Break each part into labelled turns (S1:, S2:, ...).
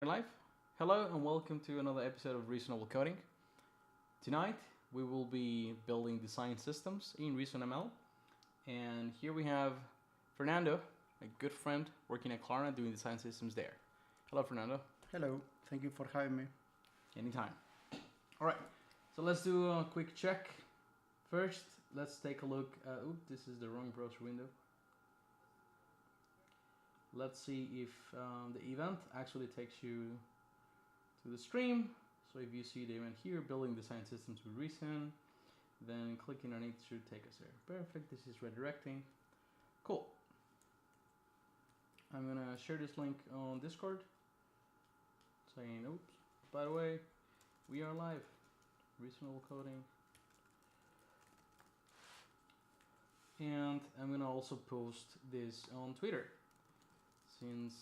S1: Live. Hello and welcome to another episode of Reasonable Coding. Tonight we will be building design systems in ReasonML, and here we have Fernando, a good friend working at Klarna doing design systems there. Hello, Fernando.
S2: Hello, thank you for having me.
S1: Anytime. All right, so let's do a quick check. First, let's take a look. This is the wrong browser window. Let's see if the event actually takes you to the stream. So if you see the event here, building design systems with Reason, then clicking on it should take us there. Perfect, this is redirecting. Cool. I'm gonna share this link on Discord, saying, oops, by the way, we are live, Reasonable Coding. And I'm gonna also post this on Twitter, since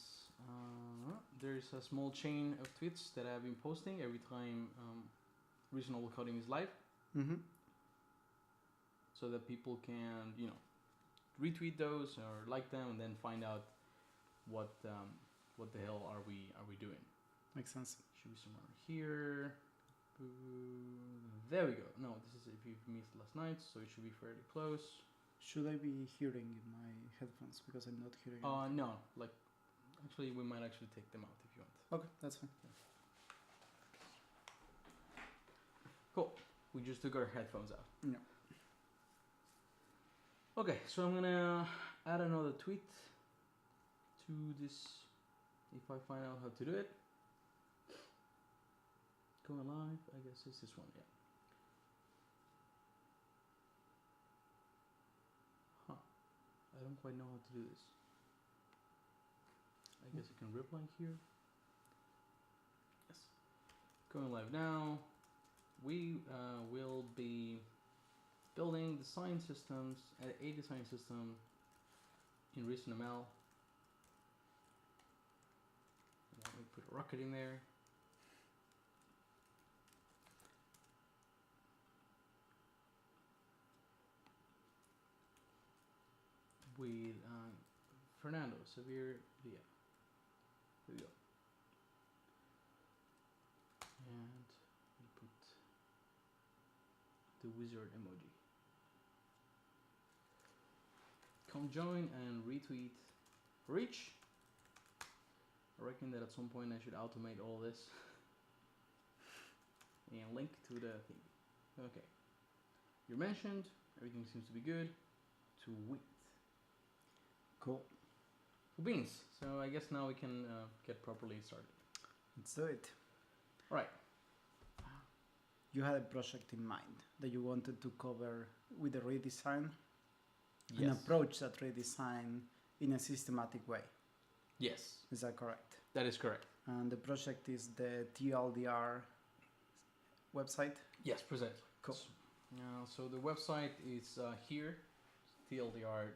S1: there's a small chain of tweets that I've been posting every time Reasonable Coding is live, so that people can, retweet those or like them, and then find out what the hell are we doing.
S2: Makes sense.
S1: Should be somewhere here. There we go. No, this is if you've missed last night, so it should be fairly close.
S2: Should I be hearing in my headphones because I'm not hearing?
S1: No, like. Actually, we might actually take them out if you want.
S2: Okay, that's fine.
S1: Cool. We just took our headphones out.
S2: Yeah.
S1: Okay, so I'm gonna add another tweet to this if I find out how to do it. Going live, I guess it's this one, yeah. I don't quite know how to do this. I guess I can reply here. Yes. Going live now. We will be building design systems, a design system in ReasonML. Let me put a rocket in there. With Fernando Via. There we go. And we put the wizard emoji. Come join and retweet for each. I reckon that at some point I should automate all this and link to the thing. Okay. You're mentioned. Everything seems to be good. Tweet.
S2: Cool.
S1: Beans. So I guess now we can get properly started.
S2: Let's do it.
S1: All right.
S2: You had a project in mind that you wanted to cover with a redesign and approach that redesign in a systematic way.
S1: Yes.
S2: Is that correct?
S1: That is correct.
S2: And the project is the TLDR website?
S1: Yes, precisely.
S2: Cool.
S1: So the website is here, TLDR.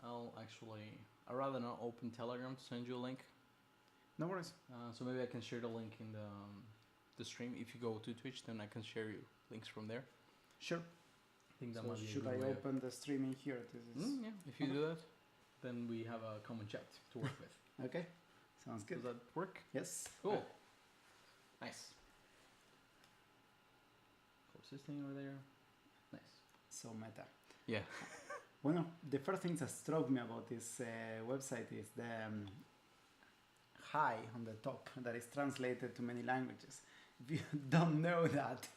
S1: I'd rather not open Telegram to send you a link.
S2: No worries.
S1: So maybe I can share the link in the stream. If you go to Twitch, then I can share you links from there.
S2: Sure.
S1: I think that
S2: So
S1: might be
S2: should
S1: a good
S2: I
S1: way
S2: open the streaming here? This is
S1: yeah, if you do that, then we have a common chat to work with.
S2: Okay. Sounds good.
S1: Does that work?
S2: Yes.
S1: Cool. Nice. Close this thing over there. Nice.
S2: So meta.
S1: Yeah.
S2: One of the first things that struck me about this website is the hi on the top that is translated to many languages. If you don't know that,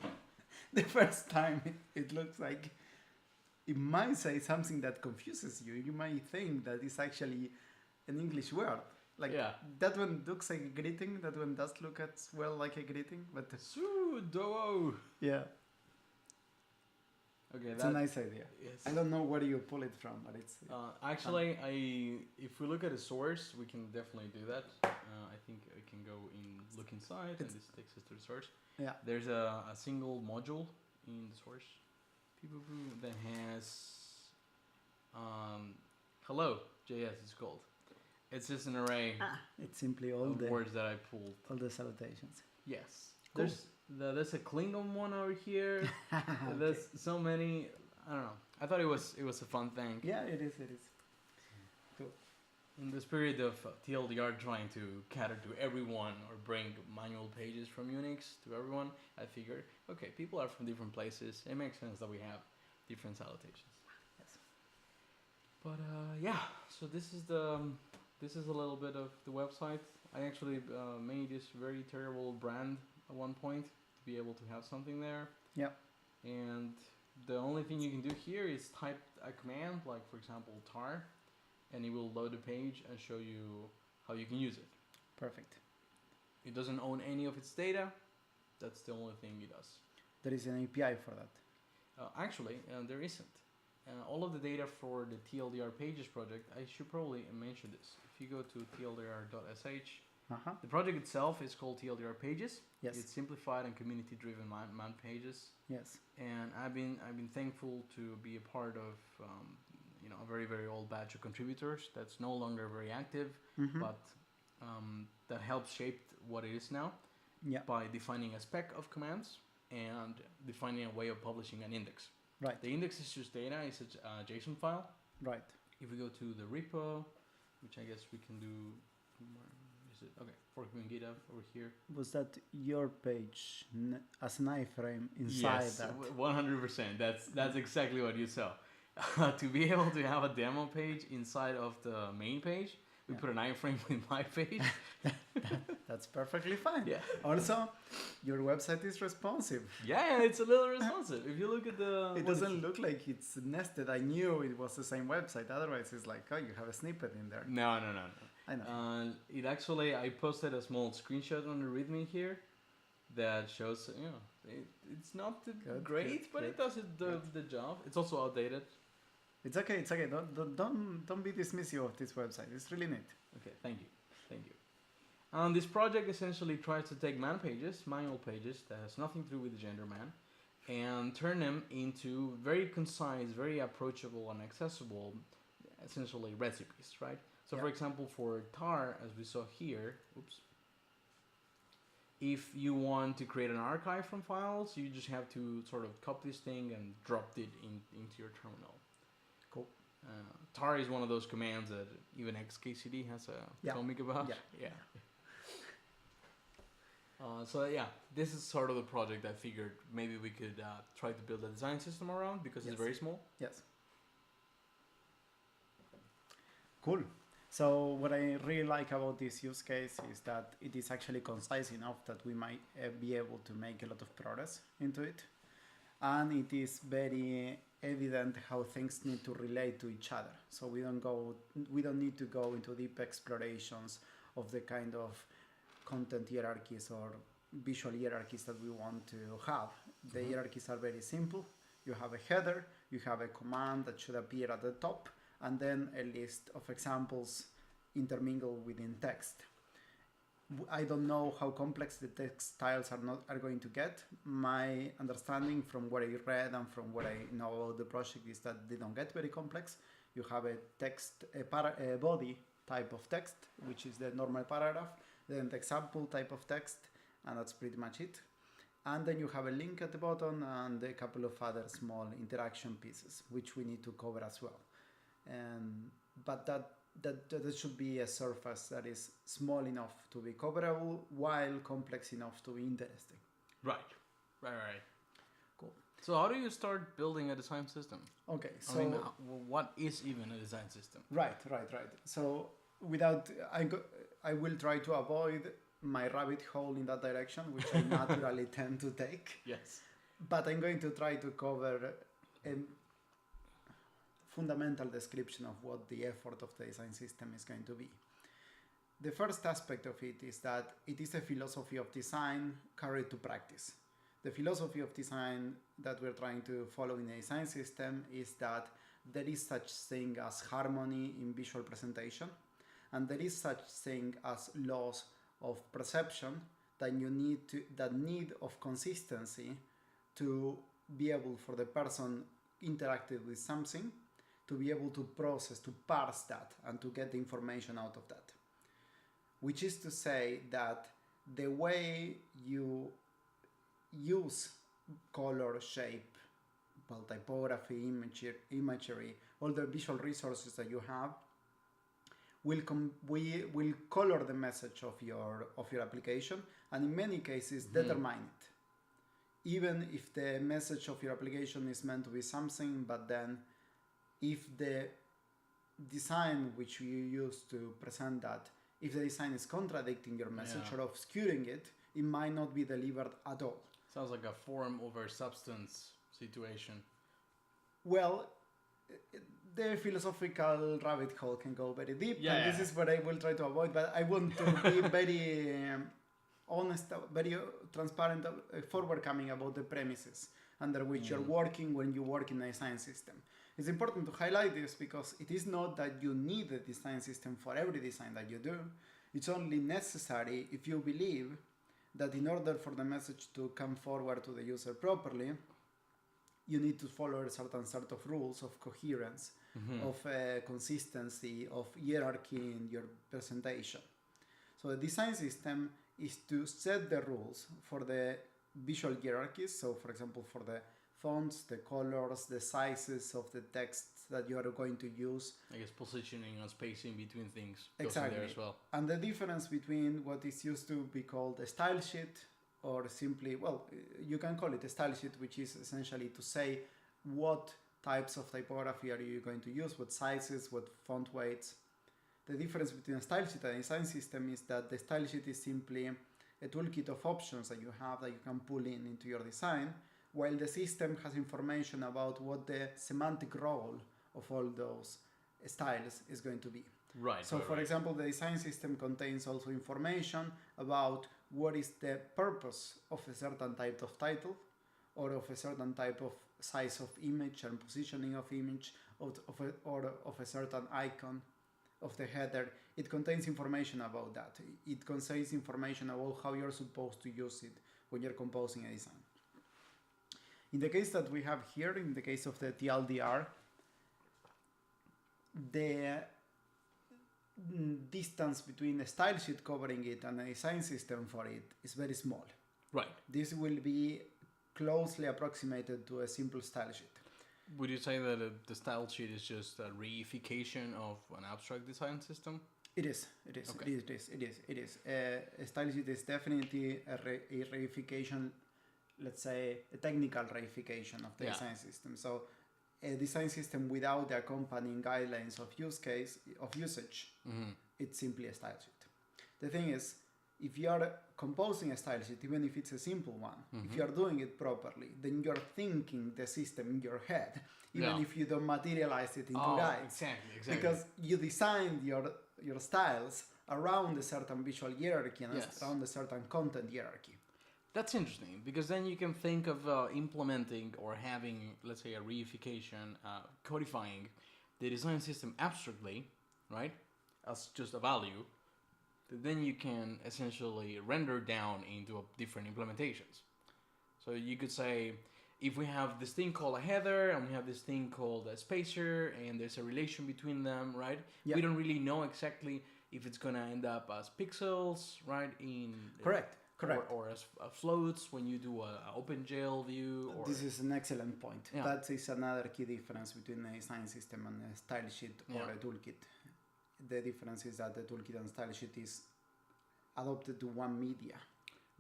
S2: the first time it looks like it might say something that confuses you. You might think that it's actually an English word. Like that one looks like a greeting. That one does look as well like a greeting, but
S1: Sudo.
S2: Yeah.
S1: Okay,
S2: it's a nice idea.
S1: Yes.
S2: I don't know where you pull it from, but it's
S1: actually if we look at the source, we can definitely do that. I think I can go in look inside, and this takes us to the source.
S2: Yeah.
S1: There's a single module in the source that has hello JS. It's called. It's just an array.
S2: It's simply all
S1: of
S2: the
S1: words that I pulled.
S2: All the salutations.
S1: Yes.
S2: Cool.
S1: There's a Klingon one over here.
S2: Okay.
S1: There's so many. I don't know. I thought it was a fun thing.
S2: Yeah, it is. Cool.
S1: In the spirit of TLDR trying to cater to everyone or bring manual pages from Unix to everyone, I figured, okay, people are from different places. It makes sense that we have different salutations.
S2: Yes.
S1: But yeah, so this is a little bit of the website. I actually made this very terrible brand at one point to be able to have something there.
S2: Yeah.
S1: And the only thing you can do here is type a command, like for example tar, and it will load the page and show you how you can use it.
S2: Perfect.
S1: It doesn't own any of its data. That's the only thing it does.
S2: There is an API for that.
S1: Actually, there isn't. All of the data for the TLDR pages project, I should probably mention this. If you go to tldr.sh, the project itself is called TLDR pages.
S2: Yes.
S1: It's simplified and community-driven man pages.
S2: Yes.
S1: And I've been thankful to be a part of a very, very old batch of contributors that's no longer very active, but that helps shape what it is now by defining a spec of commands and defining a way of publishing an index.
S2: Right.
S1: The index is just data. It's a JSON file.
S2: Right.
S1: If we go to the repo, which I guess we can do, is it okay? For GitHub over here.
S2: Was that your page as an iframe inside that?
S1: Yes, 100%. That's exactly what you saw. To be able to have a demo page inside of the main page, we put an iframe with my page.
S2: That's perfectly fine.
S1: Yeah.
S2: Also, your website is responsive.
S1: Yeah, it's a little responsive. If you look at the...
S2: It doesn't look like it's nested. I knew it was the same website. Otherwise, it's like, oh, you have a snippet in there.
S1: No.
S2: I know.
S1: It actually, I posted a small screenshot on the README here that shows, it's not great, but it does the job. It's also outdated.
S2: It's okay. Don't be dismissive of this website. It's really neat.
S1: Okay, thank you. This project essentially tries to take manual pages that has nothing to do with the gender man, and turn them into very concise, very approachable and accessible, essentially recipes, right? So for example, for tar, as we saw here, if you want to create an archive from files, you just have to sort of copy this thing and drop it into your terminal.
S2: Cool.
S1: Tar is one of those commands that even XKCD has a comic about. Yeah. So this is sort of the project I figured maybe we could try to build a design system around because it's very small.
S2: Yes. Cool. So what I really like about this use case is that it is actually concise enough that we might be able to make a lot of progress into it. And it is very evident how things need to relate to each other. So we don't need to go into deep explorations of the kind of content hierarchies or visual hierarchies that we want to have. The hierarchies are very simple. You have a header, you have a command that should appear at the top, and then a list of examples intermingled within text. I don't know how complex the text styles are going to get. My understanding from what I read and from what I know about the project is that they don't get very complex. You have a body type of text, which is the normal paragraph, then the example type of text, and that's pretty much it. And then you have a link at the bottom and a couple of other small interaction pieces, which we need to cover as well. But that should be a surface that is small enough to be coverable while complex enough to be interesting.
S1: Right.
S2: Cool.
S1: So how do you start building a design system?
S2: Okay, so
S1: I mean, what is even a design system?
S2: Right. So I will try to avoid my rabbit hole in that direction, which I naturally tend to take.
S1: Yes.
S2: But I'm going to try to cover a fundamental description of what the effort of the design system is going to be. The first aspect of it is that it is a philosophy of design carried to practice. The philosophy of design that we're trying to follow in a design system is that there is such thing as harmony in visual presentation, and there is such thing as laws of perception that need of consistency to be able for the person interacting with something to be able to process, to parse that, and to get the information out of that. Which is to say that the way you use color, shape, typography, imagery, all the visual resources that you have, we will color the message of your application, and in many cases determine it. Even if the message of your application is meant to be something, but then if the design which you use to present that, if the design is contradicting your message or obscuring it, it might not be delivered at all.
S1: Sounds like a form over substance situation.
S2: Well, the philosophical rabbit hole can go very deep, and this is what I will try to avoid, but I want to be very honest, very transparent, forward-coming about the premises under which you're working when you work in a design system. It's important to highlight this because it is not that you need a design system for every design that you do. It's only necessary if you believe that in order for the message to come forward to the user properly, you need to follow a certain set of rules of coherence, of consistency, of hierarchy in your presentation. So the design system is to set the rules for the visual hierarchies. So for example, for the fonts, the colors, the sizes of the text that you are going to use.
S1: I guess positioning and spacing between things
S2: goes in
S1: there as well.
S2: And the difference between what is used to be called a style sheet, or simply, well, you can call it a style sheet, which is essentially to say what types of typography are you going to use, what sizes, what font weights. The difference between a style sheet and a design system is that the style sheet is simply a toolkit of options that you have that you can pull into your design, while the system has information about what the semantic role of all those styles is going to be.
S1: Right.
S2: So for example, the design system contains also information about what is the purpose of a certain type of title, or of a certain type of size of image and positioning of image, or of a certain icon of the header. It contains information about that. It contains information about how you're supposed to use it when you're composing a design. In the case that we have here, in the case of the TLDR, the distance between a style sheet covering it and a design system for it is very small.
S1: Right.
S2: This will be closely approximated to a simple style sheet.
S1: Would you say that the style sheet is just a reification of an abstract design system?
S2: It is.
S1: Okay.
S2: It is. A style sheet is definitely a reification, let's say a technical reification of the design system. So a design system without the accompanying guidelines of usage, it's simply a style sheet. The thing is, if you are composing a style sheet, even if it's a simple one, if you are doing it properly, then you're thinking the system in your head, even if you don't materialize it into guides.
S1: Exactly.
S2: Because you designed your styles around a certain visual hierarchy and around a certain content hierarchy.
S1: That's interesting, because then you can think of implementing or having, let's say, a reification, codifying the design system abstractly, right, as just a value. Then you can essentially render down into different implementations. So you could say, if we have this thing called a header and we have this thing called a spacer and there's a relation between them, right?
S2: Yeah.
S1: We don't really know exactly if it's going to end up as pixels, right?
S2: Correct.
S1: Or as floats when you do an OpenGL view.
S2: This is an excellent point.
S1: Yeah.
S2: That is another key difference between a design system and a style sheet or a toolkit. The difference is that the toolkit and style sheet is adopted to one media.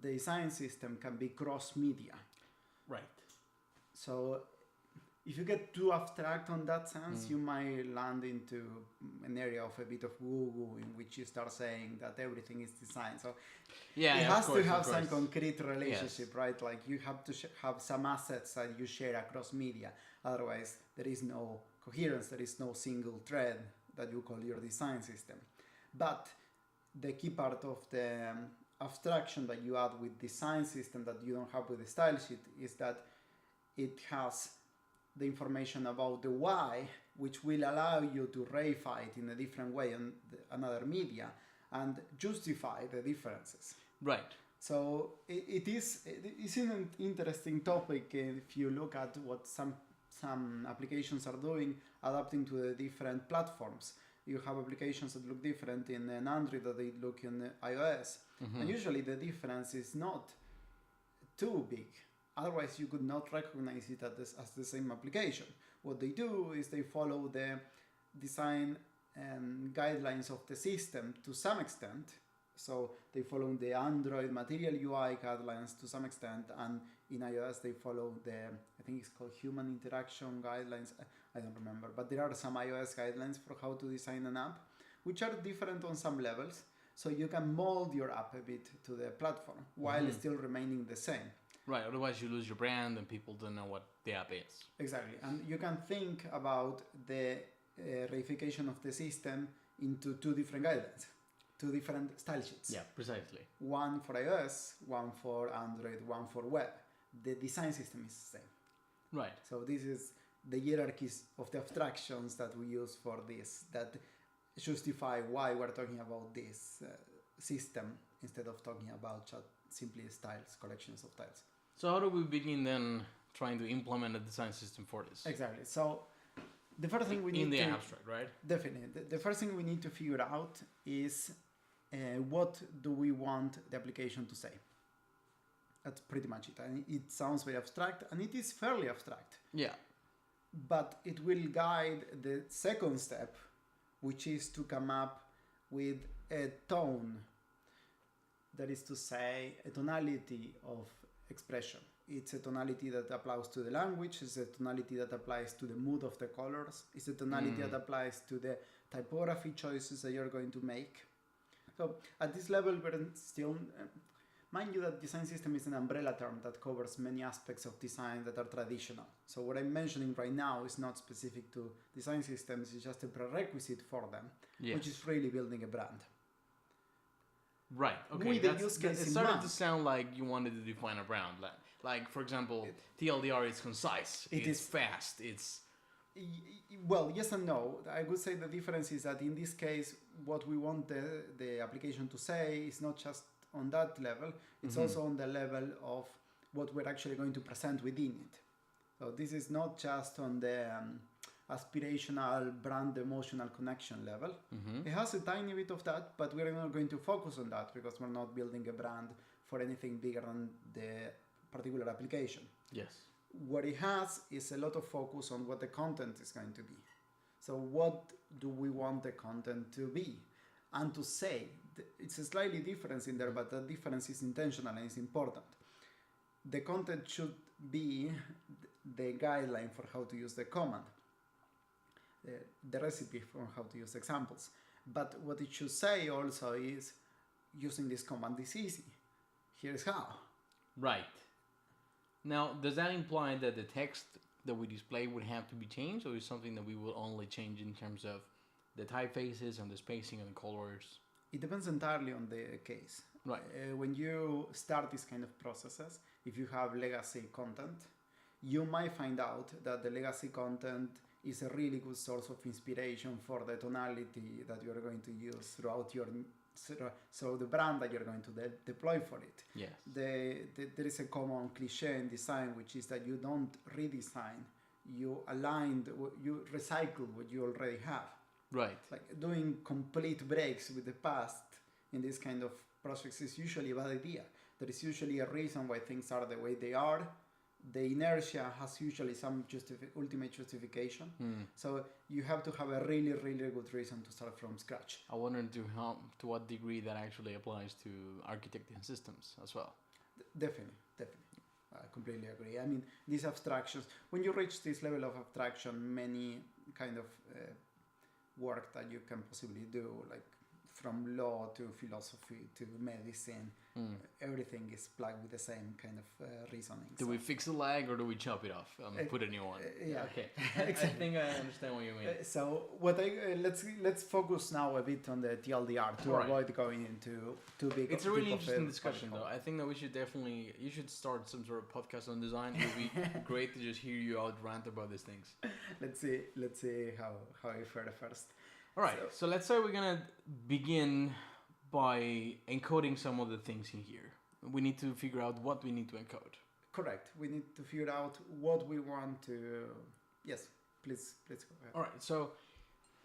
S2: The design system can be cross-media.
S1: Right.
S2: So if you get too abstract on that sense, you might land into an area of a bit of woo-woo in which you start saying that everything is design. So it has to have some concrete relationship, right? Like you have to have some assets that you share across media. Otherwise, there is no coherence. There is no single thread that you call your design system. But the key part of the abstraction that you add with design system that you don't have with the style sheet is that it has the information about the why, which will allow you to reify it in a different way on another media and justify the differences.
S1: Right.
S2: So it's an interesting topic if you look at what some applications are doing, adapting to the different platforms. You have applications that look different in an Android that they look in iOS. And usually the difference is not too big. Otherwise, you could not recognize it as the same application. What they do is they follow the design guidelines of the system to some extent. So they follow the Android Material UI guidelines to some extent, and in iOS they follow I think it's called Human Interaction Guidelines. I don't remember, but there are some iOS guidelines for how to design an app, which are different on some levels. So you can mold your app a bit to the platform while still remaining the same.
S1: Right, otherwise you lose your brand and people don't know what the app is.
S2: Exactly, and you can think about the reification of the system into two different guidelines, two different style sheets.
S1: Yeah, precisely.
S2: One for iOS, one for Android, one for web. The design system is the same.
S1: Right.
S2: So this is the hierarchies of the abstractions that we use for this, that justify why we're talking about this system instead of talking about just simply styles, collections of tiles.
S1: So how do we begin then trying to implement a design system for this?
S2: Exactly. So the first thing we need
S1: in the
S2: to...
S1: abstract, right?
S2: Definitely. The first thing we need to figure out is what do we want the application to say? That's pretty much it. And it sounds very abstract, and it is fairly abstract.
S1: Yeah.
S2: But it will guide the second step, which is to come up with a tone. That is to say, a tonality of expression. It's a tonality that applies to the language, it's a tonality that applies to the mood of the colors, it's a tonality that applies to the typography choices that you're going to make. So at this level, we're still... mind you that design system is an umbrella term that covers many aspects of design that are traditional. So what I'm mentioning right now is not specific to design systems, it's just a prerequisite for them, which is really building a brand.
S1: Right, okay. It started to sound like you wanted to define a brand. Like for example, TLDR is concise, it's fast, it's...
S2: Well, yes and no. I would say the difference is that in this case, what we want the application to say is not just on that level, it's also on the level of what we're actually going to present within it. So this is not just on the aspirational brand emotional connection level. It has a tiny bit of that, but we're not going to focus on that because we're not building a brand for anything bigger than the particular application.
S1: Yes.
S2: What it has is a lot of focus on what the content is going to be. So what do we want the content to be and to say? It's a slightly difference in there, but the difference is intentional and it's important. The content should be the guideline for how to use the command, the recipe for how to use examples. But what it should say also is, using this command is easy. Here's how.
S1: Right. Now, does that imply that the text that we display would have to be changed, or is something that we will only change in terms of the typefaces and the spacing and the colors?
S2: It depends entirely on the case.
S1: Right.
S2: When you start these kind of processes, if you have legacy content, you might find out that the legacy content is a really good source of inspiration for the tonality that you're going to use throughout your... So the brand that you're going to deploy for it.
S1: Yes.
S2: There is a common cliche in design, which is that you don't redesign, you recycle what you already have.
S1: Right.
S2: Like doing complete breaks with the past in this kind of projects is usually a bad idea. There is usually a reason why things are the way they are. The inertia has usually some ultimate justification. So you have to have a really, really good reason to start from scratch.
S1: I wonder to what degree that actually applies to architecting systems as well.
S2: Definitely. I completely agree. I mean, these abstractions, when you reach this level of abstraction, many kind of work that you can possibly do, like from law to philosophy to medicine, everything is plugged with the same kind of reasoning.
S1: Do we fix a lag or do we chop it off and put a new one?
S2: Yeah.
S1: Okay.
S2: Exactly.
S1: I think I understand what you mean.
S2: So let's focus now a bit on the TLDR to avoid going into too big.
S1: It's a really interesting discussion, though. I think that you should start some sort of podcast on design. It would be great to just hear you out rant about these things.
S2: Let's see how you fare first.
S1: All right, so let's say we're going to begin by encoding some of the things in here. We need to figure out what we need to encode.
S2: Correct. We need to figure out what we want to... Yes, please go ahead.
S1: All right, so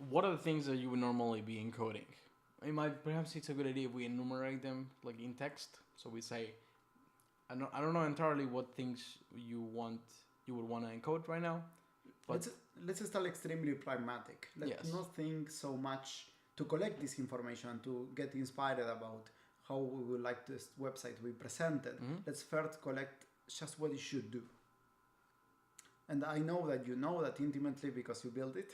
S1: what are the things that you would normally be encoding? Perhaps it's a good idea if we enumerate them like in text. So we say, I don't know entirely what things you would want to encode right now. But
S2: let's start extremely pragmatic. Let's
S1: Yes.
S2: not think so much to collect this information, to get inspired about how we would like this website to be presented.
S1: Mhm.
S2: Let's first collect just what it should do. And I know that you know that intimately because you built it.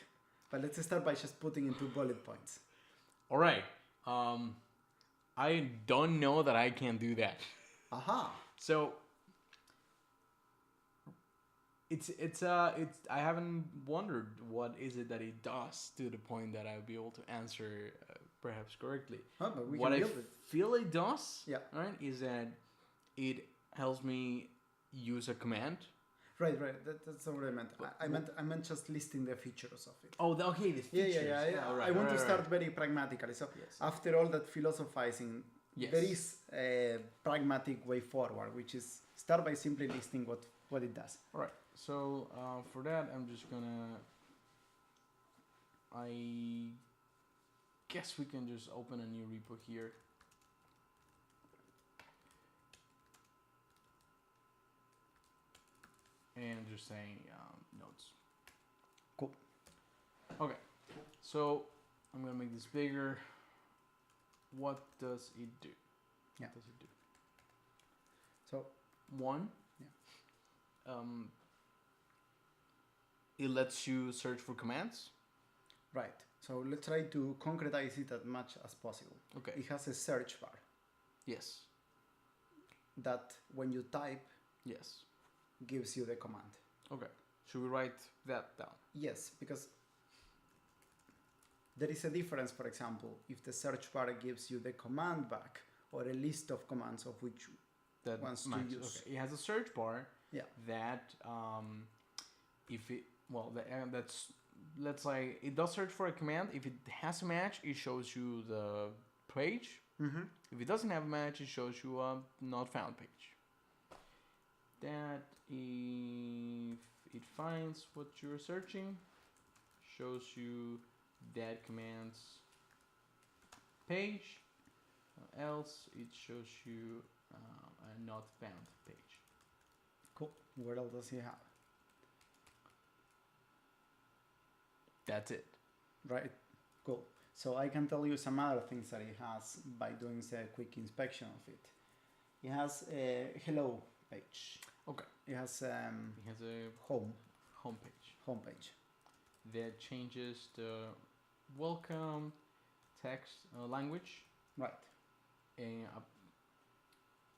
S2: But let's start by just putting into bullet points.
S1: all right, I don't know that I can do that.
S2: Aha!
S1: So it's I haven't wondered what is it that it does to the point that I'll be able to answer perhaps correctly.
S2: Oh, but we
S1: What
S2: can
S1: I
S2: build it.
S1: feel it does,
S2: Yeah.
S1: right, is that it helps me use a command.
S2: Right. That's not what I meant. I meant just listing the features of it.
S1: Oh, okay, the features.
S2: Yeah.
S1: All right,
S2: I want to
S1: right,
S2: start
S1: right.
S2: very pragmatically. So
S1: Yes.
S2: after all that philosophizing,
S1: Yes.
S2: there is a pragmatic way forward, which is start by simply listing what it does.
S1: All right. So for that, I'm just gonna. I guess we can just open a new repo here. And just saying notes.
S2: Cool.
S1: Okay. So I'm gonna make this bigger. What does it do?
S2: Yeah.
S1: What does it do?
S2: So
S1: One.
S2: Yeah.
S1: It lets you search for commands.
S2: right. So let's try to concretize it as much as possible.
S1: Okay.
S2: It has a search bar
S1: Yes.
S2: that when you type
S1: Yes.
S2: gives you the command.
S1: Okay. Should we write that down?
S2: Yes, because there is a difference, for example, if the search bar gives you the command back or a list of commands of which
S1: That
S2: Wants to
S1: matches.
S2: use.
S1: Okay. It has a search bar.
S2: Yeah.
S1: That if it that's let's say it does search for a command. If it has a match, it shows you the page.
S2: mm-hmm.
S1: If it doesn't have a match, it shows you a not found page. That if it finds what you're searching, shows you that command's page. Else, it shows you a not found page.
S2: Cool. What else does he have?
S1: That's it.
S2: Right. Cool. So I can tell you some other things that he has by doing a quick inspection of it. It has a hello page.
S1: Okay.
S2: It has
S1: It has a
S2: home
S1: homepage that changes the welcome text language
S2: Right.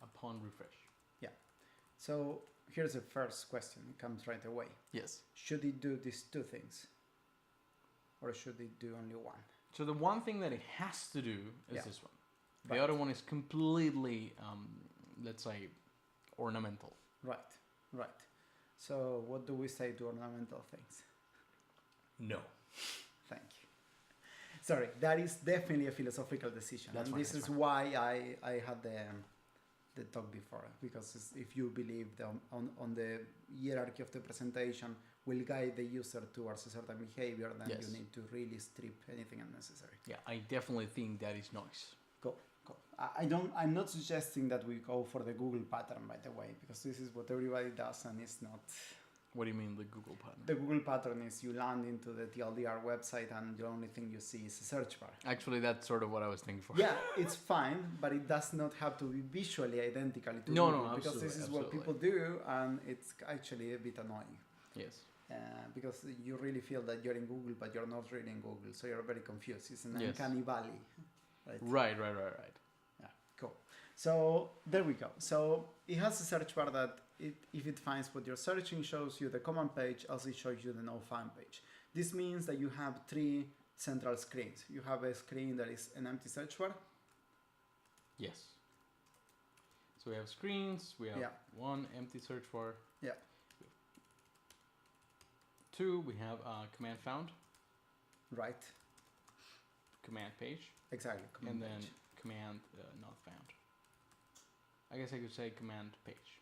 S1: Upon refresh.
S2: So here's the first question. It comes right away.
S1: Yes.
S2: Should it do these two things? Or should it do only one?
S1: So the one thing that it has to do is
S2: Yeah.
S1: this one. The
S2: Right.
S1: other one is completely, let's say, ornamental.
S2: Right. So what do we say to ornamental things?
S1: No.
S2: Thank you. Sorry, that is definitely a philosophical decision.
S1: That's
S2: and
S1: fine,
S2: this
S1: that's
S2: is
S1: fine.
S2: why I had the talk before. Because if you believe on the hierarchy of the presentation will guide the user towards a certain behavior, then
S1: Yes.
S2: you need to really strip anything unnecessary.
S1: Yeah, I definitely think that is nice.
S2: Cool. I'm not suggesting that we go for the Google pattern, by the way, because this is what everybody does and it's not.
S1: What do you mean the Google pattern?
S2: The Google pattern is you land into the TLDR website and the only thing you see is a search bar.
S1: Actually, that's sort of what I was thinking for.
S2: Yeah, it's fine, but it does not have to be visually identical to
S1: No,
S2: Google,
S1: no,
S2: because this is what
S1: absolutely.
S2: people do, and it's actually a bit annoying.
S1: Yes.
S2: Because you really feel that you're in Google, but you're not really in Google, so you're very confused. It's an
S1: Yes.
S2: uncanny valley. Right.
S1: Right.
S2: Yeah, cool. So there we go. So it has a search bar that if it finds what you're searching, shows you the command page, also it shows you the no found page. This means that you have three central screens. You have a screen that is an empty search bar.
S1: Yes. So we have screens, we have
S2: Yeah.
S1: one empty search bar.
S2: Yeah.
S1: Two, we have command found,
S2: Right.
S1: command page,
S2: Exactly.
S1: and
S2: Command
S1: then
S2: page.
S1: command not found. I guess I could say command page.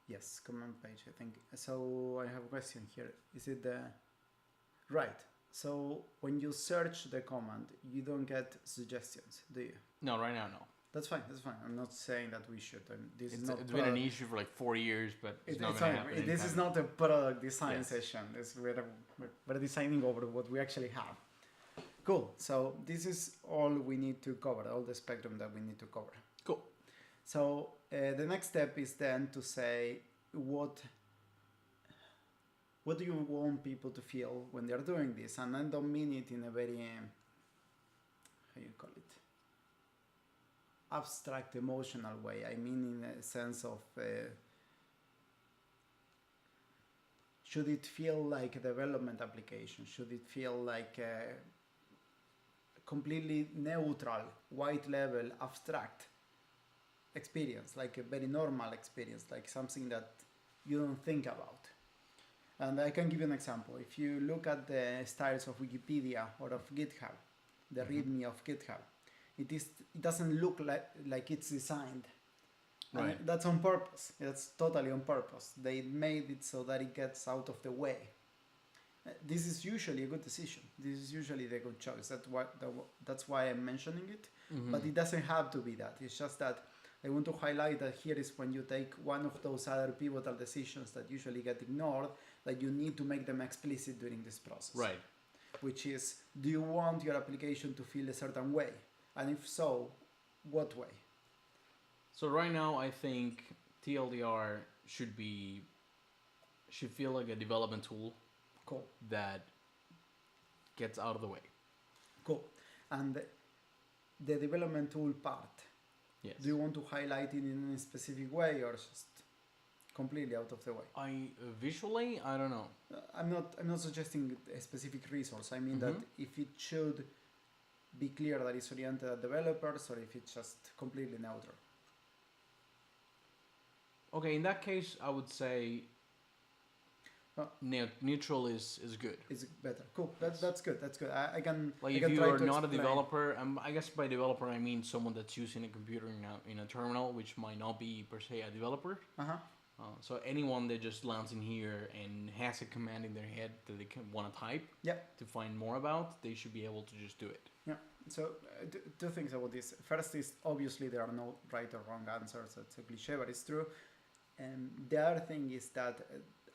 S2: Yes, command page, I think. So I have a question here. Is it the right? So when you search the command, you don't get suggestions, do you?
S1: No, right now, no.
S2: That's fine. That's fine. I'm not saying that we should. This is not.
S1: It's been an issue for like 4 years, but it's not going to happen.
S2: This is not a product design
S1: Yes.
S2: session. We're designing over what we actually have. Cool. So this is all we need to cover, all the spectrum that we need to cover.
S1: Cool.
S2: So the next step is then to say what do you want people to feel when they're doing this? And I don't mean it in a very, how you call it, abstract emotional way. I mean in a sense of, should it feel like a development application? Should it feel like a completely neutral, white level, abstract experience, like a very normal experience, like something that you don't think about? And I can give you an example. If you look at the styles of Wikipedia or of GitHub, the README of GitHub, it doesn't look like it's designed.
S1: Right.
S2: And that's on purpose. That's totally on purpose. They made it so that it gets out of the way. This is usually a good decision. This is usually the good choice. That's why I'm mentioning it.
S1: Mm-hmm.
S2: But it doesn't have to be that. It's just that I want to highlight that here is when you take one of those other pivotal decisions that usually get ignored, that you need to make them explicit during this process.
S1: Right.
S2: Which is, do you want your application to feel a certain way? And if so, what way?
S1: So right now, I think TLDR should feel like a development tool.
S2: Cool.
S1: That gets out of the way.
S2: Cool. And the development tool part,
S1: yes.
S2: Do you want to highlight it in a specific way or just completely out of the way?
S1: Visually, I don't know.
S2: I'm not suggesting a specific resource. I mean that if it should be clear that it's oriented at developers or if it's just completely neutral.
S1: Okay, in that case, I would say neutral is good.
S2: It's better. Cool. That's good. That's good. I can.
S1: Like
S2: I
S1: if
S2: can
S1: you
S2: try
S1: are
S2: to
S1: not a
S2: explain.
S1: developer, I guess by developer I mean someone that's using a computer in a terminal, which might not be per se a developer. So anyone that just lands in here and has a command in their head that they want to type to find more about, they should be able to just do it.
S2: Yeah. So two things about this. First is obviously there are no right or wrong answers. That's a cliche, but it's true. And the other thing is that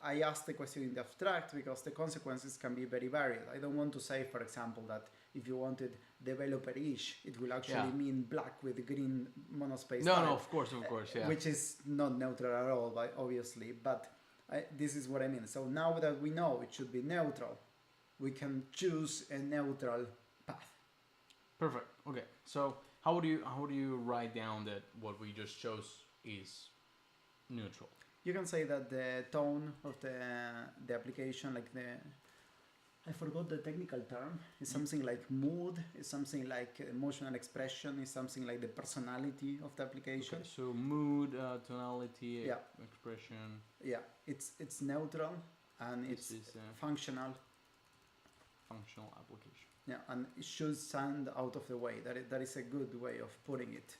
S2: I asked the question in the abstract because the consequences can be very varied. I don't want to say, for example, that if you wanted developer-ish, it will actually mean black with green monospace.
S1: No, of course, yeah.
S2: Which is not neutral at all, obviously. But this is what I mean. So now that we know it should be neutral, we can choose a neutral path.
S1: Perfect. Okay. So how do you write down that what we just chose is neutral?
S2: You can say that the tone of the application, like I forgot the technical term, is something like mood, is something like emotional expression, is something like the personality of the application.
S1: Okay, so mood, tonality, expression.
S2: Yeah, it's neutral and it's functional.
S1: Functional application.
S2: Yeah, and it should stand out of the way. That is a good way of putting it.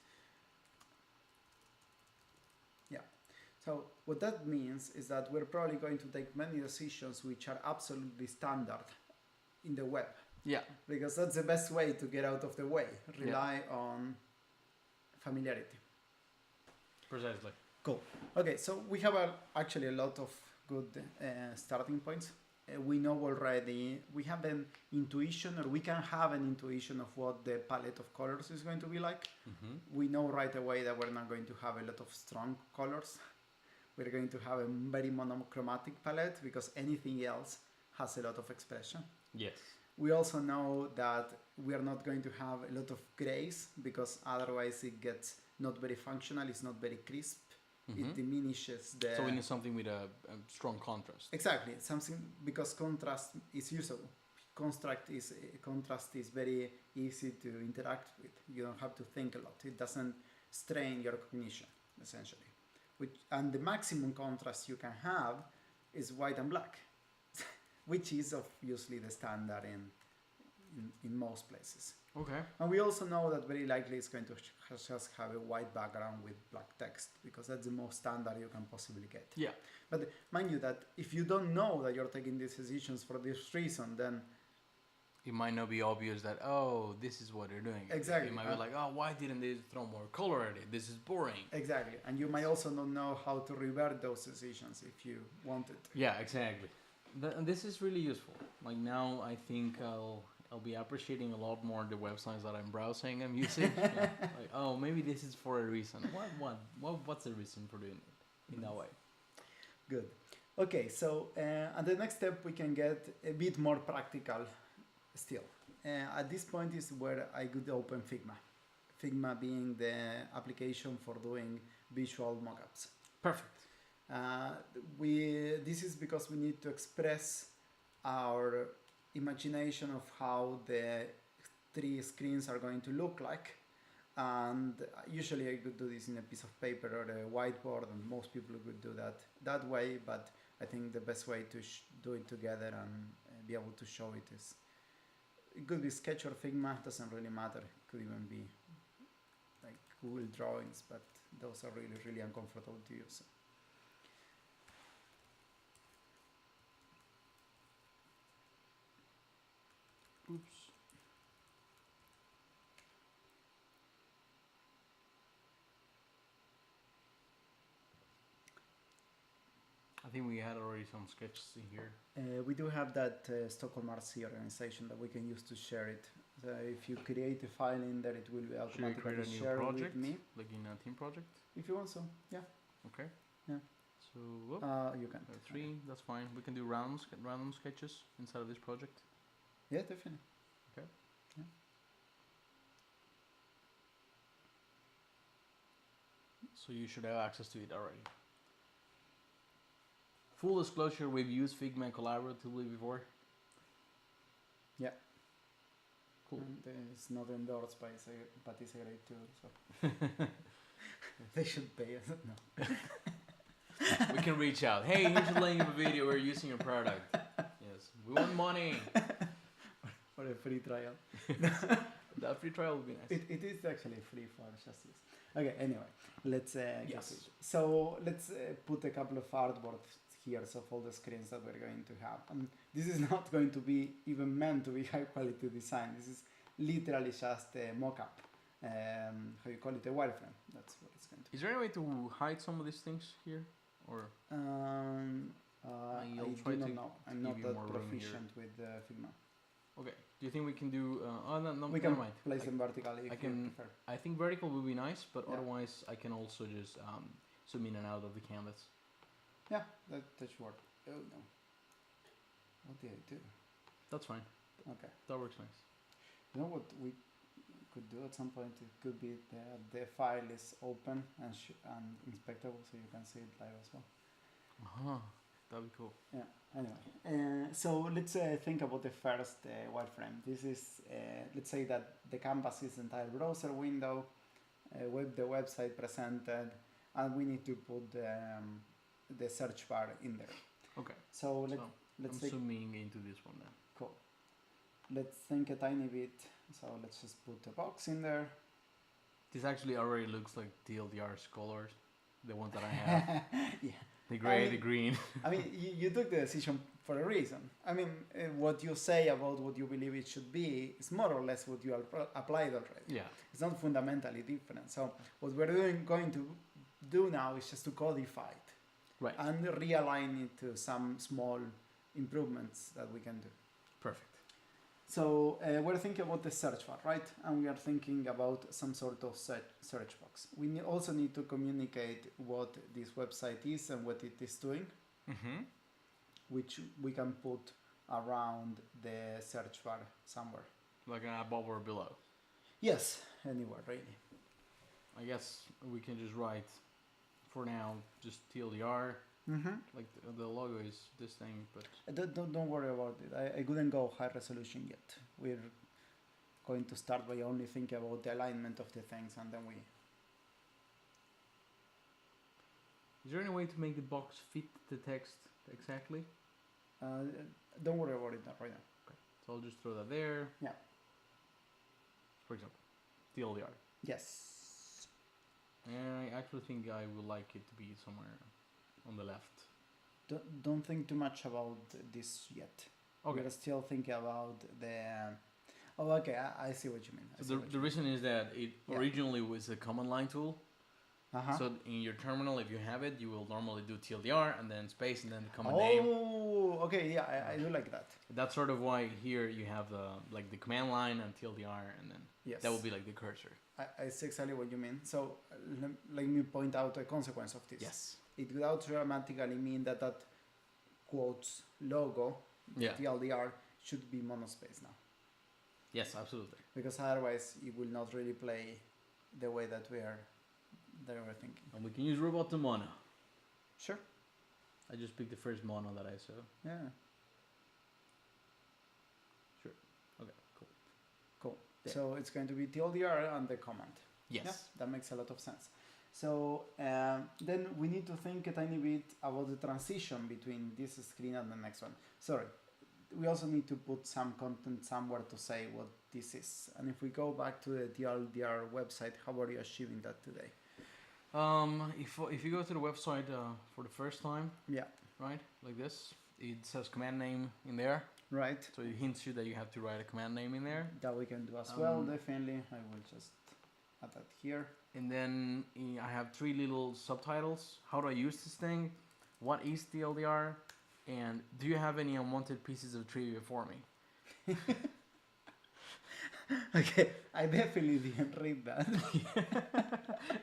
S2: So what that means is that we're probably going to take many decisions which are absolutely standard in the web.
S1: Yeah.
S2: Because that's the best way to get out of the way. Rely on familiarity.
S1: Precisely.
S2: Cool. Okay, so we have actually a lot of good starting points. We know already, we have an intuition, or we can have an intuition of what the palette of colors is going to be like. We know right away that we're not going to have a lot of strong colors. We're going to have a very monochromatic palette because anything else has a lot of expression. Yes. We also know that we are not going to have a lot of grays because otherwise it gets not very functional, it's not very crisp. It diminishes the...
S1: So we need something with a strong contrast.
S2: Exactly. Something, because contrast is usable. Contrast is very easy to interact with. You don't have to think a lot. It doesn't strain your cognition, essentially. And the maximum contrast you can have is white and black, which is obviously the standard in most places. Okay. And we also know that very likely it's going to just have a white background with black text because that's the most standard you can possibly get. Yeah. But mind you that if you don't know that you're taking these decisions for this reason, then
S1: it might not be obvious that, oh, this is what they're doing.
S2: Exactly.
S1: It might be like, oh, why didn't they throw more color at it? This is boring.
S2: Exactly. And you might also not know how to revert those decisions if you wanted to.
S1: Yeah, exactly. And this is really useful. Like now, I think I'll be appreciating a lot more the websites that I'm browsing and using. Yeah. Like, oh, maybe this is for a reason. What's the reason for doing it in that way?
S2: Good. Okay, so at the next step we can get a bit more practical still. At this point is where I could open Figma. Figma being the application for doing visual mockups.
S1: Perfect.
S2: This is because we need to express our imagination of how the 3 screens are going to look like. And usually I could do this in a piece of paper or a whiteboard, and most people would do that way, but I think the best way to do it together and be able to show it is, it could be Sketch or Figma, doesn't really matter. It could even be like Google Drawings, but those are really, really uncomfortable to use.
S1: Oops. I think we had already some sketches in here.
S2: We do have that Stockholm RC organization that we can use to share it. So if you create a file in there, it will be automatically
S1: create a new
S2: shared
S1: project?
S2: with me.
S1: Like in a team project?
S2: If you want so, yeah.
S1: Okay.
S2: Yeah.
S1: So, whoop,
S2: You can.
S1: 3, that's fine. We can do random sketches inside of this project.
S2: Yeah, definitely.
S1: Okay.
S2: Yeah.
S1: So you should have access to it already. Full disclosure, we've used Figma collaboratively before.
S2: Yeah.
S1: Cool.
S2: And it's not endorsed by but it's a great tool, so they should pay us. No.
S1: We can reach out. Hey, here's a link of a video. We're using your product. Yes, we want money.
S2: Or a free trial.
S1: That free trial would be nice.
S2: It is actually free for just use. Okay, anyway, let's
S1: Yes.
S2: So let's put a couple of artboards here of all the screens that we're going to have. This is not going to be even meant to be high quality design. This is literally just a mock-up. How you call it, a wireframe. That's what it's going to be.
S1: Is there any way to hide some of these things here, or?
S2: I
S1: try
S2: do not
S1: to
S2: know. I'm
S1: give
S2: not
S1: you
S2: that
S1: more room
S2: proficient with Figma.
S1: Okay. Do you think we can do? No,
S2: We
S1: never
S2: can
S1: mind.
S2: place them vertically if you prefer.
S1: I think vertical would be nice, but
S2: Yeah.
S1: otherwise I can also just zoom in and out of the canvas.
S2: Yeah, that should work. Oh no. What did I do?
S1: That's fine.
S2: Okay.
S1: That works nice.
S2: You know what we could do at some point? It could be the file is open and inspectable, so you can see it live as well.
S1: That'd be cool.
S2: Yeah. Anyway, so let's think about the first wireframe. This is let's say that the canvas is the entire browser window, the website presented, and we need to put the search bar in there.
S1: Okay.
S2: So let's
S1: I'm
S2: take,
S1: zooming into this one then.
S2: cool. Let's think a tiny bit. So let's just put a box in there.
S1: This actually already looks like TLDR's colors, the ones that I have.
S2: Yeah.
S1: The gray,
S2: I mean-
S1: the green.
S2: I mean, you took the decision for a reason. I mean, what you say about what you believe it should be is more or less what you applied already.
S1: Yeah.
S2: It's not fundamentally different. So what we're going to do now is just to codify it.
S1: Right.
S2: And realign it to some small improvements that we can do.
S1: Perfect.
S2: So we're thinking about the search bar, right? And we are thinking about some sort of search box. We also need to communicate what this website is and what it is doing, which we can put around the search bar somewhere.
S1: Like above or below.
S2: Yes, anywhere really.
S1: I guess we can just write, for now, just TLDR. Like the logo is this thing, but
S2: Don't worry about it. I couldn't go high resolution yet. We're going to start by only thinking about the alignment of the things, and then we.
S1: is there any way to make the box fit the text exactly?
S2: Don't worry about it right now.
S1: Okay. So I'll just throw that there.
S2: Yeah.
S1: For example, TLDR.
S2: Yes.
S1: And I actually think I would like it to be somewhere on the left.
S2: Don't think too much about this yet.
S1: Okay.
S2: We're still thinking about the. Oh, okay. I see what you mean.
S1: So the reason is that it originally was a command line tool. So in your terminal, if you have it, you will normally do TLDR and then space and then the command name.
S2: Oh, okay. Yeah, I do like that.
S1: That's sort of why here you have the command line and TLDR, and then that will be like the cursor.
S2: I see exactly what you mean. So let me point out a consequence of this.
S1: Yes.
S2: It would automatically mean that quotes logo, TLDR, should be monospace now.
S1: Yes, absolutely.
S2: Because otherwise it will not really play the way that we're thinking.
S1: And we can use robot to mono.
S2: Sure.
S1: I just picked the first mono that I saw.
S2: Yeah.
S1: Sure. Okay,
S2: cool. Yeah. So it's going to be TLDR and the command.
S1: Yes.
S2: Yeah, that makes a lot of sense. So then we need to think a tiny bit about the transition between this screen and the next one. Sorry. We also need to put some content somewhere to say what this is. And if we go back to the TLDR website, how are you achieving that today?
S1: If you go to the website for the first time, right, like this, it says command name in there.
S2: Right.
S1: So it hints you that you have to write a command name in there.
S2: That we can do as well, definitely. I will just add that here.
S1: And then I have 3 little subtitles. How do I use this thing? What is TLDR? And do you have any unwanted pieces of trivia for me?
S2: Okay, I definitely didn't read that.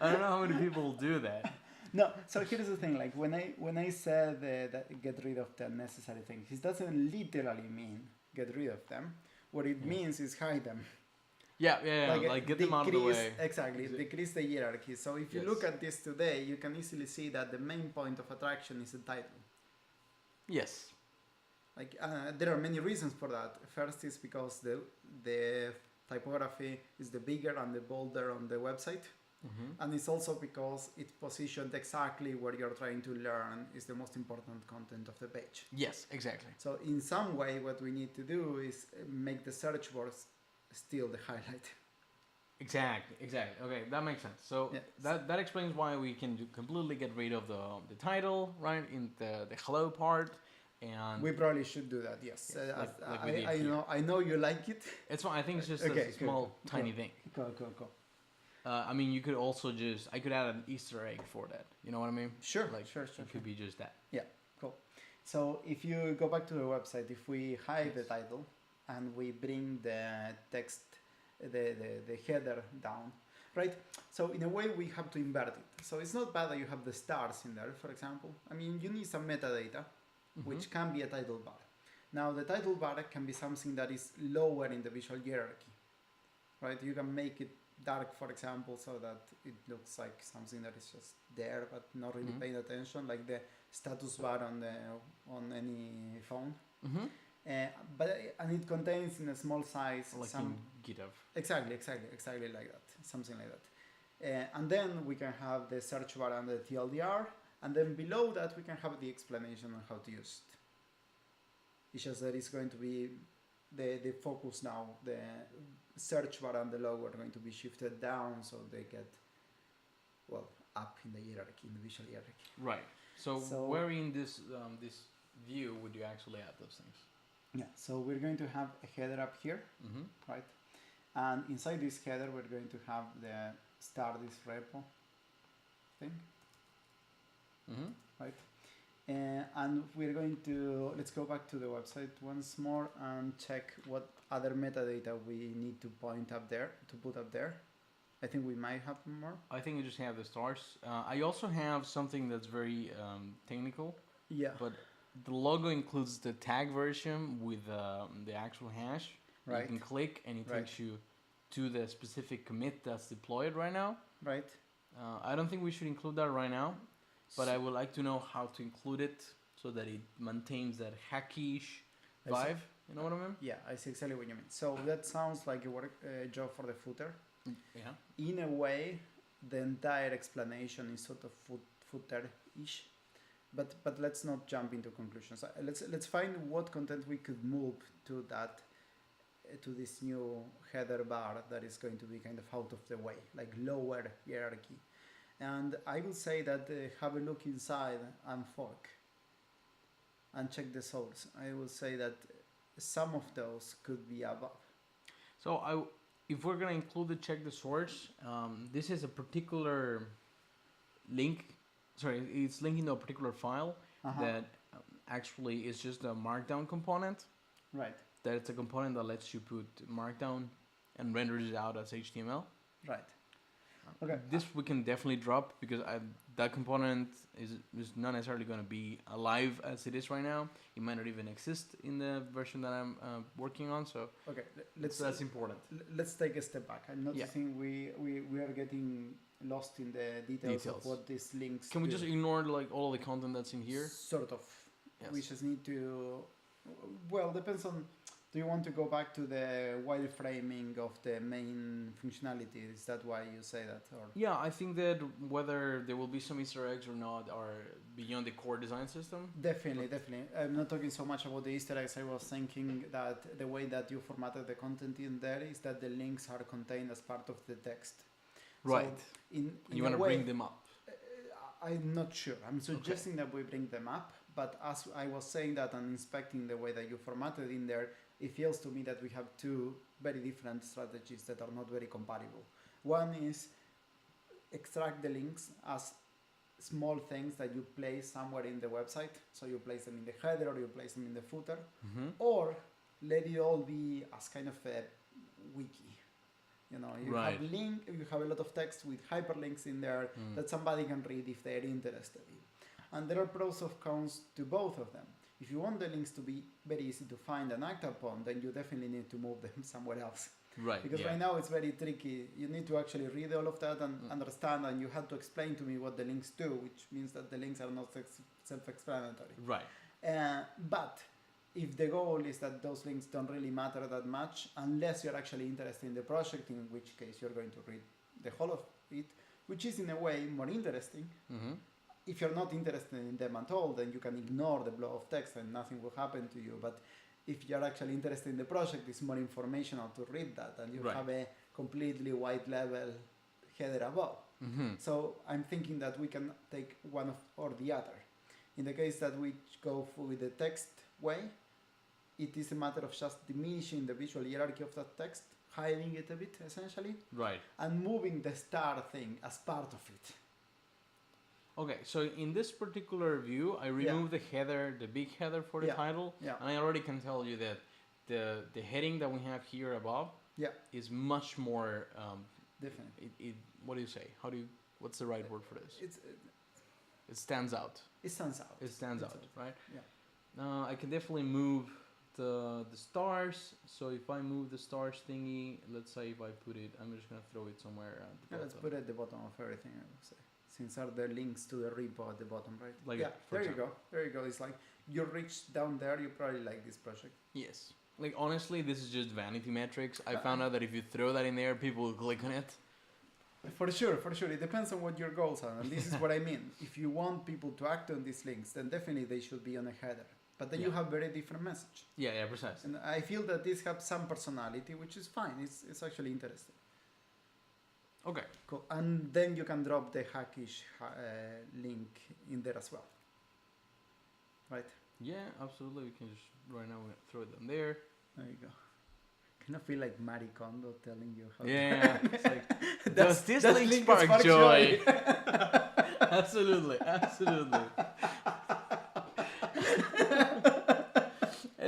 S1: I don't know how many people do that.
S2: No, so here's the thing. Like when I said that get rid of the unnecessary things, it doesn't literally mean get rid of them. What it means is hide them.
S1: Yeah, like get them out of the way.
S2: Exactly, decrease the hierarchy. So if you look at this today, you can easily see that the main point of attraction is the title.
S1: Yes.
S2: Like there are many reasons for that. First is because the typography is the bigger and the bolder on the website. And it's also because it's positioned exactly where you're trying to learn is the most important content of the page.
S1: Yes, exactly.
S2: So in some way what we need to do is make the search words still the highlight.
S1: Exactly. Okay, that makes sense. So that explains why we can completely get rid of the title, right, in the hello part. And
S2: we probably should do that, yes.
S1: Like
S2: I know you like it.
S1: It's fine. I think it's just a small, tiny thing.
S2: Cool.
S1: I mean, you could also I could add an Easter egg for that. You know what I mean?
S2: Sure.
S1: It could be just that.
S2: Yeah, cool. So if you go back to the website, if we hide the title and we bring the text, the header down, right? So in a way we have to invert it. So it's not bad that you have the stars in there, for example. I mean, you need some metadata, which can be a title bar. Now the title bar can be something that is lower in the visual hierarchy, right? You can make it dark, for example, so that it looks like something that is just there but not really paying attention, like the status bar on any phone. And it contains in a small size
S1: like in GitHub.
S2: Exactly like that, something like that. And then we can have the search bar and the TLDR, and then below that we can have the explanation on how to use it. It's just that it's going to be the focus now, the search bar and the logo are going to be shifted down so they get, well, up in the hierarchy, in the visual hierarchy.
S1: Right. So where in this view would you actually add those things?
S2: Yeah, so we're going to have a header up here, right? And inside this header we're going to have the start this repo thing, right? And we're going to, let's go back to the website once more and check what other metadata we need to point up there, to put up there. I think we might have more. I
S1: think you just have the stars. I also have something that's very technical.
S2: Yeah.
S1: But the logo includes the tag version with the actual hash. Right. You can click and it takes you to the specific commit that's deployed right now.
S2: Right.
S1: I don't think we should include that right now. But I would like to know how to include it so that it maintains that hackish vibe. You know what I mean?
S2: Yeah, I see exactly what you mean. So that sounds like a job for the footer.
S1: Yeah.
S2: In a way, the entire explanation is sort of footer-ish. But let's not jump into conclusions. Let's find what content we could move to that, to this new header bar that is going to be kind of out of the way, like lower hierarchy. And I will say that have a look inside and fork and check the source. I will say that some of those could be above.
S1: So if we're gonna include the check the source, this is a particular link. Sorry, it's linking to a particular file that actually is just a markdown component.
S2: Right.
S1: That it's a component that lets you put markdown and renders it out as HTML.
S2: Right. Okay.
S1: This we can definitely drop because that component is not necessarily going to be alive as it is right now. It might not even exist in the version that I'm working on. So
S2: okay,
S1: that's important.
S2: Let's take a step back. I'm noticing we are getting lost in the details of what these links.
S1: Can we just ignore like all of the content that's in here?
S2: Sort of.
S1: Yes.
S2: We just need to. Well, depends on. Do you want to go back to the wireframing of the main functionality? Is that why you say that? Or?
S1: Yeah, I think that whether there will be some Easter eggs or not are beyond the core design system.
S2: Definitely. I'm not talking so much about the Easter eggs. I was thinking that the way that you formatted the content in there is that the links are contained as part of the text.
S1: Right.
S2: So
S1: you want to bring them up?
S2: I'm not sure. I'm suggesting that we bring them up. But as I was saying that and inspecting the way that you formatted in there, it feels to me that we have two very different strategies that are not very compatible. One is extract the links as small things that you place somewhere in the website. So you place them in the header or you place them in the footer. Or let it all be as kind of a wiki. You know, you have a lot of text with hyperlinks in there that somebody can read if they're interested in. And there are pros and cons to both of them. If you want the links to be very easy to find and act upon, then you definitely need to move them somewhere else.
S1: Right.
S2: Because right now it's very tricky. You need to actually read all of that and understand, and you have to explain to me what the links do, which means that the links are not self-explanatory.
S1: Right.
S2: But if the goal is that those links don't really matter that much, unless you're actually interested in the project, in which case you're going to read the whole of it, which is in a way more interesting. If you're not interested in them at all, then you can ignore the block of text and nothing will happen to you. But if you're actually interested in the project, it's more informational to read that, and you have a completely white label header above. So I'm thinking that we can take one or the other. In the case that we go with the text way, it is a matter of just diminishing the visual hierarchy of that text, hiding it a bit essentially, and moving the star thing as part of it.
S1: Okay, so in this particular view, I removed the header, the big header for the title, and I already can tell you that the heading that we have here above is much more.
S2: Definitely.
S1: What do you say? What's the right word for this? It stands out.
S2: It stands out.
S1: It stands out, right?
S2: Yeah.
S1: I can definitely move the stars. So if I move the stars thingy, let's say if I put it, I'm just gonna throw it somewhere at the bottom.
S2: Let's put it at the bottom of everything, I would say. Since are the links to the repo at the bottom, right?
S1: Like
S2: there you go. There you go. It's like you reach down there, you probably like this project.
S1: Yes. Like honestly, this is just vanity metrics. I found out that if you throw that in there, people will click on it.
S2: For sure. It depends on what your goals are. And this is what I mean. If you want people to act on these links, then definitely they should be on a header. But then you have very different message.
S1: Yeah, precisely.
S2: And I feel that this has some personality, which is fine. It's actually interesting.
S1: Okay.
S2: Cool. And then you can drop the hackish link in there as well. Right?
S1: Yeah, absolutely. We can just right now throw them there.
S2: There you go. Kind of feel like Marie Kondo telling you how
S1: to... It's like, does this link spark joy? Absolutely. I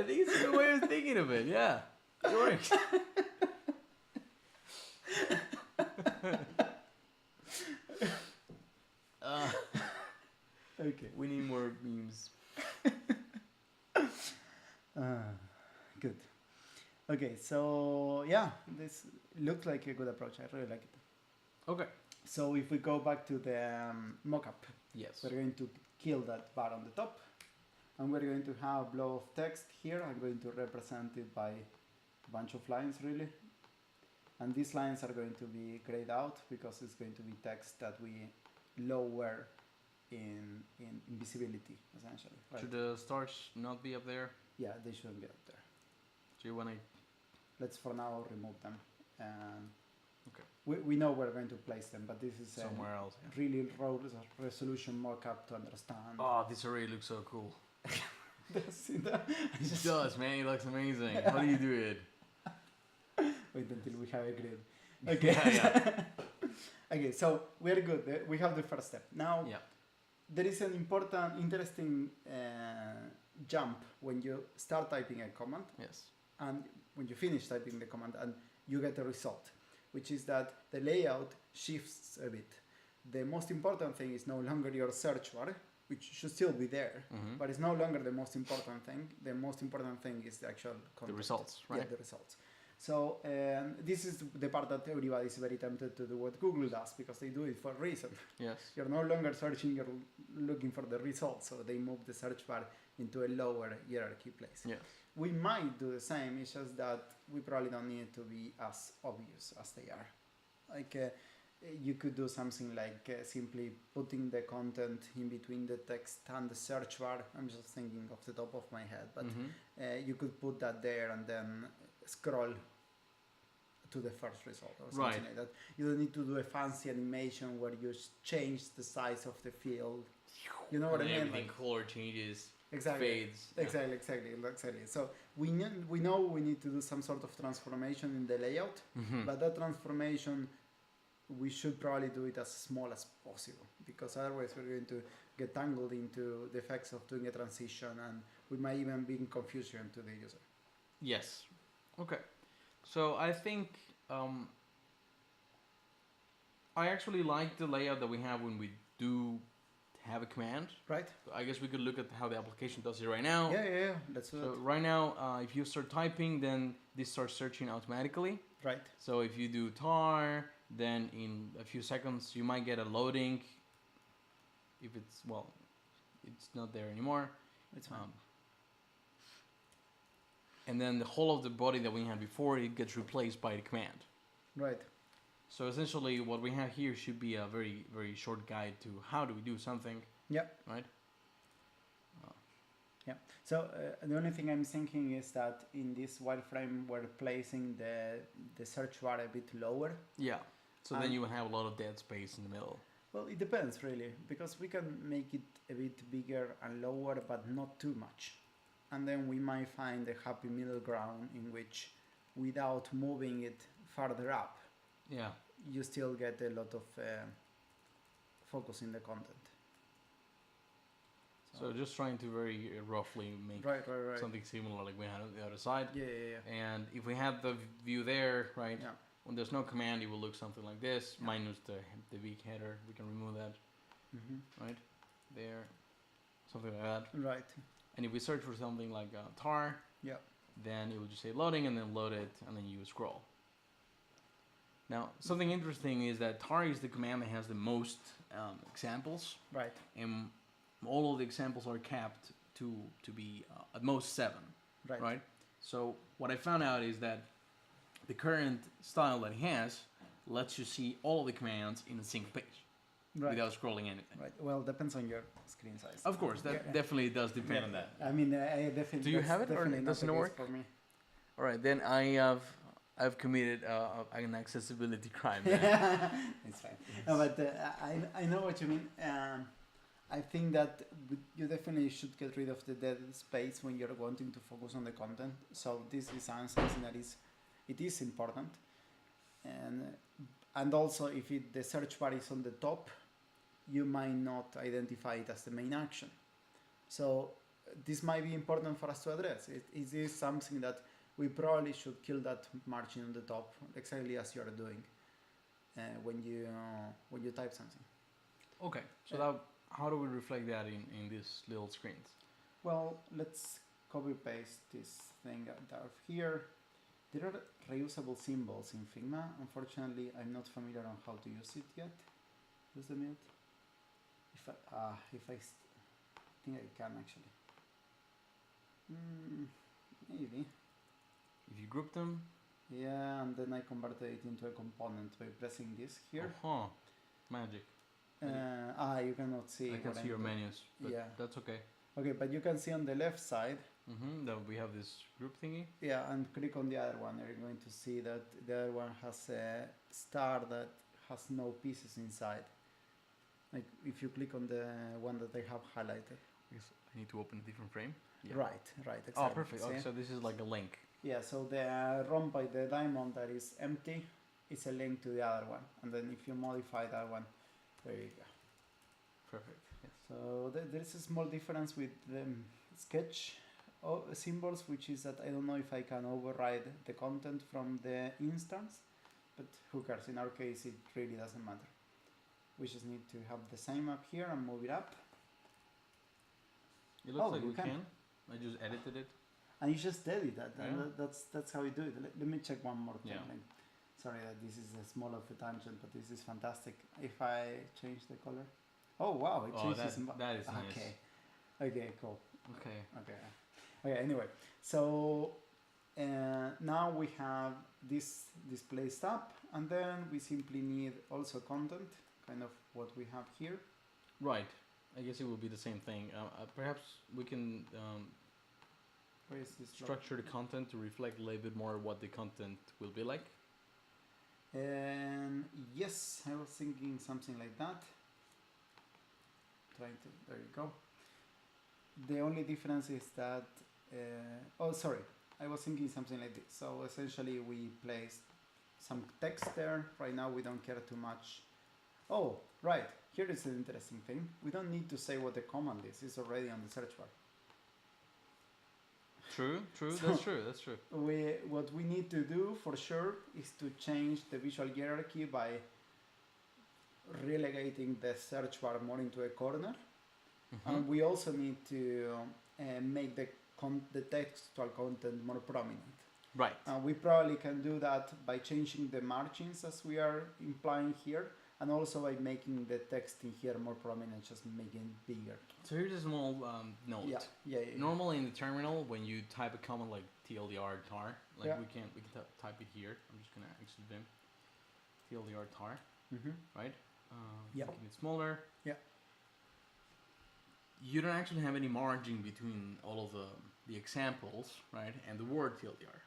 S1: think it's a good way of thinking of it. Yeah, it works.
S2: Okay.
S1: We need more memes.
S2: Good. Okay, so yeah, this looks like a good approach. I really like it.
S1: Okay.
S2: So if we go back to the mockup,
S1: yes,
S2: we're going to kill that bar on the top, and we're going to have a block of text here. I'm going to represent it by a bunch of lines, really. And these lines are going to be grayed out because it's going to be text that we lower in visibility, essentially. Right?
S1: Should the stars not be up there?
S2: Yeah, they shouldn't be up there.
S1: Do you want to?
S2: Let's for now remove them.
S1: Okay.
S2: We know we're going to place them, but this is
S1: somewhere else. Yeah.
S2: Really low resolution mockup to understand.
S1: Oh, this already looks so cool.
S2: See that?
S1: It does, man. It looks amazing. How do you do it?
S2: Wait until we have a grid. Okay.
S1: Yeah.
S2: Okay, so we're good. We have the first step. Now,
S1: Yeah.
S2: there is an important, interesting jump when you start typing a command
S1: Yes.
S2: and when you finish typing the command and you get a result, which is that the layout shifts a bit. The most important thing is no longer your search bar, which should still be there,
S1: Mm-hmm.
S2: but it's no longer the most important thing. The most important thing is the actual content.
S1: The results, right?
S2: Yeah, the results. So this is the part that everybody is very tempted to do what Google does because they do it for a reason.
S1: Yes.
S2: You're no longer searching, you're looking for the results. So they move the search bar into a lower hierarchy place.
S1: Yes.
S2: We might do the same, it's just that we probably don't need it to be as obvious as they are. Like you could do something like simply putting the content in between the text and the search bar. I'm just thinking off the top of my head, but
S1: Mm-hmm.
S2: you could put that there and then scroll to the first result or something
S1: Right.
S2: like that. You don't need to do a fancy animation where you change the size of the field. You know what I
S1: And
S2: mean?
S1: everything
S2: Like,
S1: color changes,
S2: exactly.
S1: fades. Yeah.
S2: Exactly. So we know we need to do some sort of transformation in the layout,
S1: Mm-hmm.
S2: but that transformation we should probably do it as small as possible because otherwise we're going to get tangled into the effects of doing a transition and we might even be in confusion to the user.
S1: Yes. Okay. So I think I actually like the layout that we have when we do have a command.
S2: Right?
S1: I guess we could look at how the application does it right now.
S2: Yeah. Let's do
S1: So
S2: it.
S1: right now, if you start typing, then this starts searching automatically.
S2: Right.
S1: So if you do tar, then in a few seconds you might get a loading. If it's it's not there anymore.
S2: It's fine.
S1: And then the whole of the body that we had before, it gets replaced by the command.
S2: Right.
S1: So essentially what we have here should be a very, very short guide to how do we do something.
S2: Yep.
S1: Right?
S2: Yeah. So the only thing I'm thinking is that in this wireframe we're placing the search bar a bit lower.
S1: Yeah. So then you will have a lot of dead space in the middle.
S2: Well, it depends really, because we can make it a bit bigger and lower, but not too much. And then we might find a happy middle ground in which, without moving it further up,
S1: Yeah.
S2: you still get a lot of focus in the content.
S1: So just trying to very roughly make
S2: Right.
S1: something similar like we had on the other side.
S2: Yeah.
S1: And if we have the view there, right?
S2: Yeah.
S1: When there's no command, it will look something like this,
S2: Yeah.
S1: minus the big header. We can remove that, right? There, something like that.
S2: Right.
S1: And if we search for something like tar,
S2: Yeah.
S1: then it will just say loading and then load it and then you scroll. Now, something interesting is that tar is the command that has the most examples,
S2: Right.
S1: and all of the examples are capped to be at most 7, right? So what I found out is that the current style that it has lets you see all of the commands in a single page without scrolling anything.
S2: Right. Well, depends on your screen size.
S1: Of course, that definitely does depend on that.
S2: I mean, I definitely.
S1: Do you have it or
S2: definitely not
S1: doesn't
S2: the
S1: it
S2: case
S1: work?
S2: for me?
S1: All right, then I've committed an accessibility crime.
S2: It's fine. No, but I know what you mean. I think that you definitely should get rid of the dead space when you're wanting to focus on the content. So this is something that is important, and also if the search bar is on the top, you might not identify it as the main action. So this might be important for us to address. Is this something that we probably should kill that margin on the top, exactly as you're doing when you type something.
S1: Okay, so how do we reflect that in these little screens?
S2: Well, let's copy paste this thing out of here. There are reusable symbols in Figma. Unfortunately, I'm not familiar on how to use it yet. Use the mute. If I think I can actually. Maybe.
S1: If you group them.
S2: Yeah, and then I converted it into a component by pressing this here.
S1: Magic.
S2: You cannot see.
S1: I can see your menus, but that's okay.
S2: Okay, but you can see on the left side.
S1: That we have this group thingy.
S2: Yeah, and click on the other one. You're going to see that the other one has a star that has no pieces inside. Like if you click on the one that I have highlighted.
S1: Yes, I need to open a different frame. Yeah.
S2: Right, exactly.
S1: Oh, perfect. Okay, so this is like a link.
S2: Yeah, so the ROM by the diamond that is empty is a link to the other one. And then if you modify that one, there you go.
S1: Perfect. Yes.
S2: So there's a small difference with the sketch symbols, which is that I don't know if I can override the content from the instance, but who cares? In our case, it really doesn't matter. We just need to have the same up here and move it up.
S1: It looks like we can. I just edited it.
S2: And you just edit that, and
S1: Yeah.
S2: that's how you do it. Let me check one more thing.
S1: Yeah.
S2: Sorry that this is a small of a tangent, but this is fantastic. If I change the color, oh wow, it changes.
S1: That is nice.
S2: Okay, okay, cool.
S1: Okay.
S2: Okay. Anyway, so now we have this placed up, and then we simply need also content, kind of what we have here.
S1: Right. I guess it will be the same thing. Perhaps we can
S2: Where is this
S1: structure the content to reflect a little bit more what the content will be like.
S2: Yes, I was thinking something like that. There you go. The only difference is that, I was thinking something like this. So essentially we placed some text there. Right now we don't care too much. Oh, right. Here is an interesting thing. We don't need to say what the command is. It's already on the search bar.
S1: True.
S2: So
S1: That's true.
S2: What we need to do for sure is to change the visual hierarchy by relegating the search bar more into a corner. And we also need to make the textual content more prominent.
S1: Right.
S2: And we probably can do that by changing the margins as we are implying here, and also by making the text in here more prominent, just making it bigger.
S1: So here's a small note.
S2: Yeah.
S1: Normally in the terminal, when you type a command like TLDR tar, like we can type it here. I'm just gonna exit Vim. TLDR tar, right? Making it smaller.
S2: Yeah.
S1: You don't actually have any margin between all of the examples, right, and the word TLDR.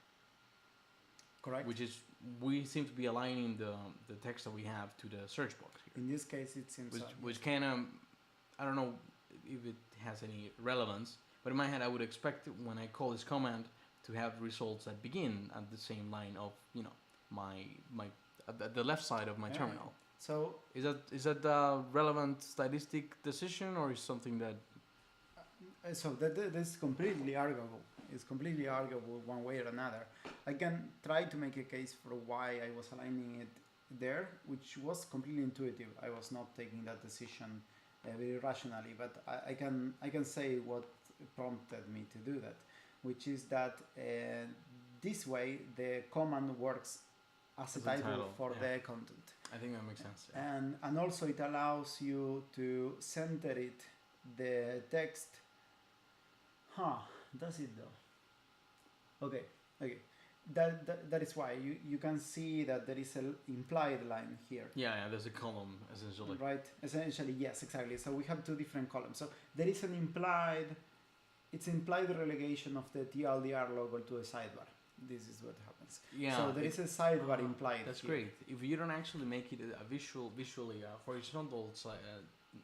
S2: Correct.
S1: Which is, we seem to be aligning the text that we have to the search box here.
S2: In this case, it seems
S1: which kind of, I don't know if it has any relevance, but in my head I would expect when I call this command to have results that begin at the same line of, my at the left side of my terminal.
S2: So
S1: is that a relevant stylistic decision, or is something that?
S2: So that is completely arguable. It's completely arguable one way or another. I can try to make a case for why I was aligning it there, which was completely intuitive. I was not taking that decision very rationally, but I can say what prompted me to do that, which is that this way the command works as a title for the content.
S1: I think that makes sense. Yeah.
S2: And also it allows you to center it, the text. Does it though? Okay. That is why you can see that there is an implied line here.
S1: Yeah, there's a column essentially.
S2: Right, essentially, yes, exactly. So we have two different columns. So there is an implied relegation of the TLDR logo to a sidebar. This is what happens.
S1: Yeah.
S2: So there is a sidebar implied.
S1: That's
S2: here.
S1: great. If you don't actually make it a visually horizontal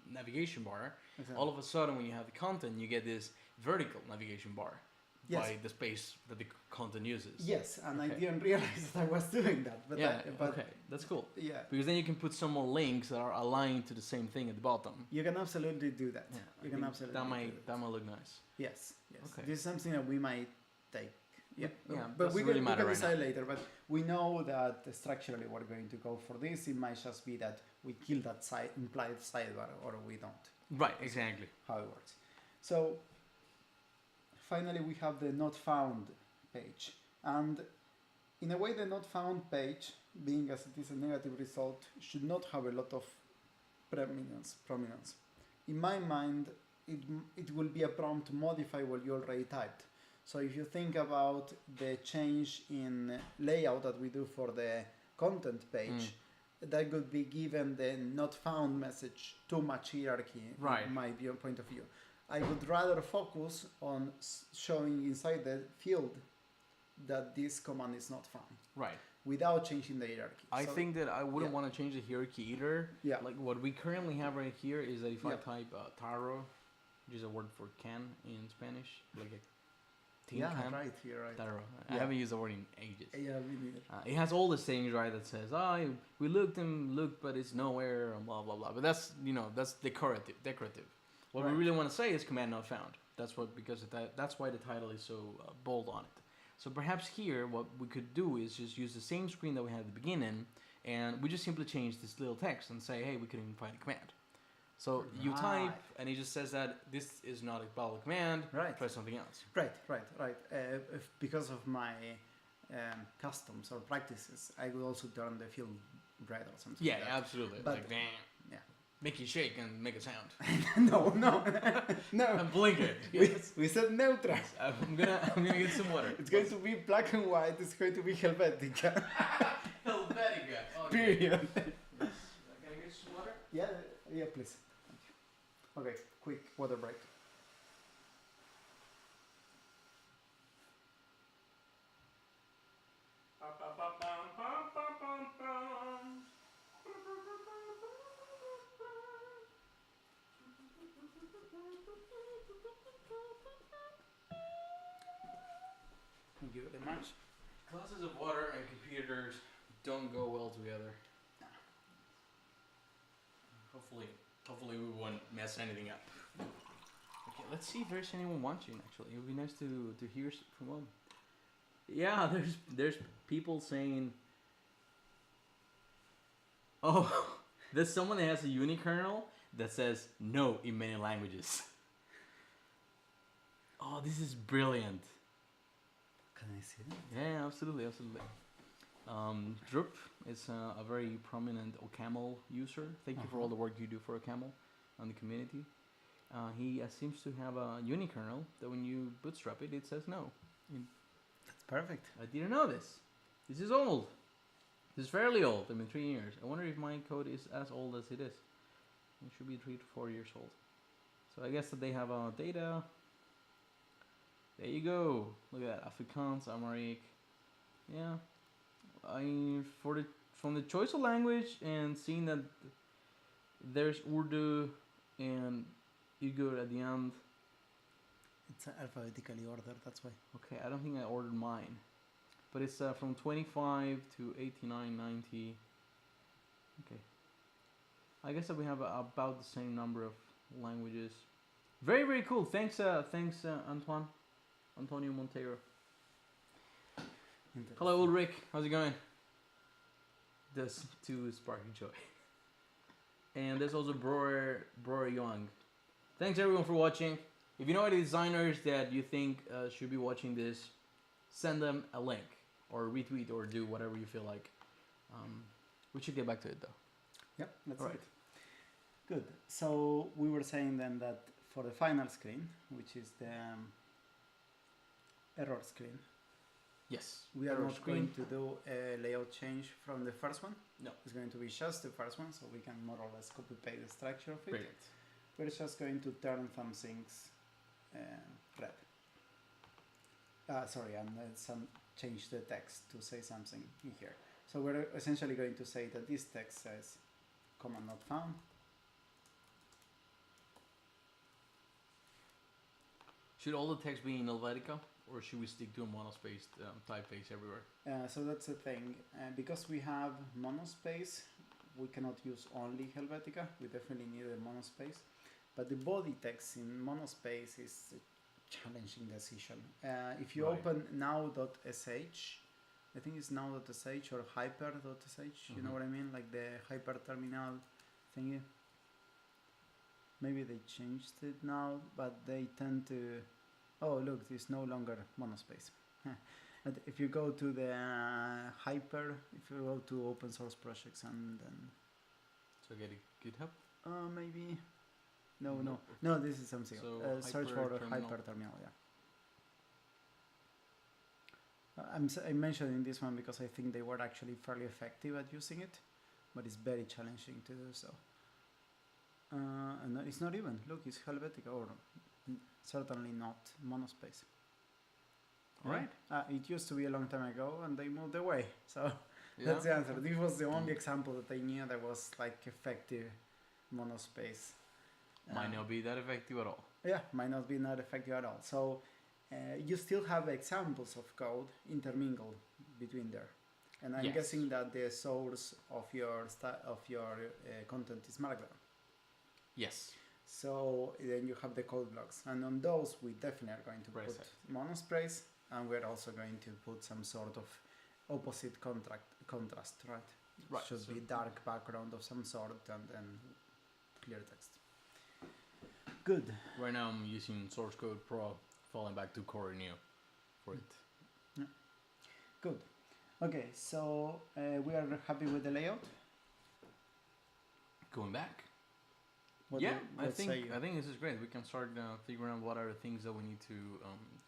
S1: navigation bar,
S2: Exactly.
S1: all of a sudden when you have the content, you get this vertical navigation bar.
S2: Yes.
S1: By the space that the content uses.
S2: Yes, and okay. I didn't realize that I was doing that. But
S1: okay, that's cool.
S2: Yeah.
S1: Because then you can put some more links that are aligned to the same thing at the bottom.
S2: You can absolutely do that.
S1: Yeah,
S2: you can absolutely
S1: that might look nice.
S2: Yes.
S1: Okay.
S2: This is something that we might take. Yeah.
S1: But we
S2: can
S1: right
S2: decide
S1: now.
S2: later. But we know that structurally we're going to go for this. It might just be that we kill that implied sidebar, or we don't.
S1: Right. Exactly.
S2: How it works. So. Finally, we have the not found page, and in a way the not found page, being as it is a negative result, should not have a lot of prominence. In my mind, it will be a prompt to modify what you already typed. So if you think about the change in layout that we do for the content page, that could be given the not found message too much hierarchy,
S1: right.
S2: in my point of view. I would rather focus on showing inside the field that this command is not found.
S1: Right.
S2: without changing the hierarchy.
S1: I think that I wouldn't
S2: yeah.
S1: want to change the hierarchy either.
S2: Yeah.
S1: Like what we currently have right here is that if I
S2: Yeah.
S1: type taro, which is a word for can in Spanish, like a tin
S2: Yeah,
S1: can.
S2: right, you're right.
S1: Taro. I
S2: Yeah.
S1: haven't used the word in ages.
S2: Yeah, me neither.
S1: It has all the sayings, right, that says, we looked and looked, but it's nowhere, and blah, blah, blah. But that's, that's decorative. What we
S2: Right.
S1: really want to say is command not found. That's that's why the title is so bold on it. So perhaps here, what we could do is just use the same screen that we had at the beginning, and we just simply change this little text and say, hey, we couldn't find the command. So you type,
S2: Right.
S1: and it just says that this is not a valid command.
S2: Right.
S1: Try something else.
S2: Right. If because of my customs or practices, I would also turn the field red or something.
S1: Yeah,
S2: like that.
S1: absolutely.
S2: But-
S1: Like, damn.
S2: Yeah.
S1: Make you shake and make a sound.
S2: no. No.
S1: And blink it.
S2: We said neutral.
S1: I'm gonna get some water.
S2: It's going to be black and white. It's going to be Helvetica.
S1: Helvetica. Okay.
S2: Period.
S1: Can I get some water?
S2: Yeah, please. Okay, quick water break. Thank you very much.
S1: Glasses of water and computers don't go well together. Hopefully we won't mess anything up. Okay, let's see if there's anyone watching. Actually, it would be nice to hear from them. Yeah, there's people saying, oh, there's someone that has a unikernel that says no in many languages. Oh, this is brilliant.
S2: Can I see that?
S1: Yeah, absolutely. Drup is a very prominent OCaml user. Thank you for all the work you do for OCaml and the community. He seems to have a unikernel that when you bootstrap it, it says no.
S2: That's perfect.
S1: I didn't know this. This is old. This is fairly old. 3 years. I wonder if my code is as old as it is. It should be 3 to 4 years old. So I guess that they have data. There you go. Look at that. Afrikaans, Amharic. Yeah. From the choice of language and seeing that there's Urdu and Uyghur at the end.
S2: It's alphabetically ordered, that's why.
S1: Okay, I don't think I ordered mine. But it's from 25 to 89, 90. Okay. I guess that we have about the same number of languages. Very, very cool. Thanks, Antonio Monteiro. Hello, Ulrich. How's it going? This too is sparking joy. And there's also Broer Young. Thanks everyone for watching. If you know any designers that you think should be watching this, send them a link or retweet or do whatever you feel like. We should get back to it though.
S2: Yep, that's
S1: All
S2: right. Good. So we were saying then that for the final screen, which is the error screen,
S1: Yes.
S2: we are
S1: error
S2: not going to do a layout change from the first one.
S1: No.
S2: It's going to be just the first one, so we can more or less copy paste the structure of it.
S1: Brilliant.
S2: We're just going to turn some things red. And change the text to say something in here. So we're essentially going to say that this text says command not found.
S1: Should all the text be in Helvetica, or should we stick to a monospaced typeface everywhere?
S2: So that's the thing. Because we have monospace, we cannot use only Helvetica. We definitely need a monospace. But the body text in monospace is a challenging decision. If you
S1: Right.
S2: open now.sh, I think it's now.sh or hyper.sh, you know what I mean? Like the hyper terminal thingy. Maybe they changed it now, but they tend to... Oh, look, it's no longer monospace. And if you go to the hyper, if you go to open source projects and then...
S1: So get a GitHub?
S2: Maybe... No, this is something
S1: So
S2: else. Search for
S1: hyper-terminal.
S2: hyper terminal, yeah. I'm mentioning this one because I think they were actually fairly effective at using it, but it's very challenging to do so. And it's not even. Look, it's Helvetica, or certainly not monospace.
S1: All right.
S2: It used to be a long time ago, and they moved away. So
S1: Yeah.
S2: That's the answer. This was the only example that I knew that was like effective monospace.
S1: Might not be that effective at all.
S2: Yeah, might not be not effective at all. So you still have examples of code intermingled between there. And I'm
S1: Yes.
S2: guessing that the source of your content is Markdown.
S1: Yes.
S2: So then you have the code blocks, and on those we definitely are going to
S1: Brace
S2: put
S1: it.
S2: monospace, and we're also going to put some sort of opposite contrast, right?
S1: Right,
S2: Should
S1: so-
S2: be dark background of some sort and then clear text. Good.
S1: Right now I'm using Source Code Pro, falling back to Core New for it.
S2: Good. Okay, so we are happy with the layout.
S1: Going back.
S2: What
S1: Yeah,
S2: do- what say you?
S1: I think this is great. We can start figuring out what are the things that we need to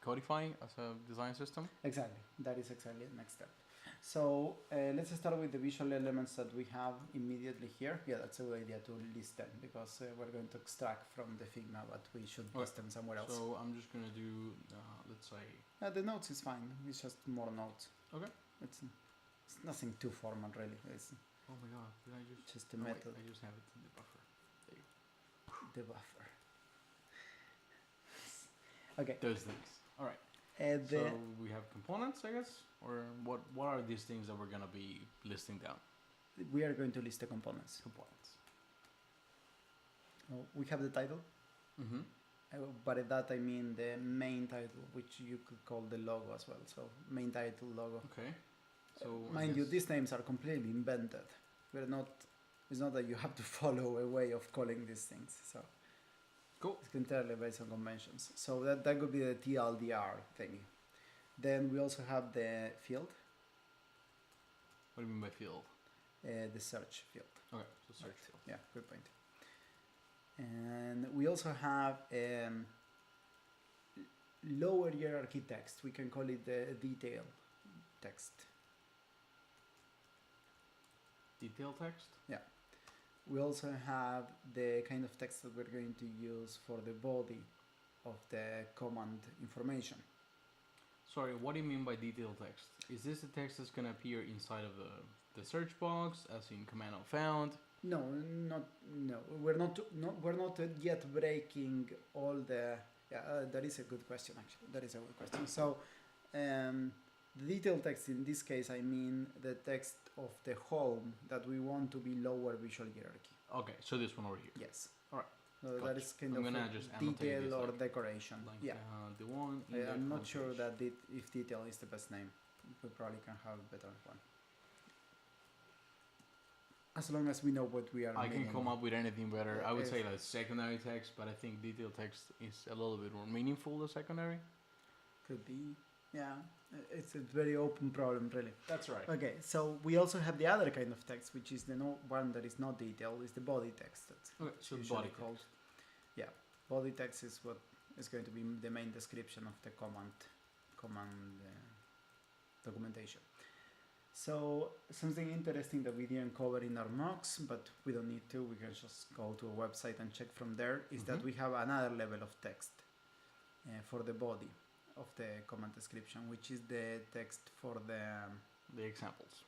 S1: codify as a design system.
S2: Exactly. That is exactly the next step. So let's start with the visual elements that we have immediately here. Yeah, that's a good idea to list them because we're going to extract from the Figma, but we should list them somewhere else.
S1: So I'm just gonna do, let's say.
S2: The notes is fine. It's just more notes.
S1: Okay.
S2: It's nothing too formal, really. It's
S1: Oh my god! Did I just?
S2: just a
S1: No, wait,
S2: method,
S1: I just have it in the buffer. There you
S2: the buffer. Okay.
S1: go. Those things. All right.
S2: The,
S1: So we have components, I guess, or what are these things that we're gonna be listing down?
S2: we are going to list the components.
S1: Components.
S2: We have the title,
S1: Mm-hmm.
S2: by that I mean the main title, which you could call the logo as well. So main title, logo.
S1: Okay. So I
S2: Mind you,
S1: guess-
S2: these names are completely invented. We're not. It's not that you have to follow a way of calling these things. So
S1: Cool.
S2: it's entirely based on conventions. So that could be the TLDR thing. Then we also have the field,
S1: What do you mean by field?
S2: the search field.
S1: Okay. So search
S2: Right.
S1: field.
S2: Yeah, good point. And we also have lower hierarchy text. We can call it the detail text.
S1: Detail text.
S2: We also have the kind of text that we're going to use for the body of the command information.
S1: Sorry, what do you mean by detail text? Is this the text that's gonna appear inside of the search box, as in command not found?
S2: No, no. We're not yet breaking all the. Yeah, that is a good question. Actually, that is a good question. So, the detail text in this case, I mean the text of the home that we want to be lower visual hierarchy.
S1: Okay, so this one over here.
S2: Yes.
S1: Alright.
S2: So
S1: Gotcha.
S2: that is kind
S1: I'm
S2: of
S1: gonna
S2: a
S1: just annotate
S2: detail
S1: this
S2: or
S1: like-
S2: decoration.
S1: Like
S2: Yeah.
S1: the one. In the
S2: I'm not
S1: front
S2: sure
S1: page.
S2: that if detail is the best name. We probably can have a better one. As long as we know what we are
S1: I can
S2: meaning.
S1: come up with anything better.
S2: Yeah,
S1: I would
S2: if-
S1: say like secondary text, but I think detail text is a little bit more meaningful than secondary.
S2: Could be. Yeah. It's a very open problem, really.
S1: That's right.
S2: Okay, so we also have the other kind of text, which is the one that is not detailed, is the body text. That's
S1: Okay, so
S2: usually
S1: body
S2: called.
S1: text.
S2: Yeah, body text is what is going to be the main description of the command documentation. So something interesting that we didn't cover in our mocks, but we don't need to. We can just go to a website and check from there. Is that
S1: Mhm.
S2: we have another level of text for the body of the command description, which is the text for the
S1: The examples.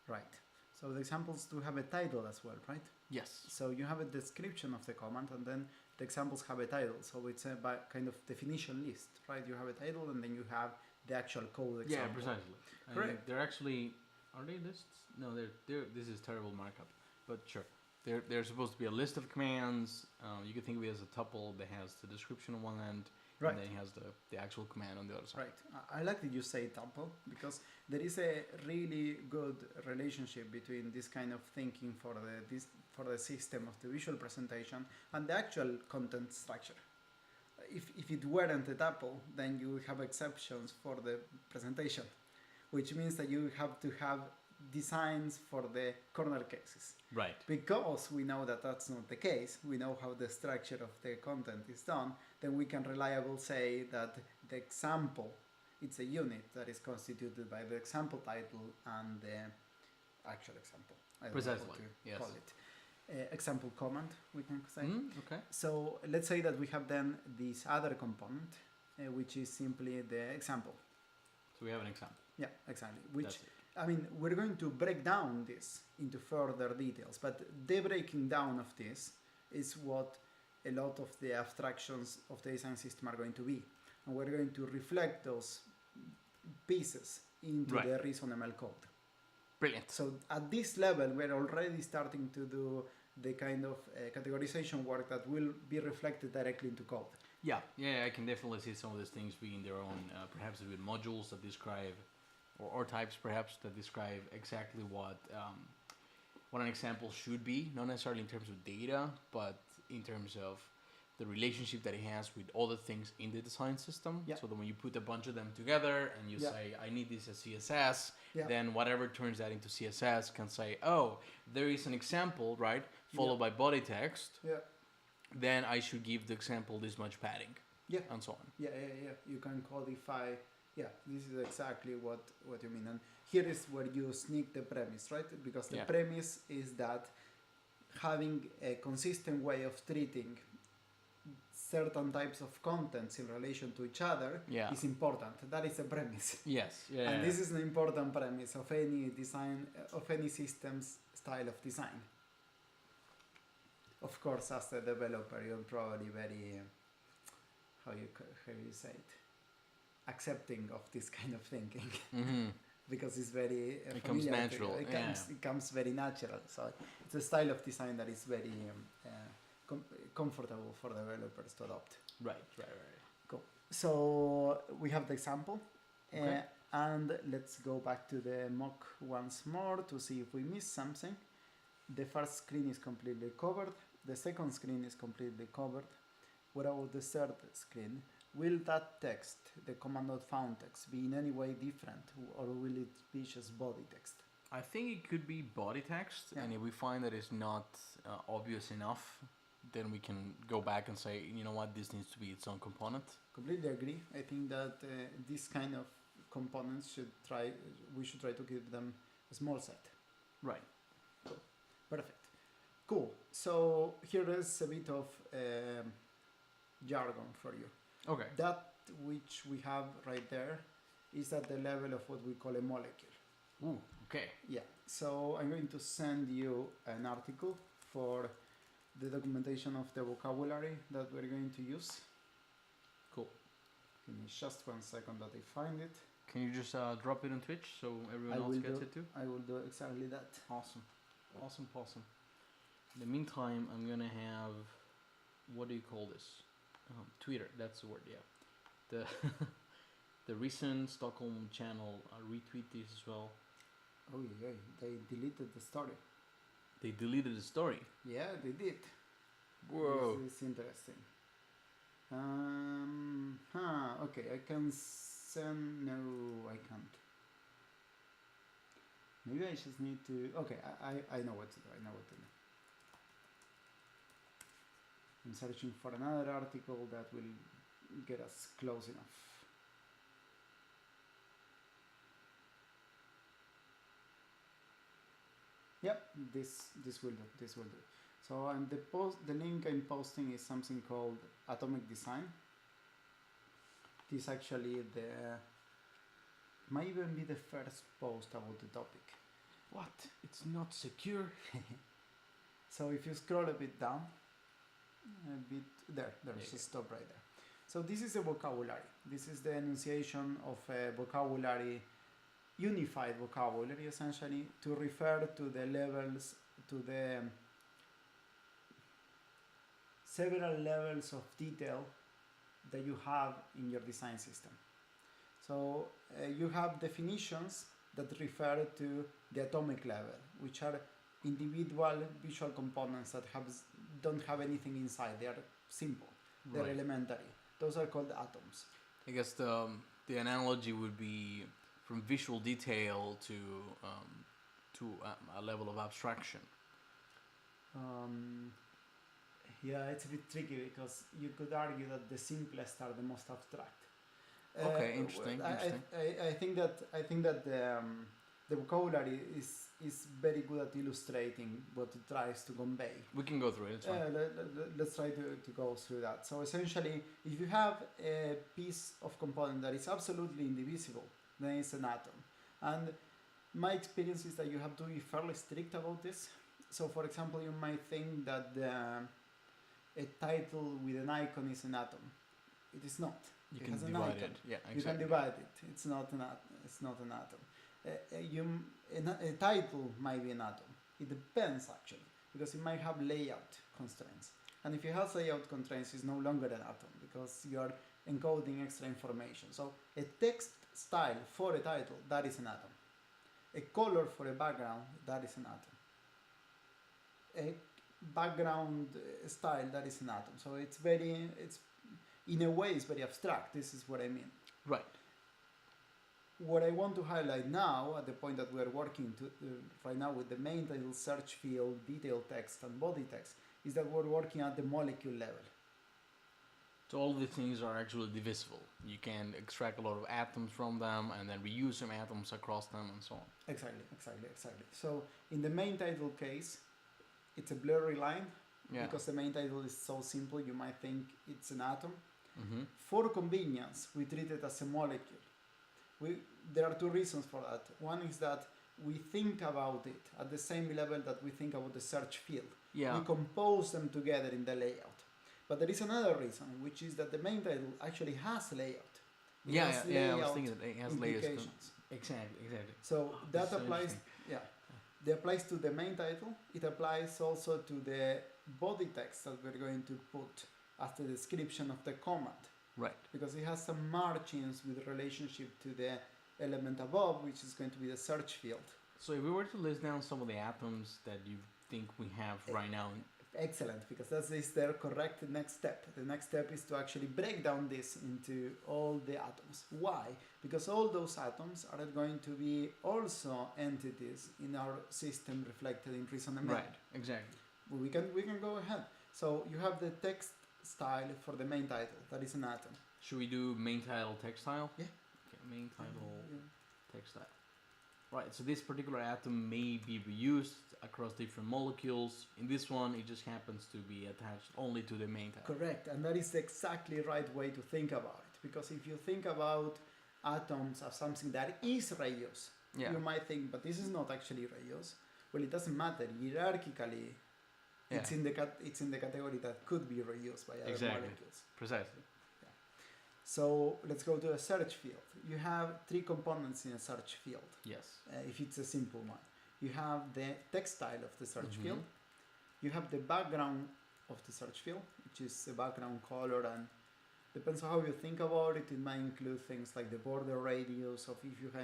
S2: right. So the examples do have a title as well, right?
S1: Yes.
S2: So you have a description of the command, and then the examples have a title. So it's a kind of definition list, right? You have a title, and then you have the actual code
S1: Yeah,
S2: example.
S1: precisely. And
S2: Correct.
S1: they're actually, are they lists? No, they're. This is terrible markup, but sure. They're supposed to be a list of commands. You can think of it as a tuple that has the description on one end,
S2: Right.
S1: and then it has the actual command on the other side.
S2: Right. I like that you say tuple because there is a really good relationship between this kind of thinking for the system of the visual presentation and the actual content structure. If it weren't a tuple, then you would have exceptions for the presentation, which means that you have to have designs for the corner cases.
S1: Right.
S2: Because we know that that's not the case, we know how the structure of the content is done, then we can reliably say that the example, it's a unit that is constituted by the example title and the actual example. I don't know
S1: Precisely,
S2: what to
S1: yes.
S2: call it. Example command, we can say.
S1: Okay.
S2: So let's say that we have then this other component, which is simply the example.
S1: So we have an example.
S2: Yeah, exactly. Which
S1: That's it.
S2: I mean, we're going to break down this into further details, but the breaking down of this is what a lot of the abstractions of the design system are going to be. And we're going to reflect those pieces into the ReasonML code.
S1: Brilliant.
S2: So at this level, we're already starting to do the kind of categorization work that will be reflected directly into code.
S1: Yeah, I can definitely see some of these things being their own, perhaps with modules that describe, or types perhaps that describe exactly what an example should be, not necessarily in terms of data, but in terms of the relationship that it has with other things in the design system.
S2: Yeah.
S1: So that when you put a bunch of them together and you say, I need this as CSS, then whatever turns that into CSS can say, oh, there is an example, right? Followed by body text.
S2: Yeah.
S1: Then I should give the example this much padding. Yeah. And so on.
S2: Yeah. You can codify. Yeah, this is exactly what you mean. And here is where you sneak the premise, right? Because the premise is that having a consistent way of treating certain types of contents in relation to each other is important. That is a premise.
S1: Yes.
S2: And this is an important premise of any design, of any system's style of design. Of course, as a developer, you're probably very, how you say it, accepting of this kind of thinking. Mm-hmm. Because it's very
S1: it comes natural.
S2: It comes very natural. So it's a style of design that is very comfortable for developers to adopt.
S1: Right.
S2: Cool. So we have the example. Okay. And let's go back to the mock once more to see if we missed something. The first screen is completely covered. The second screen is completely covered. What about the third screen? Will that text, the command.found text, be in any way different, or will it be just body text?
S1: I think it could be body text, and if we find that it's not obvious enough, then we can go back and say, you know what, this needs to be its own component.
S2: Completely agree. I think that this kind of components we should try to give them a small set.
S1: Right.
S2: Cool. Perfect. Cool. So here is a bit of jargon for you.
S1: Okay.
S2: That which we have right there is at the level of what we call a molecule.
S1: Ooh, okay.
S2: Yeah. So I'm going to send you an article for the documentation of the vocabulary that we're going to use.
S1: Cool.
S2: Give me just 1 second that I find it.
S1: Can you just drop it on Twitch so everyone else gets it too?
S2: I will do exactly that.
S1: Awesome. In the meantime, I'm gonna have, what do you call this? Twitter, that's the word, yeah. The recent Stockholm channel retweet this as well.
S2: Oh yeah, they deleted the story.
S1: They deleted the story?
S2: Yeah, they did.
S1: Whoa.
S2: This is interesting. Okay, I can send, no, I can't. Maybe I just need to, okay, I know what to do, I'm searching for another article that will get us close enough. Yep, this will do. So the link I'm posting is something called Atomic Design. This actually might even be the first post about the topic.
S1: What? It's not secure?
S2: So if you scroll a bit down, there's a stop right there. So this is a vocabulary. This is the enunciation of a vocabulary, unified vocabulary essentially, to refer to the levels, to the several levels of detail that you have in your design system. So you have definitions that refer to the atomic level, which are individual visual components that don't have anything inside. They are simple. They're elementary. Those are called atoms.
S1: I guess the analogy would be from visual detail to a level of abstraction.
S2: Yeah, it's a bit tricky because you could argue that the simplest are the most abstract.
S1: Okay, interesting.
S2: I think that the vocabulary is very good at illustrating what it tries to convey.
S1: We can go through it. It's fine.
S2: Let's try to go through that. So essentially, if you have a piece of component that is absolutely indivisible, then it's an atom. And My experience is that you have to be fairly strict about this. So, for example, you might think that a title with an icon is an atom. It is not.
S1: You
S2: it
S1: can
S2: has an
S1: divide
S2: icon.
S1: it. Yeah, exactly.
S2: You can divide it. It's not an It's not an atom. A title might be an atom. It depends actually, because it might have layout constraints. And if it has layout constraints, it's no longer an atom because you are encoding extra information. So a text style for a title, that is an atom. A color for a background, that is an atom. A background style, that is an atom. So it's in a way, it's very abstract. This is what I mean.
S1: Right.
S2: What I want to highlight now, at the point that we are working right now with the main title, search field, detail text, and body text, is that we're working at the molecule level.
S1: So all these things are actually divisible. You can extract a lot of atoms from them and then reuse some atoms across them and so on.
S2: Exactly. So in the main title case, it's a blurry line because the main title is so simple, you might think it's an atom.
S1: Mm-hmm.
S2: For convenience, we treat it as a molecule. There are two reasons for that. One is that we think about it at the same level that we think about the search field.
S1: Yeah.
S2: We compose them together in the layout. But there is another reason, which is that the main title actually has layout.
S1: I was thinking that it has layers. Exactly.
S2: So that
S1: so
S2: applies. That applies to the main title. It applies also to the body text that we're going to put as the description of the command.
S1: Right.
S2: Because it has some margins with relationship to the element above, which is going to be the search field.
S1: So if we were to list down some of the atoms that you think we have right now.
S2: Excellent, because that is their correct next step. The next step is to actually break down this into all the atoms. Why? Because all those atoms are going to be also entities in our system reflected in ReasonML.
S1: Right, exactly.
S2: We can go ahead. So you have the text style for the main title. That is an atom.
S1: Should we do main title text style?
S2: Yeah.
S1: Okay, main title text style. Right, so this particular atom may be reused across different molecules. In this one, it just happens to be attached only to the main title.
S2: Correct, and that is the exactly right way to think about it. Because if you think about atoms as something that is reuse, you might think, but this is not actually reuse. Well, it doesn't matter. Hierarchically, it's in the category that could be reused by other molecules.
S1: Precisely.
S2: So let's go to a search field. You have three components in a search field.
S1: Yes.
S2: If it's a simple one. You have the text style of the search field. You have the background of the search field, which is the background color, and depends on how you think about it. It might include things like the border radius, of if you have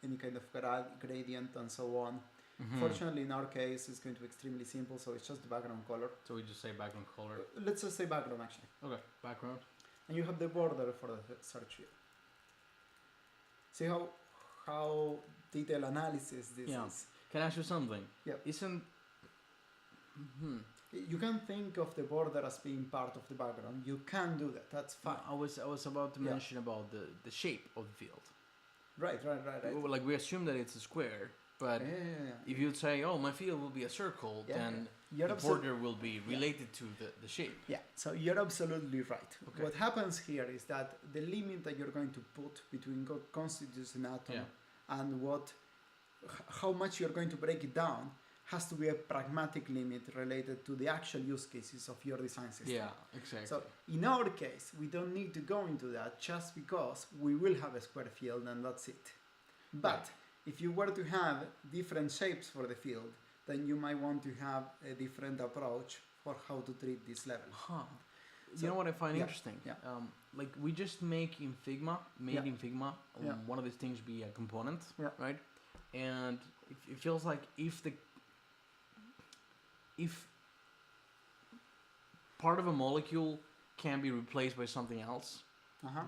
S2: any kind of gradient and so on. Fortunately, in our case, it's going to be extremely simple, so it's just the background color.
S1: So we just say background color.
S2: Let's just say background, actually.
S1: Okay, background.
S2: And you have the border for the search field. See how detailed analysis this is.
S1: Can I ask you something?
S2: Yeah. You can think of the border as being part of the background. You can do that. That's fine.
S1: I was about to mention about the shape of the field.
S2: Right.
S1: Like we assume that it's a square, but if you'd say, "Oh, my field will be a circle," then the border will be related to the shape.
S2: Yeah. So you're absolutely right.
S1: Okay.
S2: What happens here is that the limit that you're going to put between what constitutes an atom and how much you're going to break it down has to be a pragmatic limit related to the actual use cases of your design system.
S1: Yeah, exactly.
S2: So in our case, we don't need to go into that just because we will have a square field and that's it. But if you were to have different shapes for the field, then you might want to have a different approach for how to treat this level.
S1: So, you know what I find interesting?
S2: Yeah.
S1: Like we just make in Figma, one of these things be a component, right? And it feels like if part of a molecule can be replaced by something else,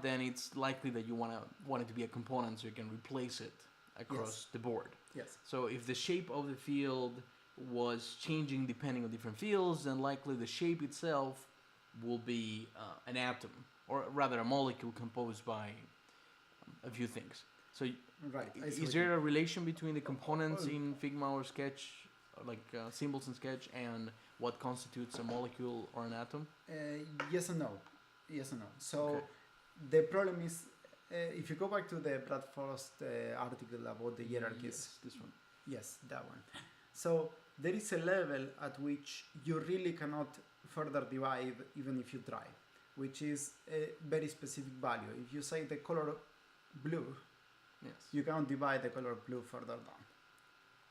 S1: then it's likely that you want it to be a component so you can replace it across the board.
S2: Yes.
S1: So if the shape of the field was changing depending on different fields, then likely the shape itself will be an atom, or rather a molecule composed by a few things. So is there a relation between the components in Figma or Sketch, like symbols in Sketch, and what constitutes a molecule or an atom?
S2: Yes and no. So the problem is if you go back to the Bradford's article about the hierarchies,
S1: Yes, this one.
S2: yes, that one. So there is a level at which you really cannot further divide even if you try, which is a very specific value. If you say the color blue,
S1: Yes.
S2: you cannot divide the color blue further down.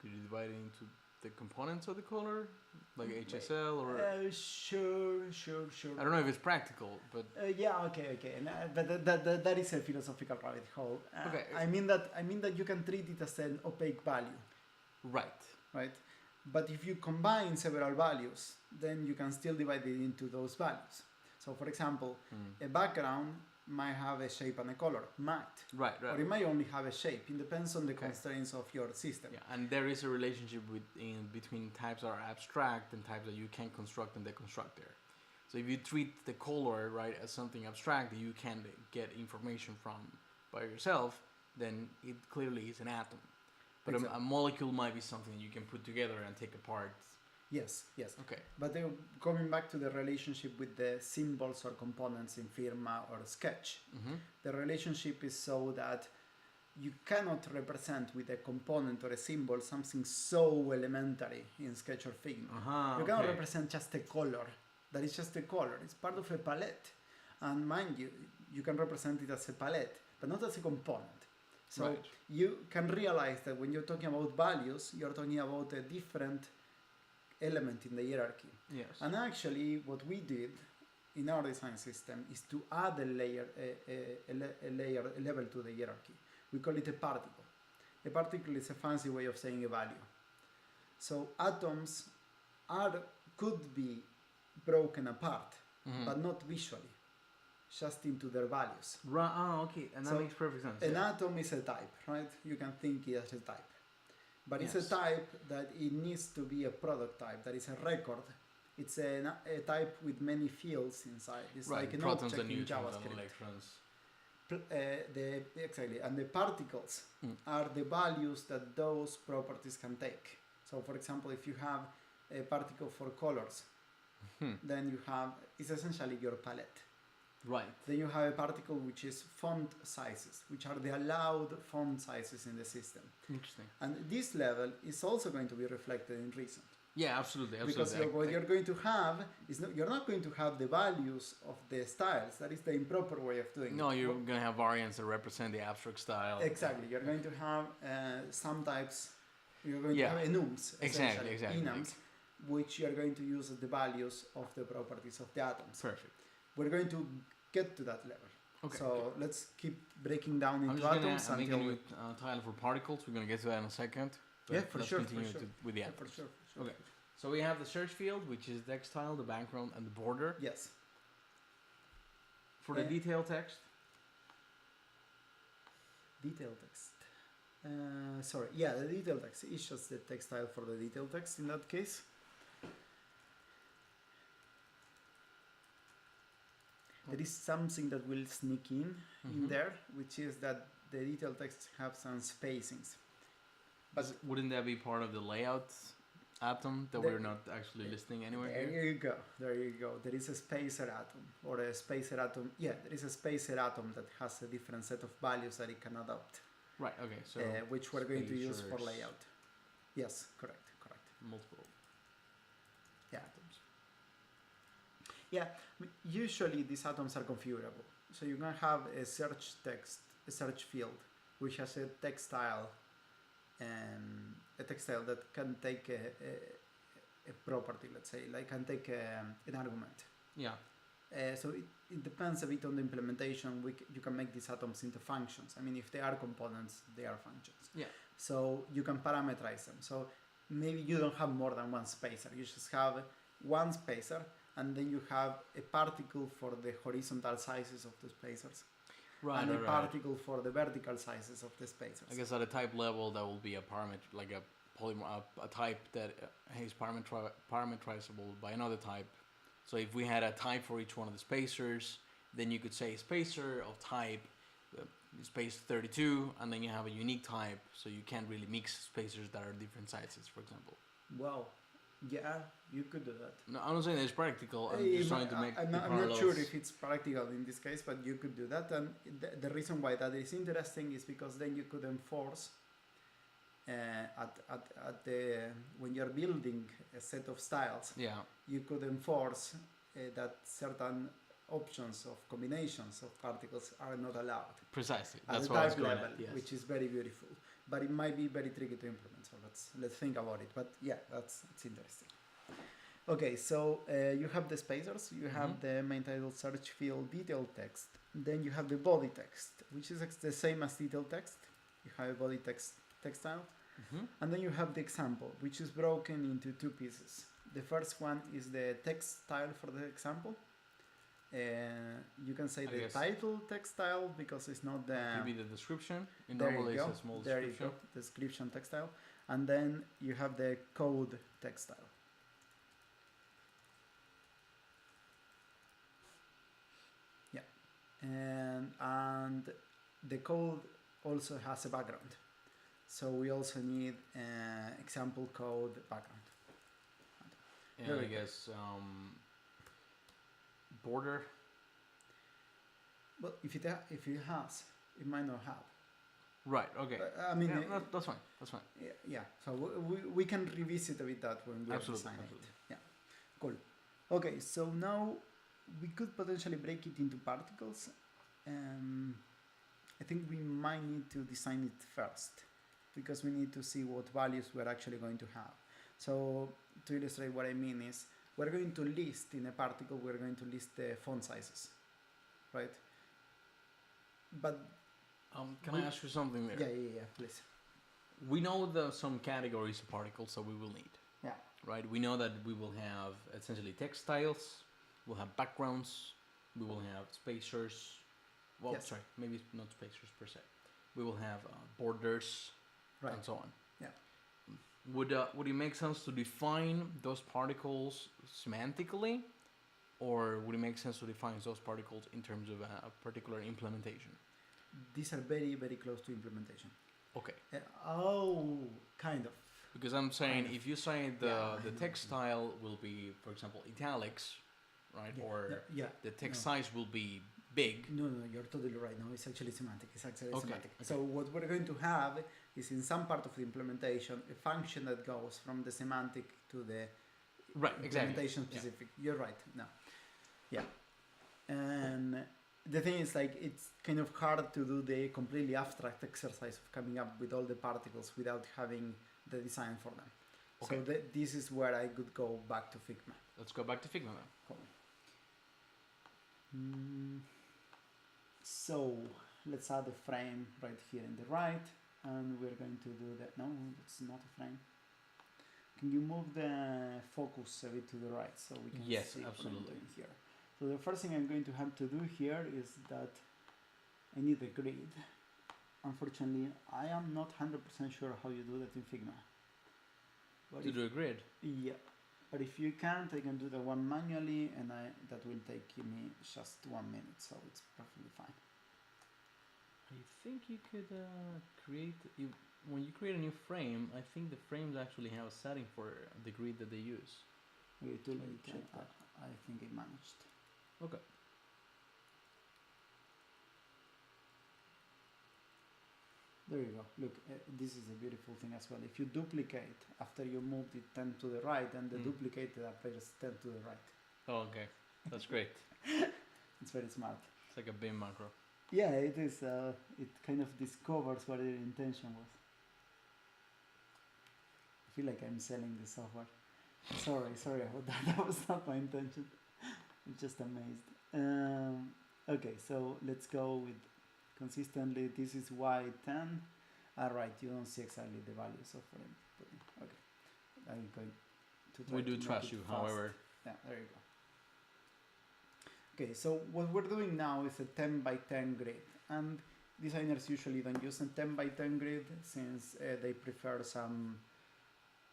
S1: Could you divide it into the components of the color, like HSL or?
S2: Sure.
S1: I don't know if it's practical, but
S2: Yeah, okay, and, but that is a philosophical rabbit hole.
S1: Okay.
S2: I mean that you can treat it as an opaque value, right? But if you combine several values, then you can still divide it into those values. So, for example, a background might have a shape and a color, might.
S1: Right.
S2: Or it might only have a shape. It depends on the constraints of your system.
S1: Yeah, and there is a relationship between types that are abstract and types that you can construct and deconstruct there. So if you treat the color, right, as something abstract that you can get information from by yourself, then it clearly is an atom. But
S2: Exactly.
S1: a molecule might be something you can put together and take apart.
S2: Yes.
S1: Okay.
S2: But coming back to the relationship with the symbols or components in Firma or Sketch, the relationship is so that you cannot represent with a component or a symbol something so elementary in Sketch or Figma. You cannot represent just a color. That is just a color. It's part of a palette. And mind you, you can represent it as a palette, but not as a component. So you can realize that when you're talking about values, you're talking about a different element in the hierarchy.
S1: Yes.
S2: And actually, what we did in our design system is to add a level to the hierarchy. We call it a particle. A particle is a fancy way of saying a value. So atoms could be broken apart, but not visually, just into their values.
S1: Right. Okay, and that makes perfect sense.
S2: An atom is a type, right? You can think it as a type. But it's a type that it needs to be a product type, that is a record. It's a type with many fields inside. It's like an
S1: protons
S2: object
S1: and
S2: in
S1: neutrons
S2: JavaScript.
S1: and electrons.
S2: Exactly, and the particles are the values that those properties can take. So, for example, if you have a particle for colors, then you have, it's essentially your palette.
S1: Right.
S2: Then you have a particle which is font sizes, which are the allowed font sizes in the system.
S1: Interesting.
S2: And this level is also going to be reflected in Reason.
S1: Yeah, absolutely.
S2: Because what you're going to have is you're not going to have the values of the styles. That is the improper way of doing it.
S1: No, you're going to have variants that represent the abstract style.
S2: Exactly. You're going to have some types. You're going to have enums.
S1: Exactly.
S2: Enums, which you're going to use as the values of the properties of the atoms.
S1: Perfect.
S2: We're going to get to that level.
S1: Okay.
S2: So let's keep breaking down
S1: I'm
S2: into
S1: just
S2: atoms
S1: gonna make a
S2: until
S1: new title for particles. We're going to get to that in a second.
S2: Yeah, for
S1: let's
S2: sure.
S1: continue with the
S2: Yeah,
S1: atoms.
S2: for sure.
S1: Okay. So we have the search field, which is the text style, the background, and the border.
S2: Yes.
S1: For the detail text.
S2: Detail text. The detail text is just the text style for the detail text in that case. There is something that will sneak in there, which is that the detail texts have some spacings.
S1: But wouldn't that be part of the layout atom that we're not actually listing anywhere here?
S2: There you go. There is a spacer atom, or a spacer atom. Yeah, there is a spacer atom that has a different set of values that it can adopt.
S1: Right, okay. So
S2: which we're going to use for layout. Yes, correct.
S1: Multiple
S2: atoms. Yeah, usually these atoms are configurable. So you can have a search field, which has a text style that can take a property, let's say, like can take an argument.
S1: Yeah.
S2: So it depends a bit on the implementation. You can make these atoms into functions. I mean, if they are components, they are functions.
S1: Yeah.
S2: So you can parameterize them. So maybe you don't have more than one spacer. You just have one spacer, and then you have a particle for the horizontal sizes of the spacers.
S1: Right,
S2: and a particle for the vertical sizes of the spacers.
S1: I guess at a type level, that will be a parameter, like a type that is parameterizable by another type. So if we had a type for each one of the spacers, then you could say spacer of type space 32, and then you have a unique type, so you can't really mix spacers that are different sizes, for example.
S2: Wow. Yeah, you could do that.
S1: No, I'm not saying it's practical. I'm just trying to make
S2: I'm
S1: the
S2: not
S1: parallels.
S2: sure if it's practical in this case, but you could do that. And the reason why that is interesting is because then you could enforce at the when you're building a set of styles.
S1: Yeah.
S2: You could enforce that certain options of combinations of particles are not allowed.
S1: Precisely.
S2: At
S1: That's
S2: the
S1: what I was
S2: type
S1: going
S2: level,
S1: at. Yes.
S2: which is very beautiful, but it might be very tricky to implement. So let's think about it. But yeah, that's interesting. Okay, so you have the spacers, you have the main title search field detail text, then you have the body text, which is the same as detail text. You have a body text style, and then you have the example, which is broken into two pieces. The first one is the text style for the example. You can say the title text style because it's not the...
S1: Maybe the description.
S2: There you go.
S1: It's a small
S2: There
S1: description.
S2: you go. Description text style. And then you have the code text style. Yeah. And the code also has a background. So we also need example code background.
S1: And I guess border.
S2: But if it has, it might not have.
S1: Right. Okay.
S2: I mean,
S1: yeah, that's fine. That's fine.
S2: Yeah. So we can revisit a bit that when we design it. Yeah. Cool. Okay. So now we could potentially break it into particles. I think we might need to design it first because we need to see what values we're actually going to have. So to illustrate what I mean is we're going to list in a particle, we're going to list the font sizes, right? But
S1: can I ask you something there?
S2: Yeah, please.
S1: We know some categories of particles that we will need.
S2: Yeah.
S1: Right? We know that we will have essentially text styles, we'll have backgrounds, we will have spacers. Well,
S2: yes.
S1: Sorry, maybe not spacers per se. We will have borders,
S2: right,
S1: and so on.
S2: Yeah.
S1: Would it make sense to define those particles semantically, or would it make sense to define those particles in terms of a particular implementation?
S2: These are very, very close to implementation.
S1: Okay.
S2: Kind of.
S1: Because I'm saying if you say the text
S2: know.
S1: style will be, for example, italics, right?
S2: Yeah,
S1: or the text
S2: no.
S1: size will be big.
S2: No, you're totally right. No, it's actually semantic. It's actually semantic.
S1: Okay.
S2: So what we're going to have is in some part of the implementation a function that goes from the semantic to the implementation specific. Yeah. You're right. No. Yeah. And the thing is, like, it's kind of hard to do the completely abstract exercise of coming up with all the particles without having the design for them. Okay. So this is where I could go back to Figma.
S1: Let's go back to Figma then.
S2: Cool. So let's add a frame right here in the right, and we're going to do that. No, it's not a frame. Can you move the focus a bit to the right so we can see what I'm doing here? So the first thing I'm going to have to do here is that I need a grid. Unfortunately, I am not 100% sure how you do that in Figma. But
S1: to do a grid?
S2: Yeah. But if you can't, I can do the one manually, and that will take me just 1 minute, so it's perfectly fine.
S1: I think you could when you create a new frame, I think the frames actually have a setting for the grid that they use.
S2: Wait, too late. I think I managed.
S1: Okay.
S2: There you go. Look, this is a beautiful thing as well. If you duplicate after you moved it 10 to the right, and the duplicated appears 10 to the right.
S1: Oh, okay. That's great.
S2: It's very smart.
S1: It's like a bin macro.
S2: Yeah, it is. It kind of discovers what your intention was. I feel like I'm selling this software. Sorry about that. That was not my intention. I'm just amazed. Okay, so let's go with consistently. This is Y10. Right, you don't see exactly the values of what I'm putting. Okay, I'm going to try.
S1: We do
S2: to
S1: trust you,
S2: fast.
S1: however.
S2: Yeah, there you go. Okay, so what we're doing now is a 10 by 10 grid, and designers usually don't use a 10 by 10 grid since they prefer some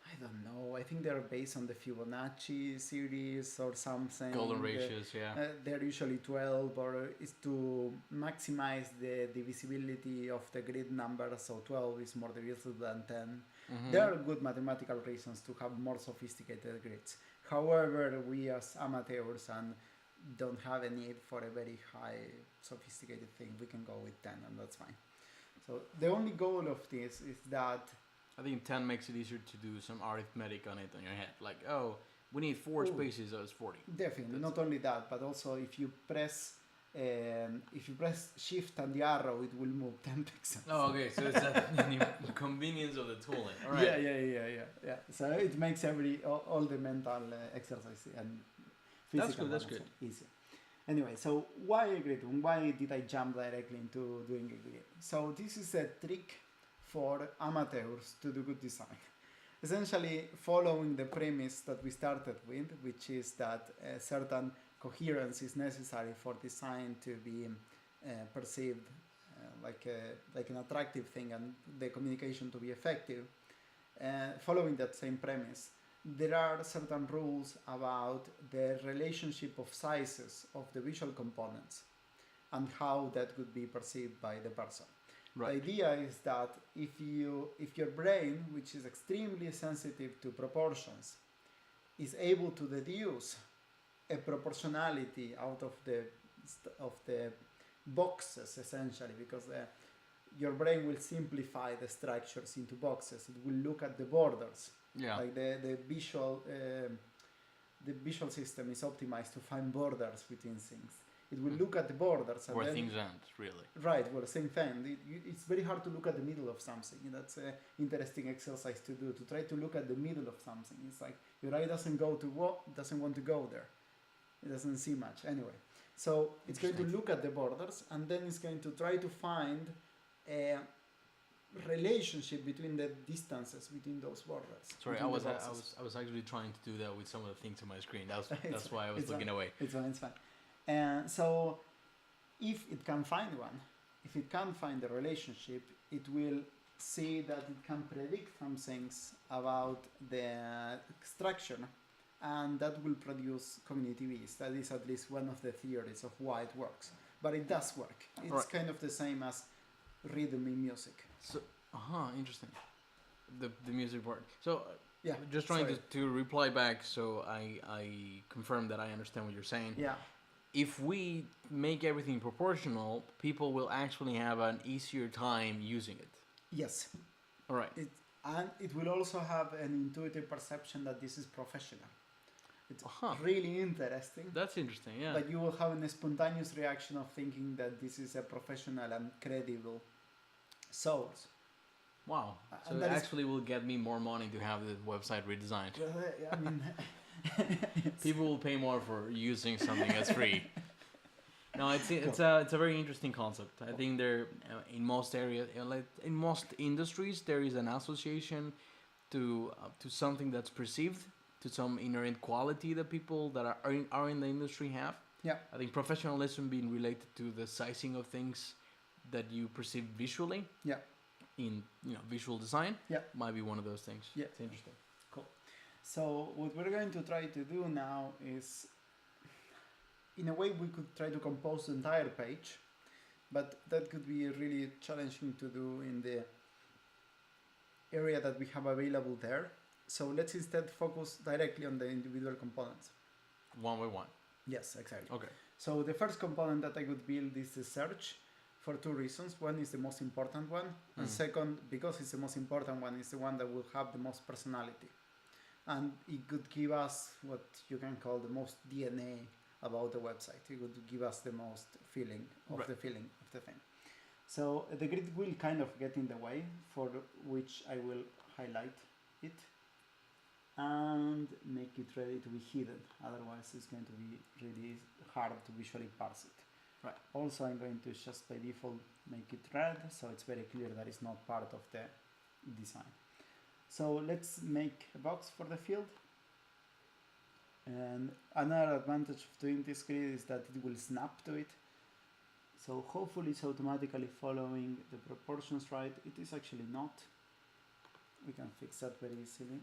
S2: I don't know. I think they're based on the Fibonacci series or something.
S1: Golden ratios, yeah.
S2: They're usually 12, or is to maximize the divisibility of the grid number. So 12 is more divisible than 10. There are good mathematical reasons to have more sophisticated grids. However, we as amateurs and don't have a need for a very high sophisticated thing. We can go with 10 and that's fine. So the only goal of this is that
S1: I think 10 makes it easier to do some arithmetic on it on your head. Like, oh, we need 4 spaces, so it's 40.
S2: Definitely. Not only that, but also if you press shift and the arrow, it will move 10 pixels.
S1: Oh, okay. So it's the convenience of the tooling. All right.
S2: Yeah. So it makes all the mental exercise and physical
S1: that's good.
S2: easier. Anyway, so why a grid? Why did I jump directly into doing a grid? So this is a trick for amateurs to do good design. Essentially following the premise that we started with, which is that a certain coherence is necessary for design to be perceived like an attractive thing and the communication to be effective. Following that same premise, there are certain rules about the relationship of sizes of the visual components and how that could be perceived by the person. Right. The idea is that if your brain, which is extremely sensitive to proportions, is able to deduce a proportionality out of the boxes, essentially, because your brain will simplify the structures into boxes. It will look at the borders. Yeah. Like the visual system is optimized to find borders between things. It will look at the borders. And
S1: where things end, really.
S2: Right, where things end. It's very hard to look at the middle of something. That's an interesting exercise to do, to try to look at the middle of something. It's like your eye doesn't want to go there. It doesn't see much. Anyway, so it's going to look at the borders, and then it's going to try to find a relationship between the distances between those borders.
S1: Sorry, I was actually trying to do that with some of the things on my screen. That's why I was looking away.
S2: It's fine. And so if it can find one, if it can find a relationship, it will see that it can predict some things about the structure, and that will produce cognitive ease. That is at least one of the theories of why it works. But it does work. It's kind of the same as rhythm in music.
S1: So, interesting. The music part. So, just trying to reply back, so I confirm that I understand what you're saying.
S2: Yeah.
S1: If we make everything proportional, people will actually have an easier time using it.
S2: Yes.
S1: All right.
S2: And it will also have an intuitive perception that this is professional. It's really interesting.
S1: That's interesting, yeah.
S2: But you will have a spontaneous reaction of thinking that this is a professional and credible source.
S1: Wow. So it actually will get me more money to have the website redesigned.
S2: I mean...
S1: People will pay more for using something that's free. No, it's a very interesting concept. I think there in most areas, in most industries, there is an association to something that's perceived, to some inherent quality that people that are in the industry have.
S2: Yeah.
S1: I think professionalism being related to the sizing of things that you perceive visually.
S2: Yeah.
S1: In visual design.
S2: Yeah.
S1: Might be one of those things.
S2: Yeah.
S1: It's interesting.
S2: So what we're going to try to do now is, in a way, we could try to compose the entire page, but that could be really challenging to do in the area that we have available there. So let's instead focus directly on the individual components.
S1: One by one.
S2: Yes, exactly.
S1: Okay.
S2: So the first component that I would build is the search for two reasons. One is the most important one, and second, because it's the most important one, is the one that will have the most personality. And it could give us what you can call the most DNA about the website. It would give us the most feeling of the thing. So the grid will kind of get in the way, for which I will highlight it and make it ready to be hidden. Otherwise, it's going to be really hard to visually parse it.
S1: Right.
S2: Also, I'm going to just by default make it red, so it's very clear that it's not part of the design. So let's make a box for the field. And another advantage of doing this grid is that it will snap to it. So hopefully it's automatically following the proportions right. It is actually not. We can fix that very easily.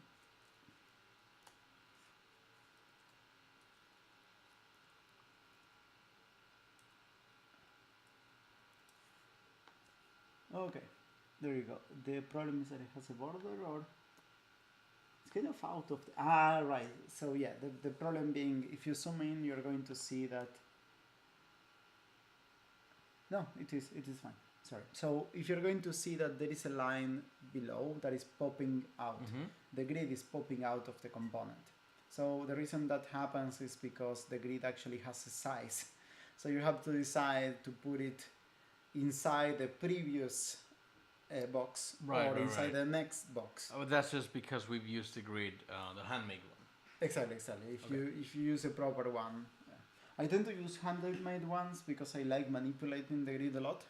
S2: Okay, there you go. The problem is that it has a border, or it's kind of out of the, right. So yeah, the problem being, if you zoom in, you're going to see that. No, it is fine. Sorry. So if you're going to see that there is a line below that is popping out, the grid is popping out of the component. So the reason that happens is because the grid actually has a size. So you have to decide to put it inside the previous box or inside the next box.
S1: Oh, that's just because we've used the grid, the handmade one.
S2: Exactly. If you use a proper one, I tend to use handmade ones because I like manipulating the grid a lot.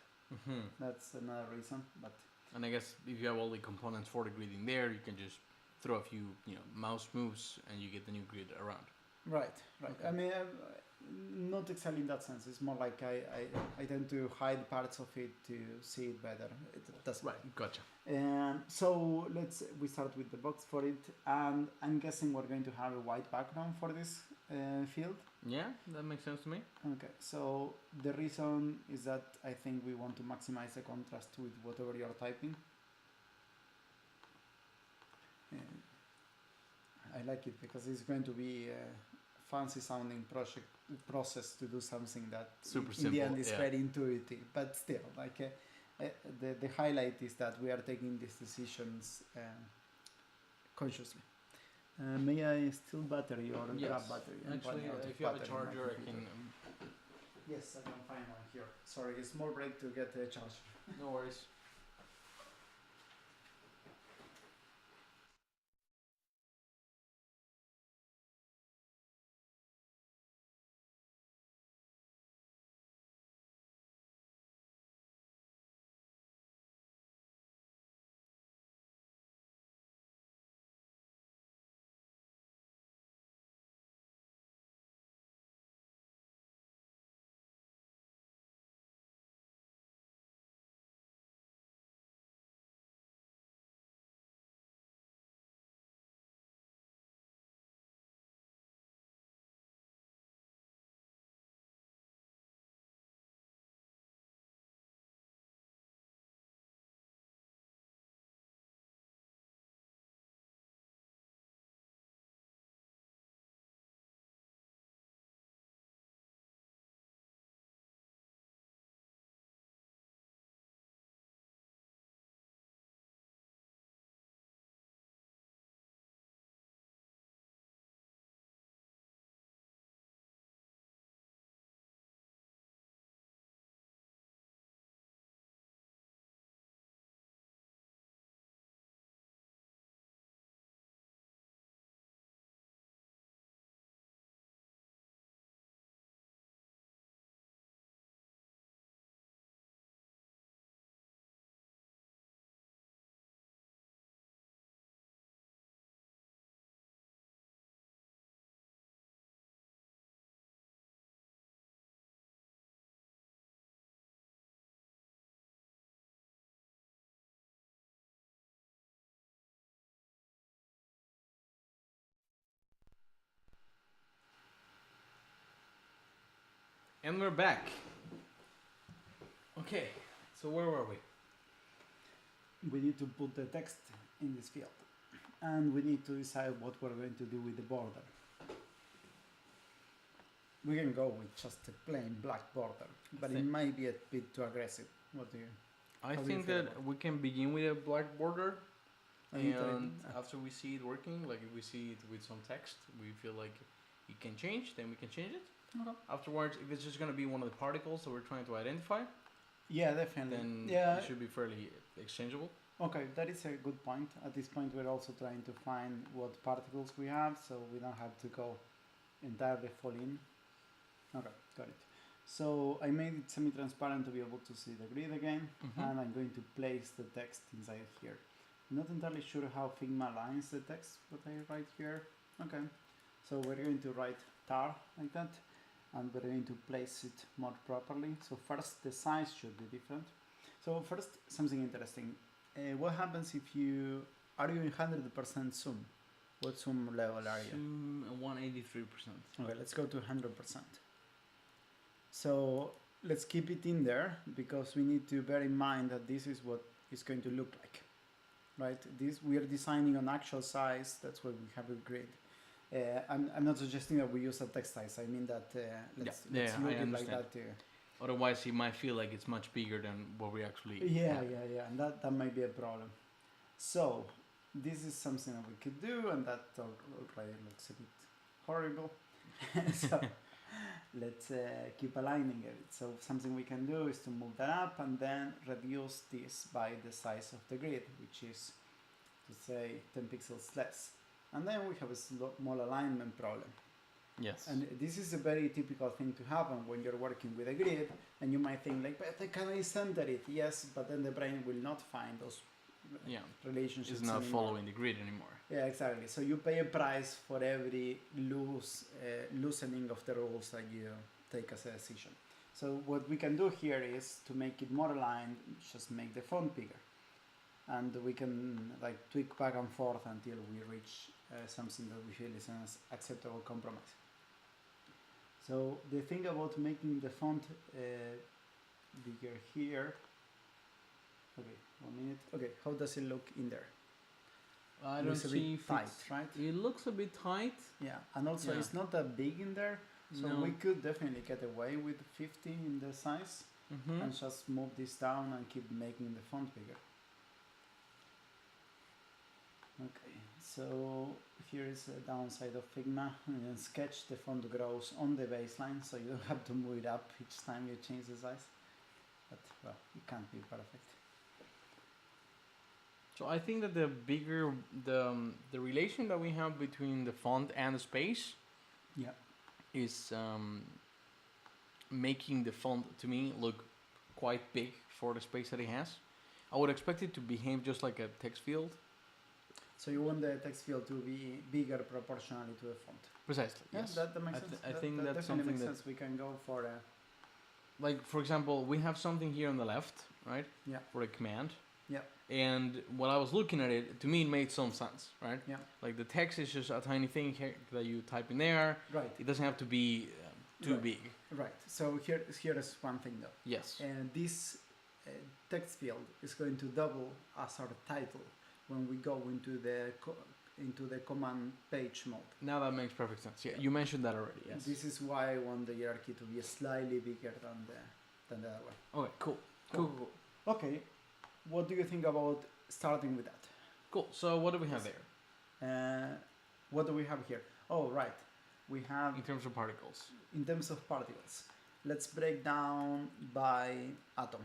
S2: That's another reason. But
S1: and I guess if you have all the components for the grid in there, you can just throw a few, mouse moves, and you get the new grid around.
S2: Right. Okay. I mean, not exactly in that sense. It's more like I tend to hide parts of it to see it better. That's
S1: right. Gotcha.
S2: So we start with the box for it, and I'm guessing we're going to have a white background for this field.
S1: Yeah, that makes sense to me.
S2: Okay, so the reason is that I think we want to maximize the contrast with whatever you're typing. I like it because it's going to be a fancy sounding process to do something that
S1: super
S2: in the end is very intuitive, but still, like the highlight is that we are taking these decisions consciously. May I steal battery or grab battery?
S1: Actually, if you have a charger, I can.
S2: Yes, I can find one here. Sorry, a small break to get a charger.
S1: No worries. And we're back. Okay, so where were we?
S2: We need to put the text in this field, and we need to decide what we're going to do with the border. We can go with just a plain black border, but it might be a bit too aggressive. What do you?
S1: I think that we can begin with a black border, and after we see it working, like if we see it with some text, we feel like it can change, then we can change it.
S2: Okay.
S1: Afterwards, if it's just going to be one of the particles that we're trying to identify,
S2: yeah, definitely,
S1: then it should be fairly exchangeable.
S2: Okay, that is a good point. At this point, we're also trying to find what particles we have, so we don't have to go entirely full in. Okay, got it. So I made it semi-transparent to be able to see the grid again, and I'm going to place the text inside here. I'm not entirely sure how Figma aligns the text that I write here. Okay, so we're going to write tar like that, and we're going to place it more properly. So first, the size should be different. So first, something interesting. What happens if are you in 100% zoom? What zoom level are you?
S1: Zoom 183%.
S2: Okay, let's go to 100%. So let's keep it in there because we need to bear in mind that this is what it's going to look like, right? This we are designing on actual size. That's why we have a grid. I'm not suggesting that we use a text size. I mean that let's
S1: I
S2: look it
S1: understand.
S2: like that too.
S1: Otherwise, it might feel like it's much bigger than what we actually
S2: Yeah,
S1: have.
S2: and that might be a problem. So this is something that we could do, and that already looks a bit horrible. So let's keep aligning it. So something we can do is to move that up and then reduce this by the size of the grid, which is, to say, 10 pixels less. And then we have a small alignment problem.
S1: Yes.
S2: And this is a very typical thing to happen when you're working with a grid, and you might think like, but can I center it? Yes, but then the brain will not find those relationships.
S1: It's not
S2: anymore.
S1: following the grid anymore.
S2: Yeah, exactly. So you pay a price for every loosening of the rules that you take as a decision. So what we can do here is to make it more aligned, just make the font bigger. And we can like tweak back and forth until we reach something that we feel is an acceptable compromise. So the thing about making the font bigger here, okay, 1 minute. Okay, how does it look in there?
S1: I
S2: It
S1: don't
S2: looks a
S1: see
S2: bit
S1: if
S2: tight,
S1: it's-
S2: right?
S1: It looks a bit tight.
S2: Yeah, and also
S1: Yeah.
S2: it's not that big in there, so
S1: No.
S2: we could definitely get away with 50 in the size and just move this down and keep making the font bigger. Okay, so here is a downside of Figma. In Sketch, the font grows on the baseline, so you don't have to move it up each time you change the size. But well, it can't be perfect.
S1: So I think that the bigger the relation that we have between the font and the space
S2: Yeah.
S1: is making the font to me look quite big for the space that it has. I would expect it to behave just like a text field.
S2: So you want the text field to be bigger proportionally to the font.
S1: Precisely.
S2: Yeah,
S1: Yes.
S2: that makes
S1: I
S2: sense.
S1: I think
S2: that
S1: that's
S2: definitely
S1: something
S2: makes
S1: that,
S2: sense. We can go for a
S1: like for example, we have something here on the left, right?
S2: Yeah.
S1: For a command.
S2: Yeah.
S1: And when I was looking at it, to me it made some sense, right?
S2: Yeah.
S1: Like the text is just a tiny thing here that you type in there.
S2: right.
S1: It doesn't have to be too
S2: Right.
S1: big.
S2: Right. So here is one thing though.
S1: Yes.
S2: And this text field is going to double as our title when we go into the command page mode.
S1: Now that makes perfect sense. Yeah,
S2: Yeah.
S1: you mentioned that already. Yes.
S2: This is why I want the hierarchy to be slightly bigger than the other one.
S1: Okay. Cool. Cool.
S2: Okay. What do you think about starting with that?
S1: Cool. So what do we have there
S2: What do we have here? Oh, right. We have,
S1: in terms of particles?
S2: in terms of particles, let's break down by atom.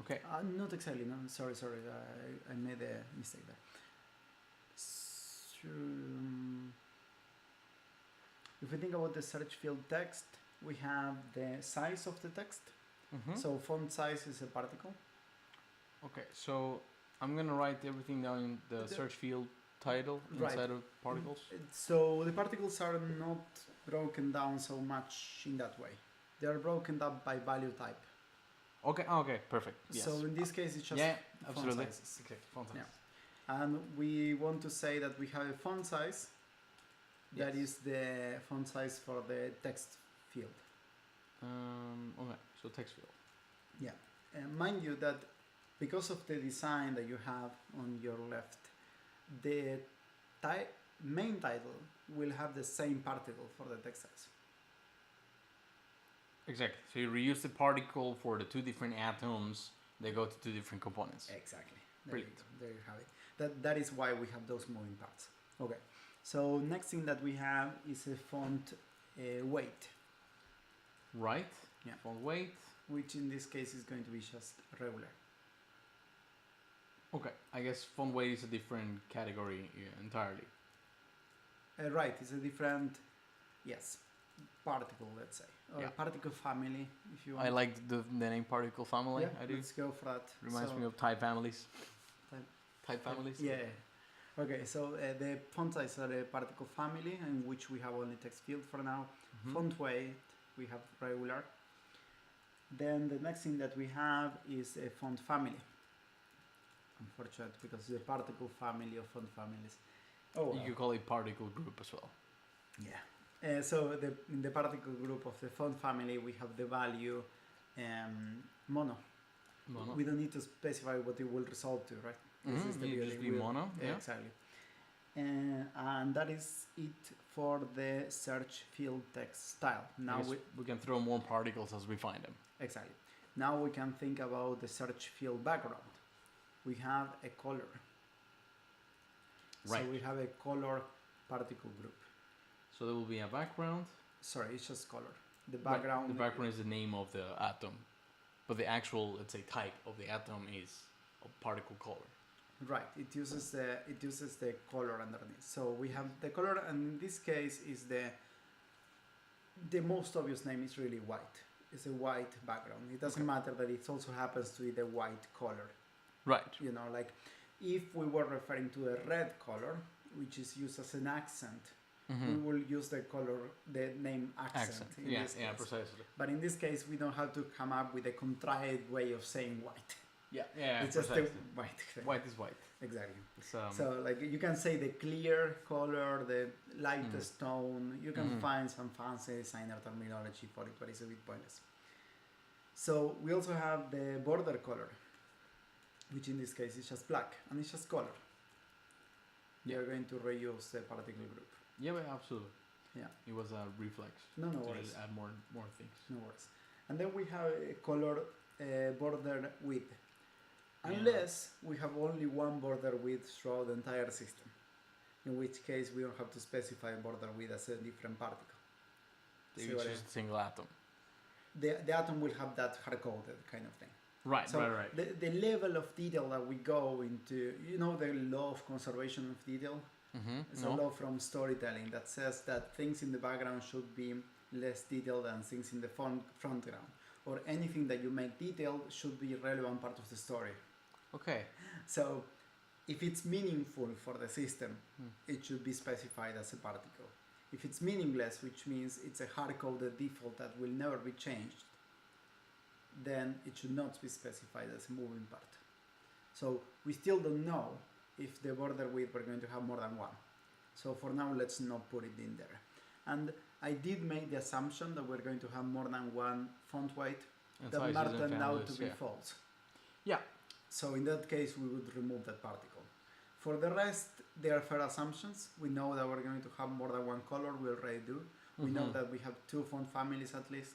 S1: Okay.
S2: Not exactly. No, sorry. I made a mistake there. If we think about the search field text, we have the size of the text. So font size is a particle.
S1: Okay. So I'm gonna write everything down in the search field title
S2: Right.
S1: inside of particles.
S2: So the particles are not broken down so much in that way. They are broken up by value type.
S1: Okay. Okay. Perfect. Yes.
S2: So in this case, it's just
S1: yeah.
S2: font
S1: Absolutely.
S2: sizes.
S1: Exactly. Font size.
S2: Yeah. And we want to say that we have a font size that
S1: Yes.
S2: is the font size for the text field.
S1: Okay. So text field.
S2: Yeah. And mind you that because of the design that you have on your left, the main title will have the same particle for the text size.
S1: Exactly. So you reuse the particle for the two different atoms. They go to two different components.
S2: Exactly.
S1: Brilliant.
S2: There you have it. That is why we have those moving parts. Okay. So next thing that we have is a font weight,
S1: Right.
S2: Yeah.
S1: Font weight.
S2: which in this case is going to be just regular.
S1: Okay. I guess font weight is a different category entirely.
S2: Right, it's a different, yes, particle, let's say. Or
S1: Yeah.
S2: particle family, if you want.
S1: I like the name particle family.
S2: Yeah,
S1: I do.
S2: let's go for that.
S1: Reminds
S2: So-
S1: me of type families.
S2: Type-
S1: Type families.
S2: Yeah. Okay, so the font size are a particle family in which we have only text field for now.
S1: Mhm.
S2: Font weight, we have regular. Then the next thing that we have is a font family. Unfortunate, because the particle family of font families. Oh,
S1: You could call it particle group as well.
S2: yeah. So in the particle group of the font family, we have the value mono.
S1: Mono.
S2: We don't need to specify what it will result to, right?
S1: This is the just be mono. Yeah.
S2: Exactly. And that is it for the search field text style. Now
S1: we can throw more particles as we find them.
S2: Exactly. Now we can think about the search field background. We have a color.
S1: Right.
S2: So we have a color particle group.
S1: So there will be a background.
S2: Sorry, it's just color. The background.
S1: Right. The background is the name of the atom, but the actual, let's say, type of the atom is a particle color.
S2: Right. It uses the color underneath. So we have the color, and in this case is the most obvious name is really white. It's a white background. It doesn't matter that it also happens to be the white color.
S1: Right.
S2: You know, like if we were referring to a red color, which is used as an accent, we will use the name accent.
S1: Yeah, precisely.
S2: But in this case, we don't have to come up with a contrived way of saying white.
S1: Yeah,
S2: it's just the white.
S1: White is white.
S2: Exactly. So like you can say the clear color, the lightest tone. You can find some fancy designer terminology for it, but it's a bit pointless. So we also have the border color, which in this case is just black, and it's just color. We are going to reuse the particle group.
S1: Yeah, absolutely.
S2: Yeah.
S1: It was a reflex.
S2: No worries.
S1: Add more things.
S2: No worries. And then we have a color border width. Unless we have only one border width throughout the entire system, in which case we don't have to specify border width as a different particle.
S1: You choose a single atom.
S2: The atom will have that hard-coded kind of thing.
S1: Right,
S2: so
S1: right.
S2: The level of detail that we go into, you know, the law of conservation of detail? It's a law from storytelling that says that things in the background should be less detailed than things in the foreground. Or anything that you make detailed should be a relevant part of the story.
S1: Okay.
S2: So if it's meaningful for the system, it should be specified as a particle. If it's meaningless, which means it's a hard-coded default that will never be changed, then it should not be specified as a moving part. So we still don't know if the border width we're going to have more than one. So for now, let's not put it in there. And I did make the assumption that we're going to have more than one font weight. That might turn out to be false.
S1: Yeah.
S2: So in that case, we would remove that particle. For the rest, they are fair assumptions. We know that we're going to have more than one color. We already do. We know that we have 2 font families at least.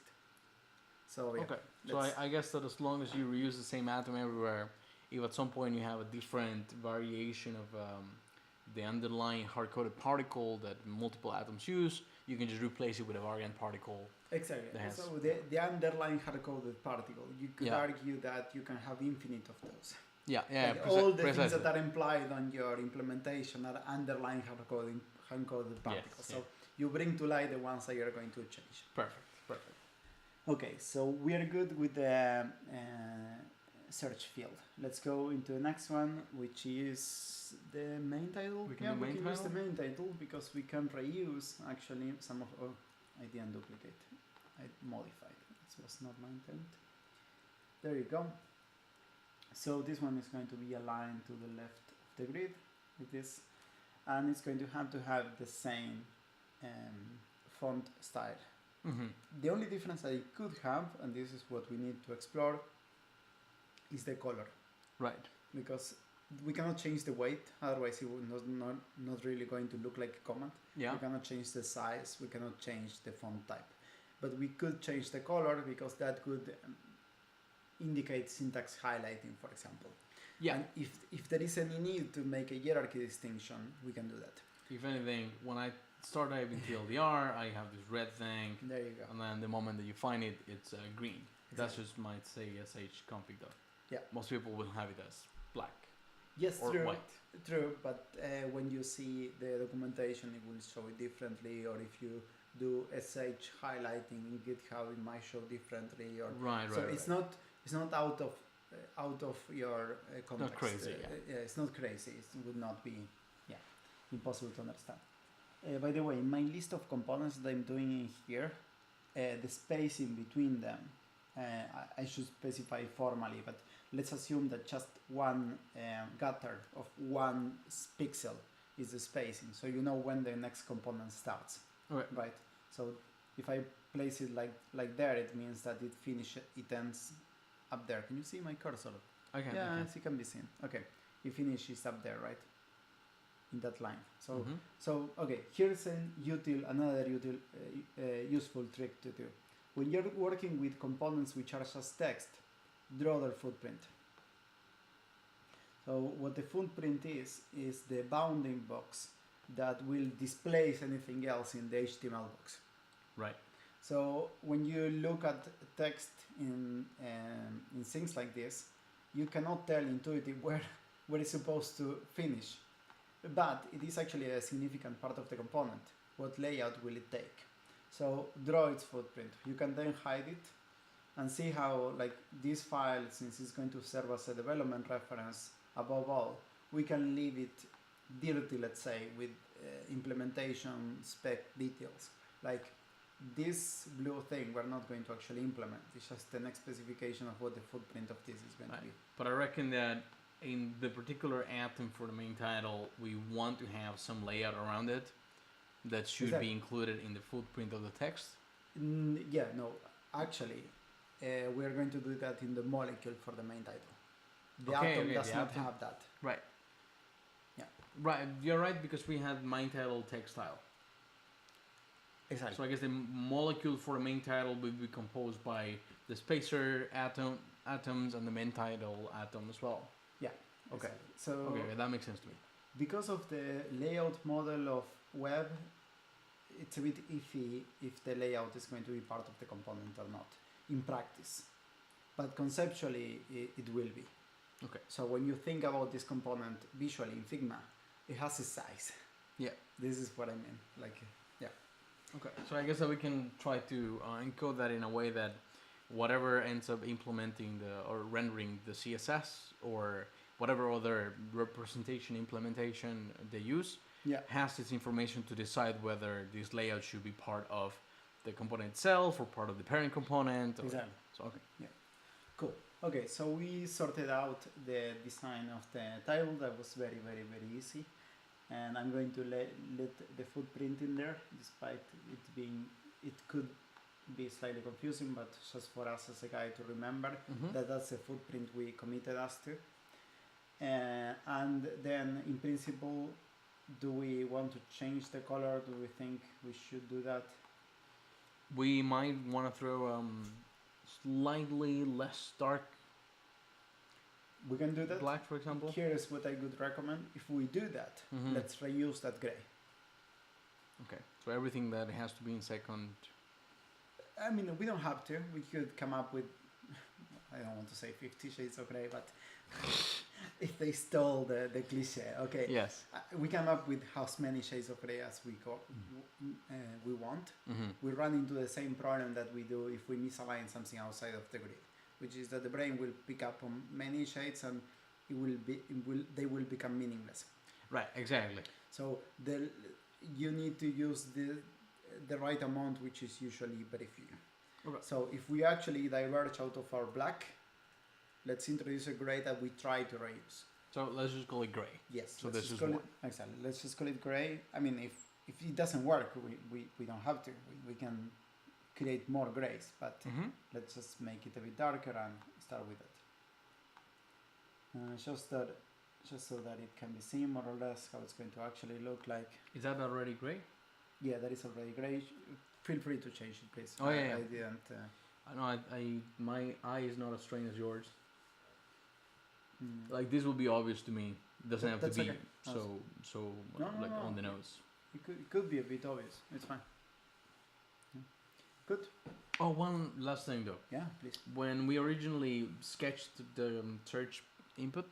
S2: So yeah.
S1: Okay. So I guess that as long as you reuse the same atom everywhere, if at some point you have a different variation of the underlying hard-coded particle that multiple atoms use, you can just replace it with a variant particle.
S2: Exactly. So the underlying hard-coded particle, you could argue that you can have infinite of those.
S1: Yeah.
S2: Like all the things that are implied on your implementation are underlying hard-coded particles. So you bring to light the ones that you're going to change.
S1: Perfect.
S2: Okay, so we are good with the search field. Let's go into the next one, which is the main title. We can use the main title because we can reuse actually some of. Oh, I didn't duplicate. I modified. This was not my intent. There you go. So this one is going to be aligned to the left of the grid with this, and it's going to have the same font style. The only difference that it could have, and this is what we need to explore, is the color.
S1: Right.
S2: Because we cannot change the weight, otherwise it would not really going to look like a command.
S1: Yeah.
S2: We cannot change the size, we cannot change the font type. But we could change the color because that could indicate syntax highlighting, for example.
S1: Yeah.
S2: And if there is any need to make a hierarchy distinction, we can do that.
S1: If anything, when I start typing TLDR, I have this red thing.
S2: There you go.
S1: And then the moment that you find it, it's green.
S2: Exactly.
S1: That just might say shconfig though.
S2: Yeah.
S1: Most people will have it as black.
S2: Yes,
S1: or
S2: true.
S1: white.
S2: True, but when you see the documentation, it will show it differently. Or if you do SH highlighting in GitHub, it might show differently. Or
S1: right.
S2: It's not out of your context.
S1: Not crazy.
S2: It's not crazy. It would not be impossible to understand. By the way, in my list of components that I'm doing in here, the space in between them, I should specify formally, but let's assume that just one gutter of 1 pixel is the spacing, so you know when the next component starts.
S1: Right.
S2: So if I place it like there, it means that it ends up there. Can you see my cursor?
S1: Okay.
S2: Yeah,
S1: okay.
S2: it can be seen. Okay, it finishes up there, right? In that line. So
S1: Mhm.
S2: so okay, here's another useful trick to do. When you're working with components which are just text, draw their footprint. So what the footprint is the bounding box that will displace anything else in the HTML box.
S1: Right.
S2: So when you look at text in things like this, you cannot tell intuitively where it's supposed to finish, but it is actually a significant part of the component. What layout will it take? So draw its footprint. You can then hide it and see how, like, this file, since it's going to serve as a development reference above all, we can leave it dirty, let's say, with implementation spec details. Like, this blue thing we're not going to actually implement. It's just the next specification of what the footprint of this is going to be.
S1: But I reckon that in the particular atom for the main title, we want to have some layout around it that should be included in the footprint of the text.
S2: Yeah, no, actually, we are going to do that in the molecule for the main title. The atom does not have that.
S1: Right.
S2: Yeah.
S1: Right, you're right, because we had main title text style.
S2: Exactly.
S1: So I guess the molecule for the main title will be composed by the spacer atoms and the main title atom as well.
S2: Yeah.
S1: Okay.
S2: Exactly. So
S1: okay, that makes sense to me.
S2: Because of the layout model of web, it's a bit iffy if the layout is going to be part of the component or not in practice. But conceptually, it will be.
S1: Okay.
S2: So when you think about this component visually in Figma, it has a size.
S1: Yeah.
S2: This is what I mean. Like, yeah.
S1: Okay. So I guess that we can try to encode that in a way that whatever ends up implementing or rendering the CSS or whatever other representation implementation they use has this information to decide whether this layout should be part of the component itself or part of the parent component.
S2: Exactly.
S1: So, okay.
S2: Yeah. Cool. Okay, so we sorted out the design of the title. That was very, very, very easy. And I'm going to let the footprint in there, despite it could be slightly confusing, but just for us as a guide to remember that that's the footprint we committed us to. And then in principle, do we want to change the color? Do we think we should do that?
S1: We might want to throw slightly less dark.
S2: We can do that.
S1: Black, for example.
S2: Here is what I would recommend. If we do that, let's reuse that gray.
S1: Okay, so everything that has to be in second.
S2: I mean, we don't have to. We could come up with, I don't want to say 50 shades of gray, but if they stole the cliche, okay.
S1: Yes.
S2: We come up with as many shades of gray as we want. We run into the same problem that we do if we misalign something outside of the grid, which is that the brain will pick up on many shades and they will become meaningless.
S1: Right, exactly.
S2: So you need to use the right amount, which is usually very few. Okay. So if we actually diverge out of our black, let's introduce a gray that we try to reuse.
S1: So let's just call it gray.
S2: Yes.
S1: So this is one.
S2: Exactly. Let's just call it gray. I mean, if it doesn't work, we don't have to. We can create more grays, but let's just make it a bit darker and start with it. Just so that it can be seen more or less how it's going to actually look like.
S1: Is that already gray?
S2: Yeah, that is already gray. Feel free to change it, please.
S1: Oh yeah.
S2: I didn't.
S1: I know. My eye is not as straight as yours. Like this will be obvious to me. It doesn't have to be
S2: okay.
S1: so
S2: no,
S1: on the nose.
S2: It could be a bit obvious. It's fine. Yeah. Good.
S1: Oh, one last thing though.
S2: Yeah, please.
S1: When we originally sketched the search input,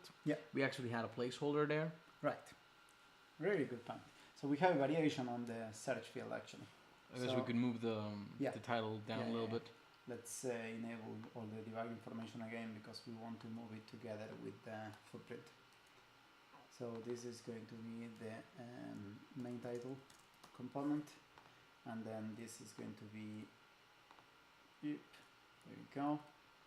S1: we actually had a placeholder there.
S2: Right. Really good point. So we have a variation on the search field actually.
S1: I guess we could move the title down a little bit.
S2: Let's enable all the debug information again because we want to move it together with the footprint. So this is going to be the main title component, and then this is going to be, there we go,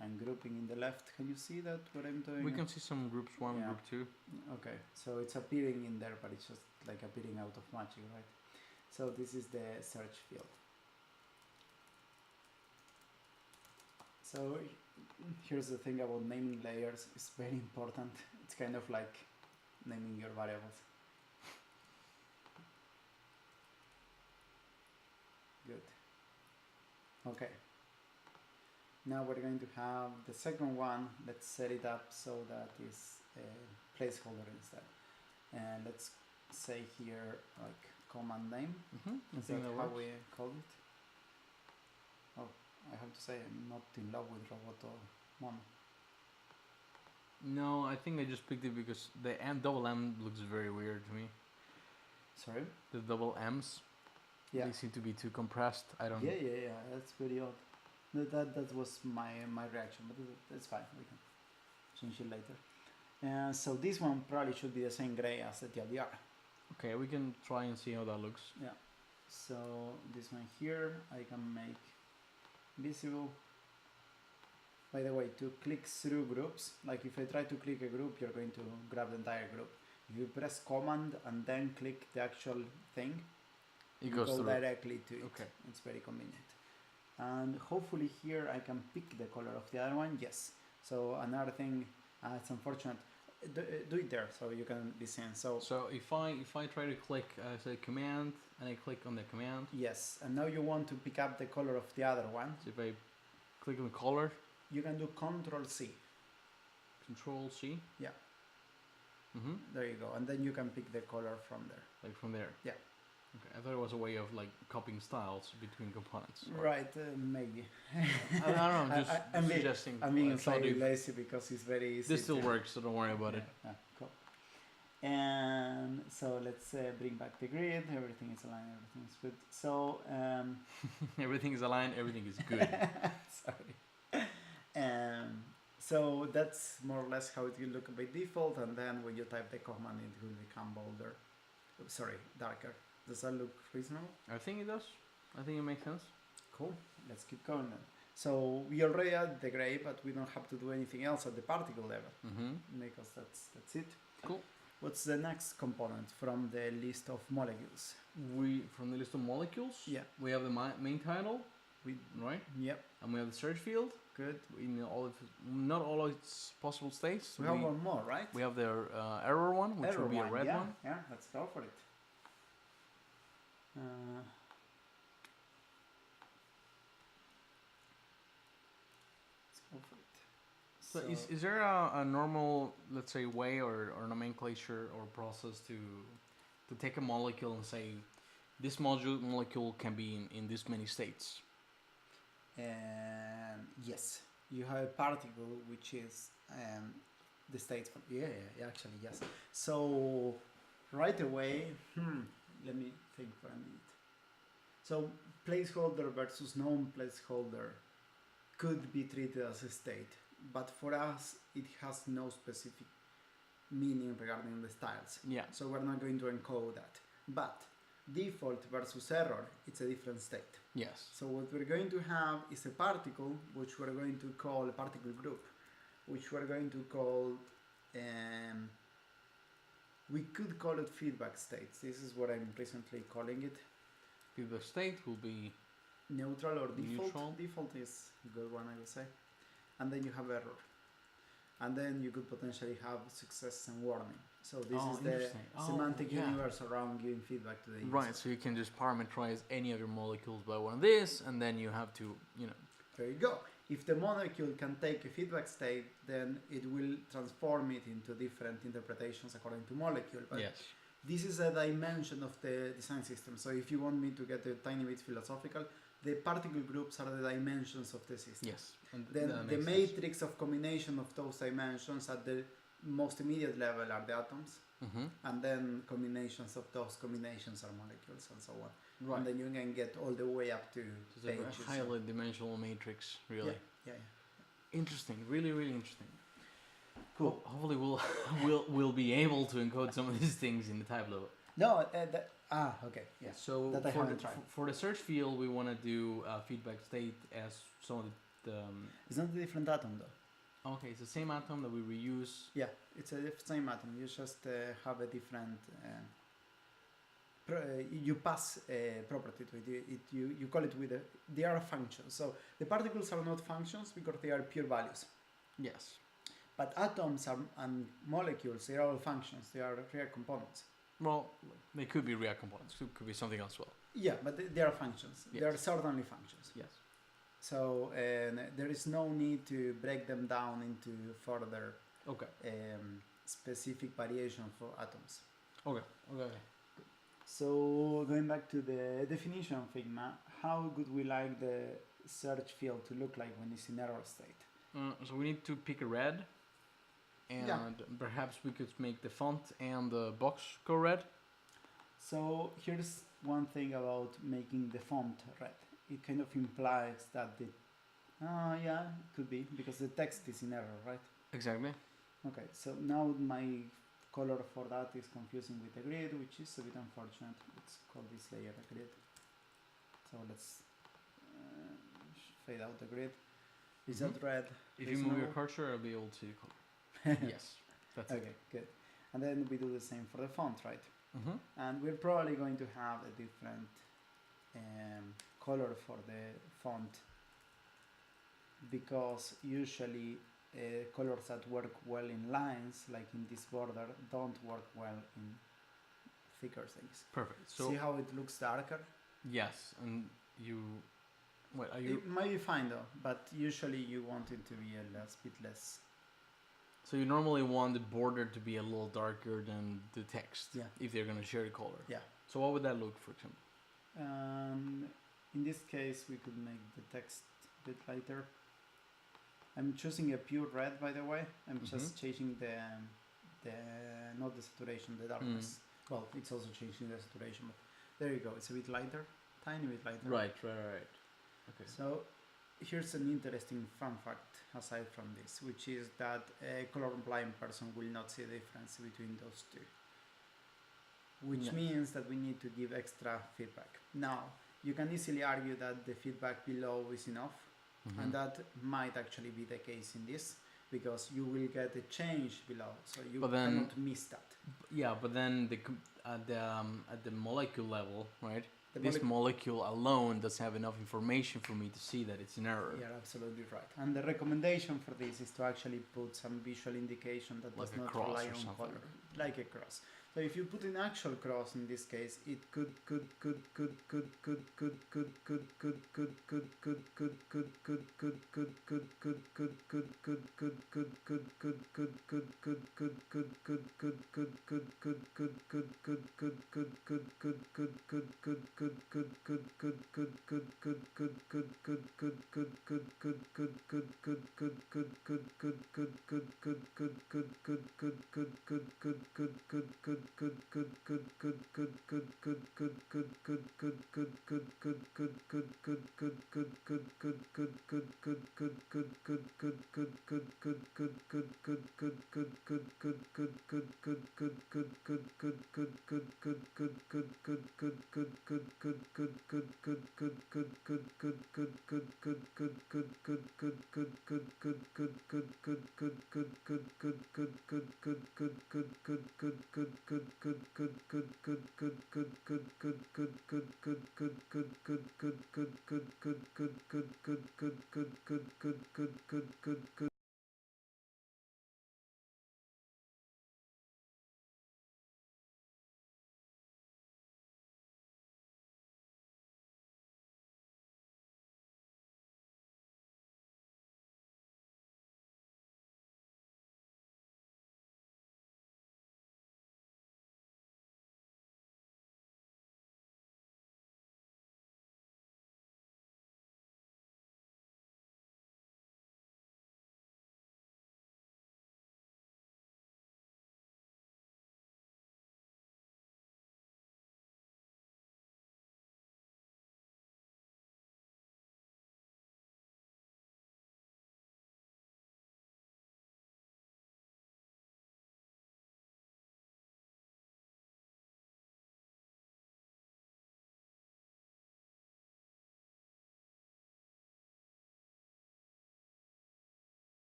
S2: and grouping in the left. Can you see that what I'm doing?
S1: We can see some groups 1, group 2.
S2: Okay, so it's appearing in there, but it's just like appearing out of magic, right? So this is the search field. So here's the thing about naming layers. It's very important. It's kind of like naming your variables. Good. Okay. Now we're going to have the second one. Let's set it up so that is a placeholder instead. And let's say here like command name. Is that how we call it? Oh, I have to say I'm not in love with Roboto Mono.
S1: No, I think I just picked it because the double M looks very weird to me.
S2: Sorry?
S1: The double M's.
S2: Yeah.
S1: They seem to be too compressed. I don't.
S2: Yeah. That's very odd. That was my reaction, but that's fine. We can change it later. So this one probably should be the same gray as the TLDR.
S1: Okay, we can try and see how that looks.
S2: Yeah. So this one here I can make visible. By the way, to click through groups, like if I try to click a group, you're going to grab the entire group. If you press command and then click the actual thing,
S1: it goes
S2: go
S1: through
S2: directly to it.
S1: Okay.
S2: It's very convenient. And hopefully here I can pick the color of the other one. Yes. So another thing, it's unfortunate. Do it there so you can be seen. So
S1: if I try to click say command and I click on the command.
S2: Yes. And now you want to pick up the color of the other one.
S1: So if I click on the color,
S2: you can do Control C.
S1: Control C.
S2: Yeah. There you go. And then you can pick the color from there.
S1: Like from there.
S2: Yeah.
S1: Okay, I thought it was a way of like copying styles between components.
S2: Right, maybe.
S1: I don't know, just suggesting.
S2: I'm being slightly lazy because it's very easy.
S1: This still works, so don't worry about it.
S2: Yeah, cool. And so let's bring back the grid. Everything is aligned, everything is good. So
S1: everything is aligned, everything is good.
S2: Sorry. So that's more or less how it will look by default, and then when you type the command it will become bolder. Sorry, darker. Does that look reasonable?
S1: I think it does. I think it makes sense.
S2: Cool. Let's keep going then. So we already had the gray, but we don't have to do anything else at the particle level because that's it.
S1: Cool.
S2: What's the next component from the list of molecules?
S1: From the list of molecules.
S2: Yeah.
S1: We have the main title. Right.
S2: Yep.
S1: And we have the search field.
S2: Good.
S1: In not all of its possible states.
S2: We have one more, right?
S1: We have the error one, which will be a red one.
S2: Yeah. Let's go for it. Let's go for it.
S1: So is there a normal, let's say, way or nomenclature or process to take a molecule and say this molecule can be in this many states?
S2: Yes, you have a particle which is the state. Actually yes. So right away, let me think for a minute. So placeholder versus non-placeholder could be treated as a state, but for us it has no specific meaning regarding the styles.
S1: Yeah.
S2: So we're not going to encode that. But default versus error, it's a different state.
S1: Yes.
S2: So what we're going to have is a particle, which we're going to call a particle group, which we're going to call, we could call it feedback states. This is what I'm recently calling it.
S1: Feedback state will be
S2: neutral or default.
S1: Neutral.
S2: Default is a good one, I would say. And then you have error. And then you could potentially have success and warning. So this is the semantic universe around giving feedback to the user.
S1: Right, so you can just parameterize any of your molecules by one of this, and then you have to,
S2: There you go. If the molecule can take a feedback state, then it will transform it into different interpretations according to molecule. But
S1: yes.
S2: This is a dimension of the design system. So if you want me to get a tiny bit philosophical, the particle groups are the dimensions of the system.
S1: Yes. And
S2: then the matrix of combination of those dimensions at the most immediate level are the atoms. And then combinations of those combinations are molecules and so on. Right. And then you can get all the way up to pages.
S1: It's a highly dimensional matrix, really.
S2: Yeah.
S1: Interesting. Really, really interesting.
S2: Cool.
S1: Hopefully we'll be able to encode some of these things in the type level.
S2: No, okay. Yeah.
S1: So
S2: that
S1: for the search field, we want to do feedback state as some of the.
S2: It's not a different atom though.
S1: Okay, it's the same atom that we reuse.
S2: Yeah, it's a same atom. You just have a different you pass a property to it. You call it with they are functions. So the particles are not functions because they are pure values.
S1: Yes.
S2: But atoms and molecules, they are all functions. They are real components.
S1: Well, they could be real components. Could be something else as well.
S2: Yeah, but they are functions.
S1: Yes.
S2: They are certainly functions.
S1: Yes.
S2: So there is no need to break them down into further specific variation for atoms.
S1: Okay. Okay.
S2: So going back to the definition of Figma, how would we like the search field to look like when it's in error state?
S1: So we need to pick a red, and perhaps we could make the font and the box go red.
S2: So here's one thing about making the font red. It kind of implies that it could be because the text is in error, right?
S1: Exactly.
S2: Okay, so now my color for that is confusing with the grid, which is a bit unfortunate. Let's call this layer a grid. So let's fade out the grid. Is that red?
S1: If you move your cursor, I'll be able to color. Yes, that's
S2: okay, good. And then we do the same for the font, right?
S1: Mm-hmm.
S2: And we're probably going to have a different color for the font because usually colors that work well in lines, like in this border, don't work well in thicker things.
S1: Perfect. So
S2: see how it looks darker?
S1: Yes, and you. What are you?
S2: It might be fine though, but usually you want it to be a bit less.
S1: So you normally want the border to be a little darker than the text.
S2: Yeah.
S1: If they're gonna share the color.
S2: Yeah.
S1: So what would that look, for example?
S2: In this case, we could make the text a bit lighter. I'm choosing a pure red, by the way. I'm just changing the not the saturation, the darkness. Well, it's also changing the saturation, but there you go. It's a bit lighter, tiny bit lighter.
S1: Right. Okay.
S2: So here's an interesting fun fact aside from this, which is that a colorblind person will not see the difference between those two. Which means that we need to give extra feedback. Now, you can easily argue that the feedback below is enough, and that might actually be the case in this, because you will get a change below, so you cannot miss that.
S1: Yeah, but then at the molecule level, right? This molecule alone doesn't have enough information for me to see that it's an error.
S2: You're absolutely right. And the recommendation for this is to actually put some visual indication that does not rely on color, like a cross. So if you put an actual cross in this case, it could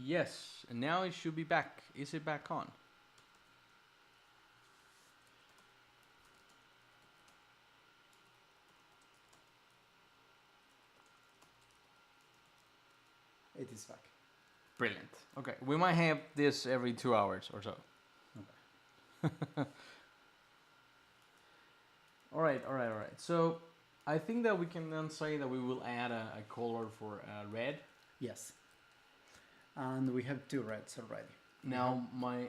S1: Yes, and now it should be back. Is it back on?
S2: it is back.
S1: Brilliant. Okay, we might have this every 2 hours or so.
S2: Okay.
S1: All right. So I think that we can then say that we will add a color for red.
S2: Yes. And we have 2 reds already.
S1: Now my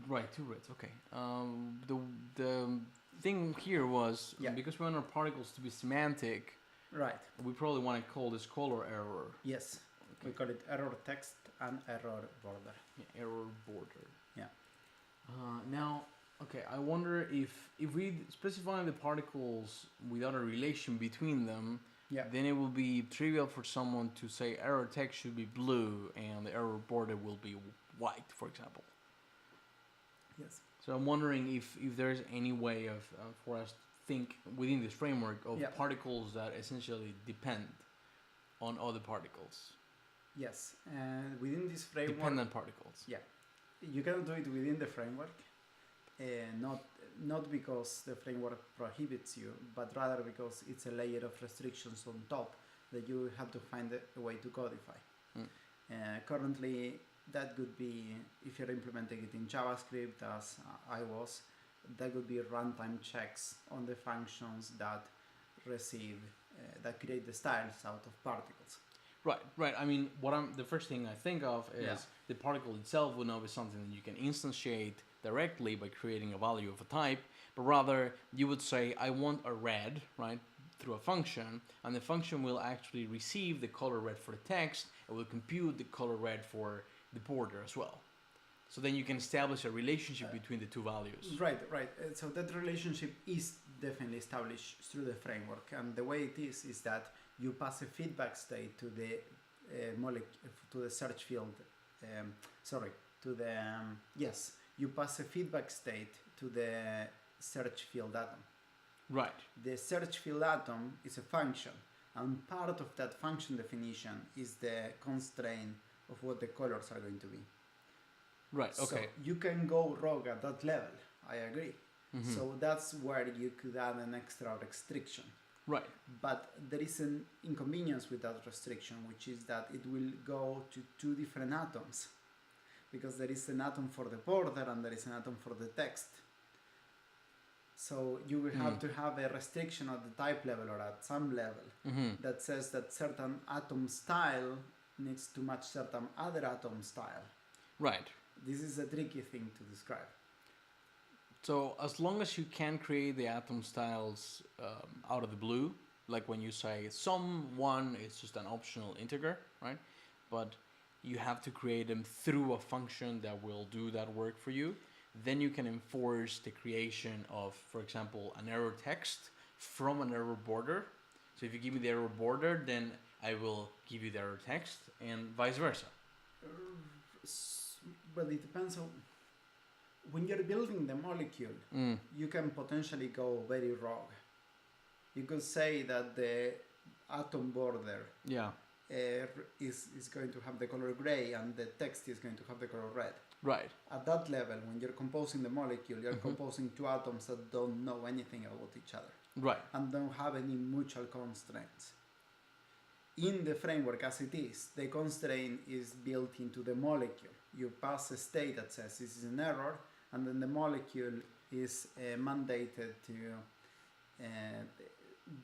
S1: right, 2 reds. Okay. The thing here was because we want our particles to be semantic.
S2: Right.
S1: We probably want to call this color error.
S2: Yes. Okay. We call it error text and error border.
S1: Yeah, error border.
S2: Yeah.
S1: Now, okay, I wonder if we specify the particles without a relation between them, then it will be trivial for someone to say error text should be blue and the error border will be white, for example.
S2: Yes.
S1: So I'm wondering if there's any way of for us to think within this framework of particles that essentially depend on other particles.
S2: Yes, and within this framework...
S1: Dependent particles.
S2: Yeah. You cannot do it within the framework, not because the framework prohibits you, but rather because it's a layer of restrictions on top that you have to find a way to codify. Currently, that could be, if you're implementing it in JavaScript, as I was, that would be runtime checks on the functions that receive, that create the styles out of particles.
S1: Right. I mean, the first thing I think of is the particle itself will not be something that you can instantiate directly by creating a value of a type, but rather you would say, I want a red, right, through a function, and the function will actually receive the color red for the text, and will compute the color red for the border as well. So then you can establish a relationship between the 2 values.
S2: Right. So that relationship is definitely established through the framework, and the way it is that you pass a feedback state to the to the search field. You pass a feedback state to the search field atom.
S1: Right.
S2: The search field atom is a function, and part of that function definition is the constraint of what the colors are going to be.
S1: Right. Okay.
S2: So you can go rogue at that level. I agree.
S1: Mm-hmm.
S2: So that's where you could add an extra restriction.
S1: Right.
S2: But there is an inconvenience with that restriction, which is that it will go to 2 different atoms, because there is an atom for the border and there is an atom for the text. So you will have to have a restriction at the type level or at some level that says that certain atom style needs to match certain other atom style.
S1: Right.
S2: This is a tricky thing to describe.
S1: So as long as you can create the atom styles out of the blue, like when you say sum1 is just an optional integer, right? But you have to create them through a function that will do that work for you. Then you can enforce the creation of, for example, an error text from an error border. So if you give me the error border, then I will give you the error text, and vice versa.
S2: But it depends on... When you're building the molecule, you can potentially go very rogue. You could say that the atom border is going to have the color gray and the text is going to have the color red.
S1: Right.
S2: At that level, when you're composing the molecule, you're composing 2 atoms that don't know anything about each other.
S1: Right.
S2: And don't have any mutual constraints. In the framework as it is, the constraint is built into the molecule. You pass a state that says this is an error, and then the molecule is mandated to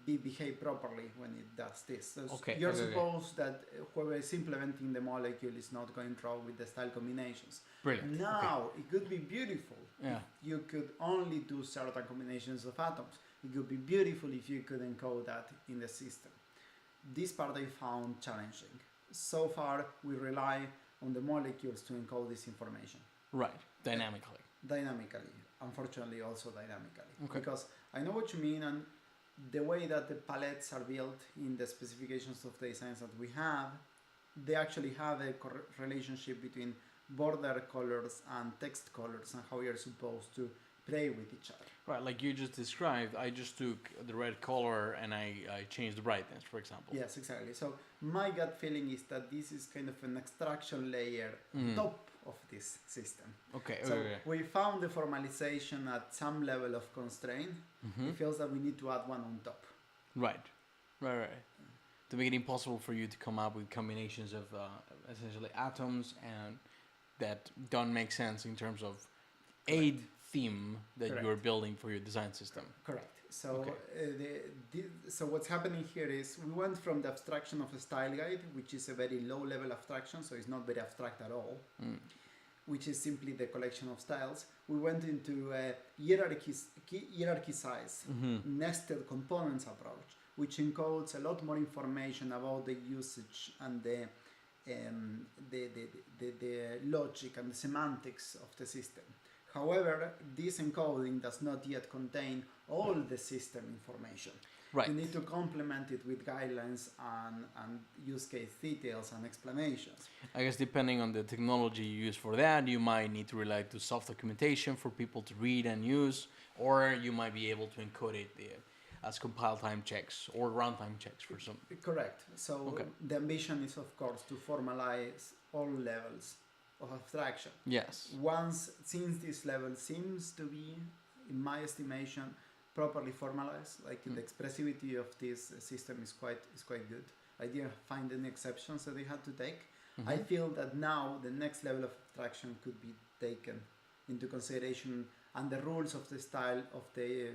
S2: behave properly when it does this. So you're supposed that whoever is implementing the molecule is not going wrong with the style combinations.
S1: Brilliant.
S2: Now, it could be beautiful
S1: if
S2: you could only do certain combinations of atoms. It could be beautiful if you could encode that in the system. This part I found challenging. So far, we rely on the molecules to encode this information.
S1: Right, dynamically.
S2: Dynamically, unfortunately also dynamically. Because I know what you mean, and the way that the palettes are built in the specifications of the designs that we have, they actually have a relationship between border colors and text colors and how you're supposed to play with each other.
S1: Right, like you just described, I just took the red color and I changed the brightness, for example.
S2: Yes, exactly. So my gut feeling is that this is kind of an abstraction layer on top of this system. So we found the formalization at some level of constraint. It feels that we need to add one on top.
S1: Right. To make it impossible for you to come up with combinations of essentially atoms and that don't make sense in terms of
S2: Correct.
S1: a theme that
S2: Correct.
S1: you're building for your design system.
S2: Correct. So,
S1: Okay.
S2: so what's happening here is we went from the abstraction of a style guide, which is a very low level abstraction, so it's not very abstract at all, which is simply the collection of styles. We went into a hierarchized, nested components approach, which encodes a lot more information about the usage and the logic and the semantics of the system. However, this encoding does not yet contain all the system information.
S1: Right.
S2: You need to complement it with guidelines and use case details and explanations.
S1: I guess depending on the technology you use for that, you might need to rely to self-documentation for people to read and use, or you might be able to encode it as compile time checks or runtime checks for some.
S2: Correct. So the ambition is, of course, to formalize all levels of abstraction.
S1: Yes.
S2: Since this level seems to be, in my estimation, properly formalized, like the expressivity of this system is quite good. I didn't find any exceptions that they had to take. I feel that now the next level of abstraction could be taken into consideration, and the rules of the style of the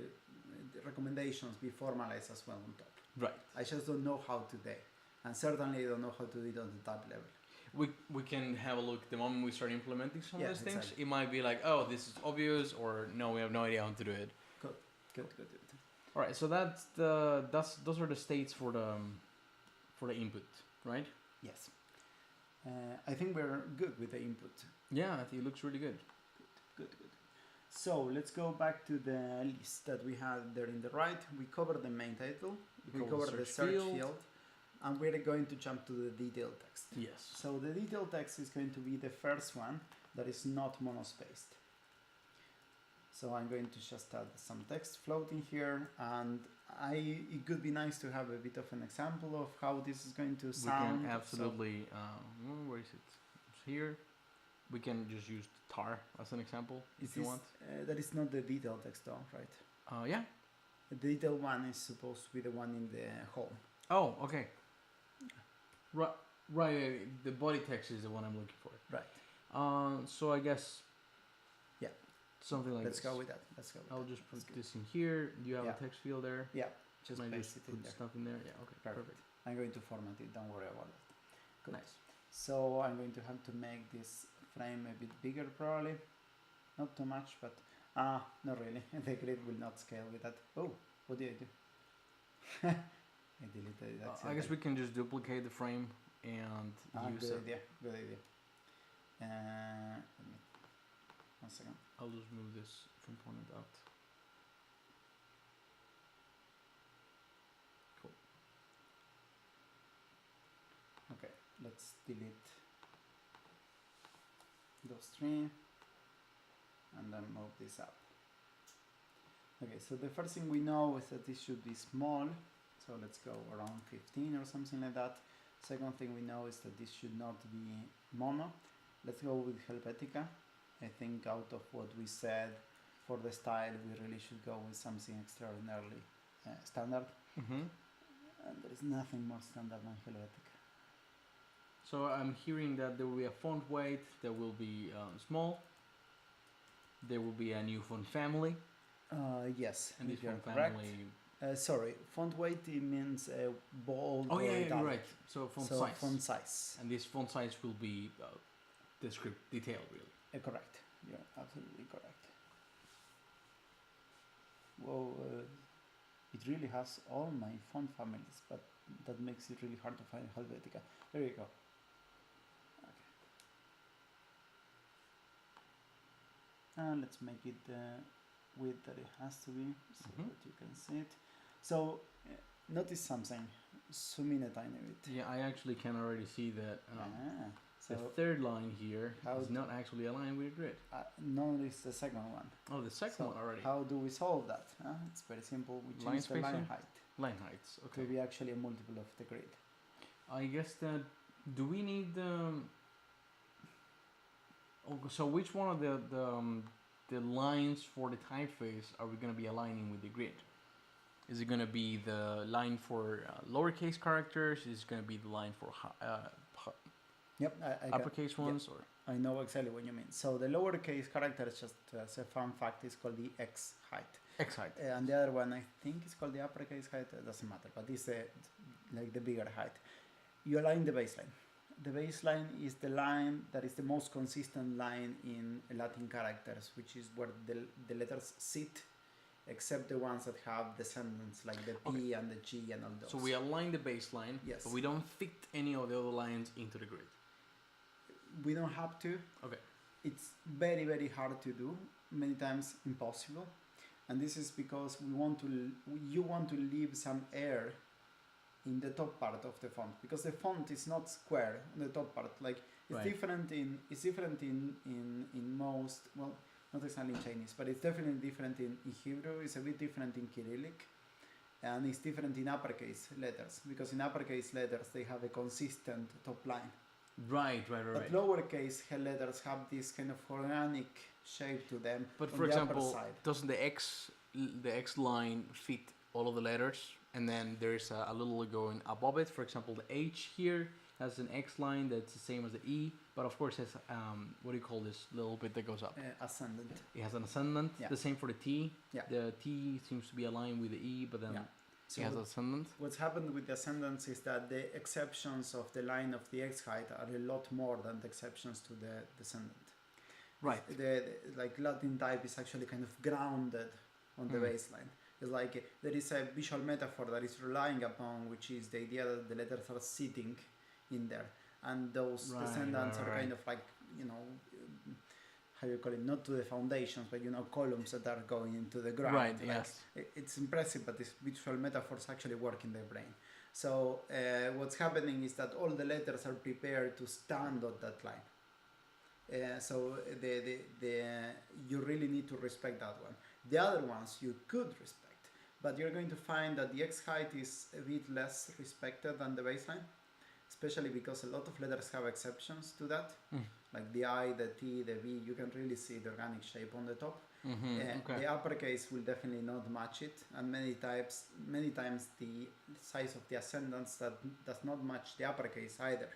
S2: recommendations be formalized as well on top.
S1: Right.
S2: I just don't know how today, and certainly I don't know how to do it on the top level.
S1: We can have a look the moment we start implementing some of these things.
S2: Exactly.
S1: It might be like, oh, this is obvious, or no, we have no idea how to do it.
S2: Good.
S1: All right, so those are the states for the input, right?
S2: Yes. I think we're good with the input.
S1: Yeah, I think it looks really good.
S2: Good. So let's go back to the list that we had there in the right. We covered the main title. We covered the search field. And we're going to jump to the detail text.
S1: Yes.
S2: So the detail text is going to be the first one that is not monospaced. So I'm going to just add some text floating here, and it could be nice to have a bit of an example of how this is going to sound.
S1: We can absolutely, where is it? It's here. We can just use tar as an example if you want.
S2: That is not the detail text though, right?
S1: Yeah.
S2: The detail one is supposed to be the one in the home.
S1: Oh, okay. Right. The body text is the one I'm looking for.
S2: Right.
S1: So I guess.
S2: Yeah.
S1: Something like
S2: Let's
S1: this.
S2: go with that.
S1: I'll just put this in here. Do you have a text field there?
S2: Yeah. Just
S1: Might
S2: paste
S1: just
S2: it in
S1: put
S2: there.
S1: stuff in there. Yeah. Okay. Perfect.
S2: I'm going to format it. Don't worry about it. Good.
S1: Nice.
S2: So I'm going to have to make this frame a bit bigger probably. Not too much, but not really. The grid will not scale with that. Oh, what did I do? I deleted it.
S1: I guess we can just duplicate the frame and use it.
S2: Good idea. Let me, 1 second.
S1: I'll just move this component out. Cool.
S2: Okay, let's delete those three and then move this up. Okay, so the first thing we know is that this should be small. So let's go around 15 or something like that. Second thing we know is that this should not be mono. Let's go with Helvetica. I think out of what we said for the style, we really should go with something extraordinarily standard. And there is nothing more standard than Helvetica.
S1: So I'm hearing that there will be a font weight that will be small. There will be a new font family.
S2: Yes,
S1: and this
S2: you're
S1: font
S2: correct.
S1: family.
S2: Sorry, font weight it means bold.
S1: Oh
S2: or
S1: yeah, you're
S2: italic.
S1: right. So font size.
S2: Font size.
S1: And this font size will be detailed, really.
S2: Correct. You're absolutely correct. Well, it really has all my font families, but that makes it really hard to find Helvetica. There you go. Okay. And let's make it the width that it has to be, so that you can see it. So notice something. Zoom in a tiny bit.
S1: Yeah, I actually can already see that.
S2: So
S1: the third line here is not actually aligned with the grid.
S2: Notice the second one.
S1: Oh, the second one already.
S2: How do we solve that? It's very simple. We change the line height.
S1: Line heights, okay.
S2: To be actually a multiple of the grid.
S1: I guess that, do we need so which one of the lines for the typeface are we going to be aligning with the grid? Is it going to be the line for lowercase characters? Is it going to be the line for
S2: Yep,
S1: Uppercase ones, or
S2: I know exactly what you mean. So the lowercase character is just as a fun fact is called the X height.
S1: X height.
S2: And the other one I think is called the uppercase height. It doesn't matter, but it's like the bigger height. You align the baseline. The baseline is the line that is the most consistent line in Latin characters, which is where the letters sit, except the ones that have descendants like the P and the G and all those.
S1: So we align the baseline,
S2: yes,
S1: but we don't fit any of the other lines into the grid.
S2: We don't have to.
S1: Okay.
S2: It's very, very hard to do, many times impossible. And this is because you want to leave some air in the top part of the font, because the font is not square on the top part. Like it's different in most, well, not exactly in Chinese, but it's definitely different in Hebrew. It's a bit different in Cyrillic, and it's different in uppercase letters, because in uppercase letters they have a consistent top line.
S1: Right.
S2: But lowercase letters have this kind of organic shape to them.
S1: But for example, doesn't the X line fit all of the letters? And then there's a little going above it. For example, the H here has an X line that's the same as the E, but of course has what do you call this little bit that goes up?
S2: Ascendant.
S1: It has an ascendant.
S2: Yeah.
S1: The same for the T.
S2: Yeah.
S1: The T seems to be aligned with the E, but then
S2: so
S1: it has ascendant.
S2: What's happened with the ascendants is that the exceptions of the line of the X height are a lot more than the exceptions to the descendant.
S1: Right.
S2: The like Latin type is actually kind of grounded on the baseline. It's like there is a visual metaphor that is relying upon, which is the idea that the letters are sitting in there, and those descendants are kind of like, you know, how you call it, not to the foundations, but you know, columns that are going into the ground.
S1: Right.
S2: Like,
S1: yes.
S2: It's impressive, but these visual metaphors actually work in the brain. So what's happening is that all the letters are prepared to stand on that line. So you really need to respect that one. The other ones you could respect, but you're going to find that the X height is a bit less respected than the baseline, especially because a lot of letters have exceptions to that, like the I, the T, the V. You can really see the organic shape on the top. The uppercase will definitely not match it, and many times the size of the ascendants that does not match the uppercase either.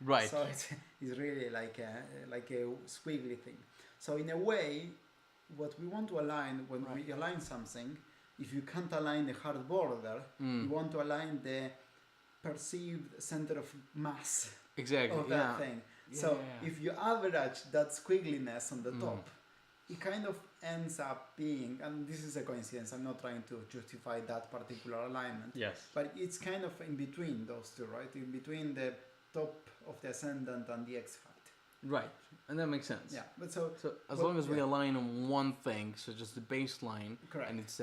S1: Right.
S2: So it's really like a squiggly thing. So in a way, what we want to align when we align something, if you can't align the hard border, you want to align the perceived center of mass of that thing. So if you average that squiggliness on the top, it kind of ends up being, and this is a coincidence, I'm not trying to justify that particular alignment, but it's kind of in between those two, right? In between the top of the ascendant and the X height.
S1: Right, and that makes sense.
S2: Yeah, but so
S1: as long as we align on one thing, so just the baseline, and it's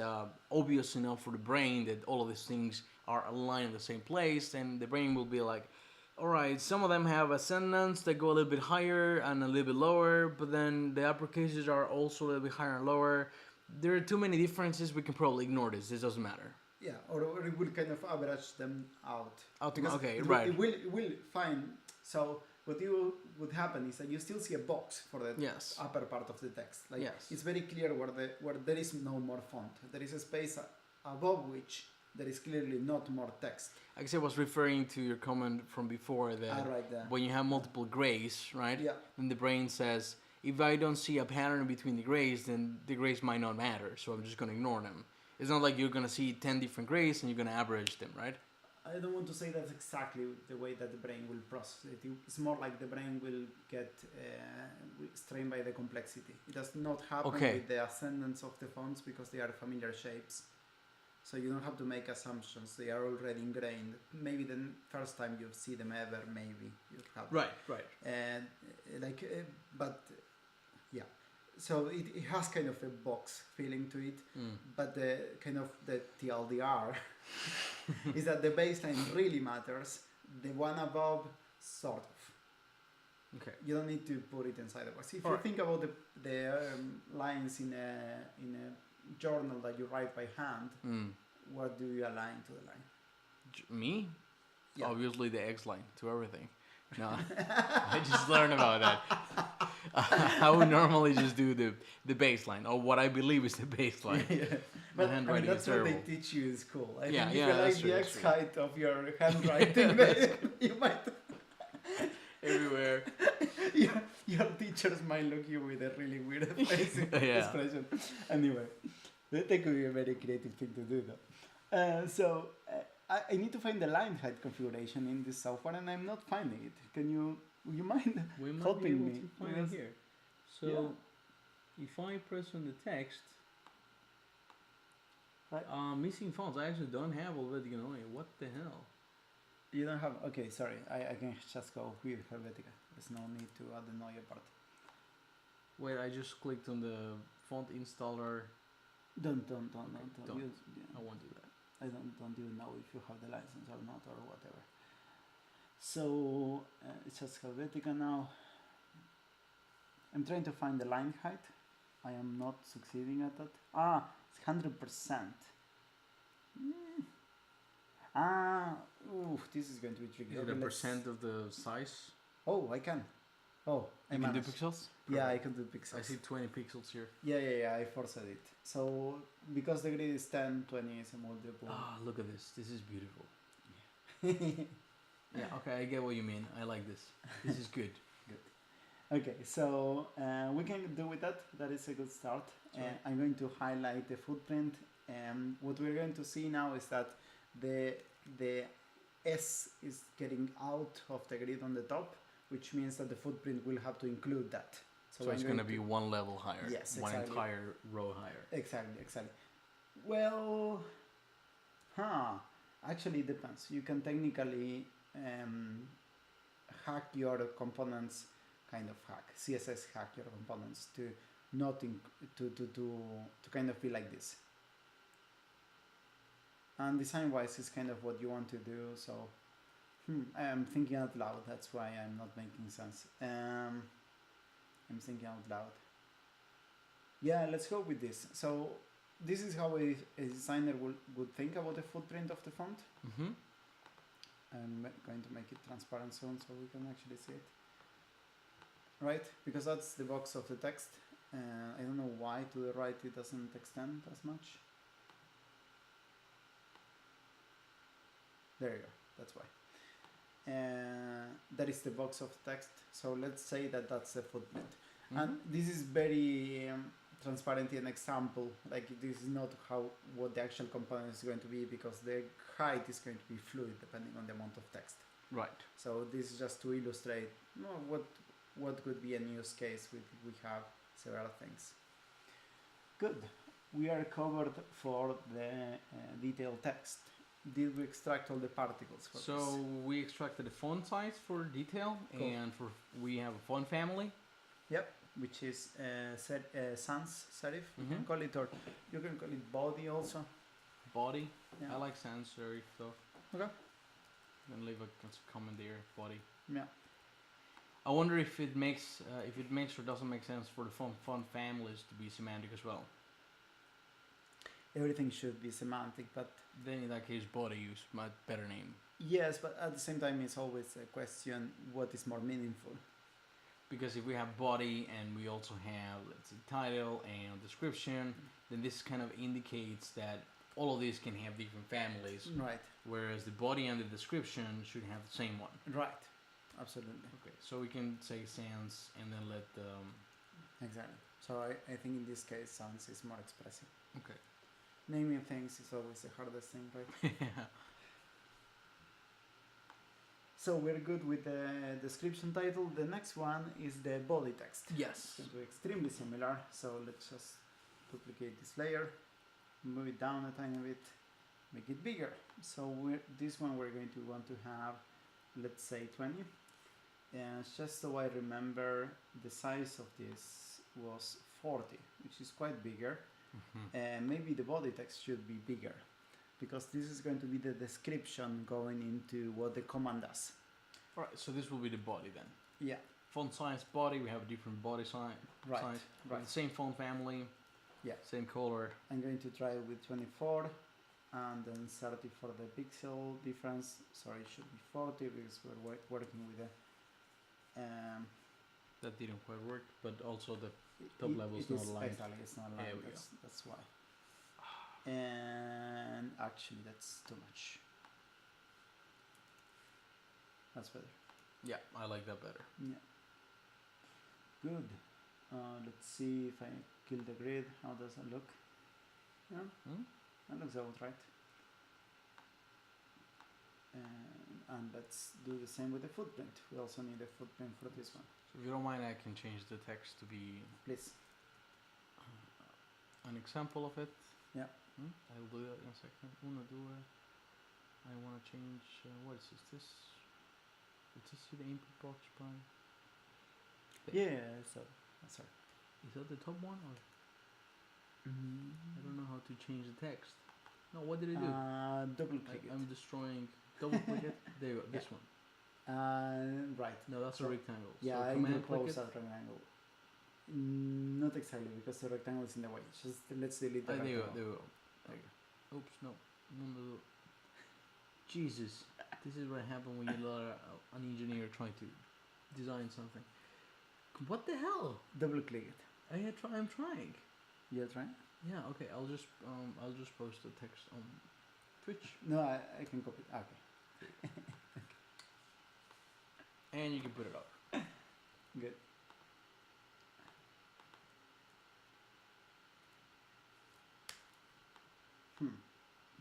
S1: obvious enough for the brain that all of these things are aligned in the same place, then the brain will be like, all right, some of them have ascendants that go a little bit higher and a little bit lower, but then the uppercases are also a little bit higher and lower. There are too many differences, we can probably ignore this, it doesn't matter.
S2: Yeah, or it will kind of average them out.
S1: Okay,
S2: It will find, so what would happen is that you still see a box for the upper part of the text. Like it's very clear where there is no more font. There is a space above which there is clearly not more text.
S1: I guess I was referring to your comment from before that when you have multiple grays, right? Yeah. Then the brain says, if I don't see a pattern between the grays, then the grays might not matter, so I'm just going to ignore them. It's not like you're going to see 10 different grays and you're going to average them, right?
S2: I don't want to say that's exactly the way that the brain will process it. It's more like the brain will get strained by the complexity. It does not happen with the ascendants of the fonts because they are familiar shapes. So you don't have to make assumptions. They are already ingrained. Maybe the first time you see them ever, maybe you have.
S1: Right.
S2: And but yeah. So it has kind of a box feeling to it, but the kind of the TLDR is that the baseline really matters. The one above, sort of.
S1: Okay.
S2: You don't need to put it inside the box. If you think about the lines in a journal that you write by hand, what do you align to the line?
S1: Me? Yeah. Obviously the X line to everything. No, I just learned about that. I would normally just do the baseline, or what I believe is the baseline.
S2: But
S1: handwriting
S2: that's
S1: is terrible.
S2: what they teach you in school. I
S1: think
S2: if you like the X height of your handwriting, you might.
S1: everywhere.
S2: Your teachers might look you with a really weird face
S1: Yeah.
S2: expression. Anyway, that could be a very creative thing to do, though. I need to find the line height configuration in this software, and I'm not finding it. Would you mind
S1: We might
S2: helping
S1: be able
S2: me?
S1: to find it
S2: Because-
S1: here. So, if I press on the text,
S2: Right.
S1: missing fonts. I actually don't have Helvetica Neue. What the hell?
S2: You don't have. Okay, sorry. I can just go with Helvetica. There's no need to add the Neue part.
S1: Wait, I just clicked on the font installer.
S2: Don't.
S1: Don't.
S2: Yeah.
S1: I won't do that.
S2: I don't even know if you have the license or not or whatever. So it's just Helvetica now. I'm trying to find the line height. I am not succeeding at that. It's 100%. This is going to be tricky.
S1: Is it
S2: Okay,
S1: a
S2: let's-
S1: percent of the size?
S2: Oh, I can. Oh, I
S1: You can do
S2: managed.
S1: pixels?
S2: Yeah, I
S1: Perfect.
S2: can do pixels.
S1: I see 20 pixels here.
S2: Yeah, I forced it. So because the grid is 10, 20 is a multiple.
S1: Ah, look at this. This is beautiful. Yeah, okay, I get what you mean. I like this. This is good.
S2: Okay, so we can do with that. That is a good start.
S1: Sorry.
S2: I'm going to highlight the footprint. And what we're going to see now is that the S is getting out of the grid on the top, which means that the footprint will have to include that.
S1: So it's going to be one level higher.
S2: Yes,
S1: One
S2: exactly.
S1: entire row higher.
S2: Exactly. Well, actually it depends. You can technically hack your components, CSS hack your components to not to kind of be like this. And design wise is kind of what you want to do. So I'm thinking out loud. That's why I'm not making sense. I'm thinking out loud. Yeah, let's go with this. So this is how a designer would think about the footprint of the font.
S1: Mm-hmm.
S2: I'm going to make it transparent soon so we can actually see it. Right, because that's the box of the text. I don't know why to the right it doesn't extend as much. There you go, that's why. That is the box of text. So let's say that that's the footprint.
S1: Mm-hmm.
S2: And this is very transparent in example. Like this is not what the actual component is going to be, because the height is going to be fluid depending on the amount of text.
S1: Right.
S2: So this is just to illustrate what could be a use case. We have several things. Good. We are covered for the detailed text. Did we extract all the particles for
S1: So
S2: this?
S1: we extracted the font size for detail,
S2: Cool.
S1: and we have a font family.
S2: Yep, which is sans serif. You can
S1: Mhm.
S2: call it, or you can call it body also.
S1: Body.
S2: Yeah.
S1: I like sans serif though.
S2: Okay.
S1: Then leave a comment there. Body.
S2: Yeah.
S1: I wonder if it makes or doesn't make sense for the font families to be semantic as well.
S2: Everything should be semantic, but
S1: Then in that case, body use my better name,
S2: yes, but at the same time, it's always a question: what is more meaningful?
S1: because if we have body and we also have, let's say, title and description, then this kind of indicates that all of these can have different families,
S2: Right.
S1: whereas the body and the description should have the same one.
S2: Right. Absolutely.
S1: Okay, so we can say sans and then let the
S2: Exactly. So I think in this case, sans is more expressive.
S1: okay.
S2: Naming things is always the hardest thing, right? So we're good with the description title. The next one is the body text.
S1: Yes.
S2: It's going to be extremely similar. So let's just duplicate this layer, move it down a tiny bit, make it bigger. So this one we're going to want to have, let's say 20. And just so I remember, the size of this was 40, which is quite bigger. And maybe the body text should be bigger, because this is going to be the description going into what the command does.
S1: Alright, so this will be the body then.
S2: Yeah,
S1: Font size, body, we have a different body size.
S2: right,
S1: size.
S2: right.
S1: The same font family.
S2: Yeah.
S1: Same color.
S2: I'm going to try with 24 and then 30 for the pixel difference. Sorry, it should be 40 because we're working with a
S1: That didn't quite work, but also the top level is not aligned.
S2: Exactly, it's not
S1: There
S2: aligned.
S1: we go.
S2: That's why. And actually, that's too much. That's better.
S1: Yeah, I like that better.
S2: Yeah. Good. Let's see if I kill the grid. How does it look? Yeah, that looks about right. And let's do the same with the footprint. We also need a footprint for this one.
S1: So if you don't mind, I can change the text to be
S2: Please.
S1: an example of it.
S2: Yeah.
S1: I'll do that in a second. I want to change. What is this? Is this the input box by?
S2: Yeah. So sorry.
S1: Is that the top one or? I don't know how to change the text. No, what did I do?
S2: Double click it.
S1: I'm destroying. Double click it. There you go. This one.
S2: Right.
S1: No, that's a rectangle.
S2: Yeah,
S1: so
S2: I
S1: command click
S2: propose
S1: it.
S2: a rectangle. Not exactly, because the rectangle is in the way. Just let's delete the
S1: There you
S2: rectangle.
S1: go. There you go. Okay. Oops, no. No. Jesus, this is what happened when you let an engineer trying to design something. What the hell?
S2: Double click it.
S1: I'm trying.
S2: You're trying?
S1: Yeah. Okay. I'll just post the text on Twitch.
S2: No, I can copy it. Okay.
S1: And you can put it up.
S2: Good.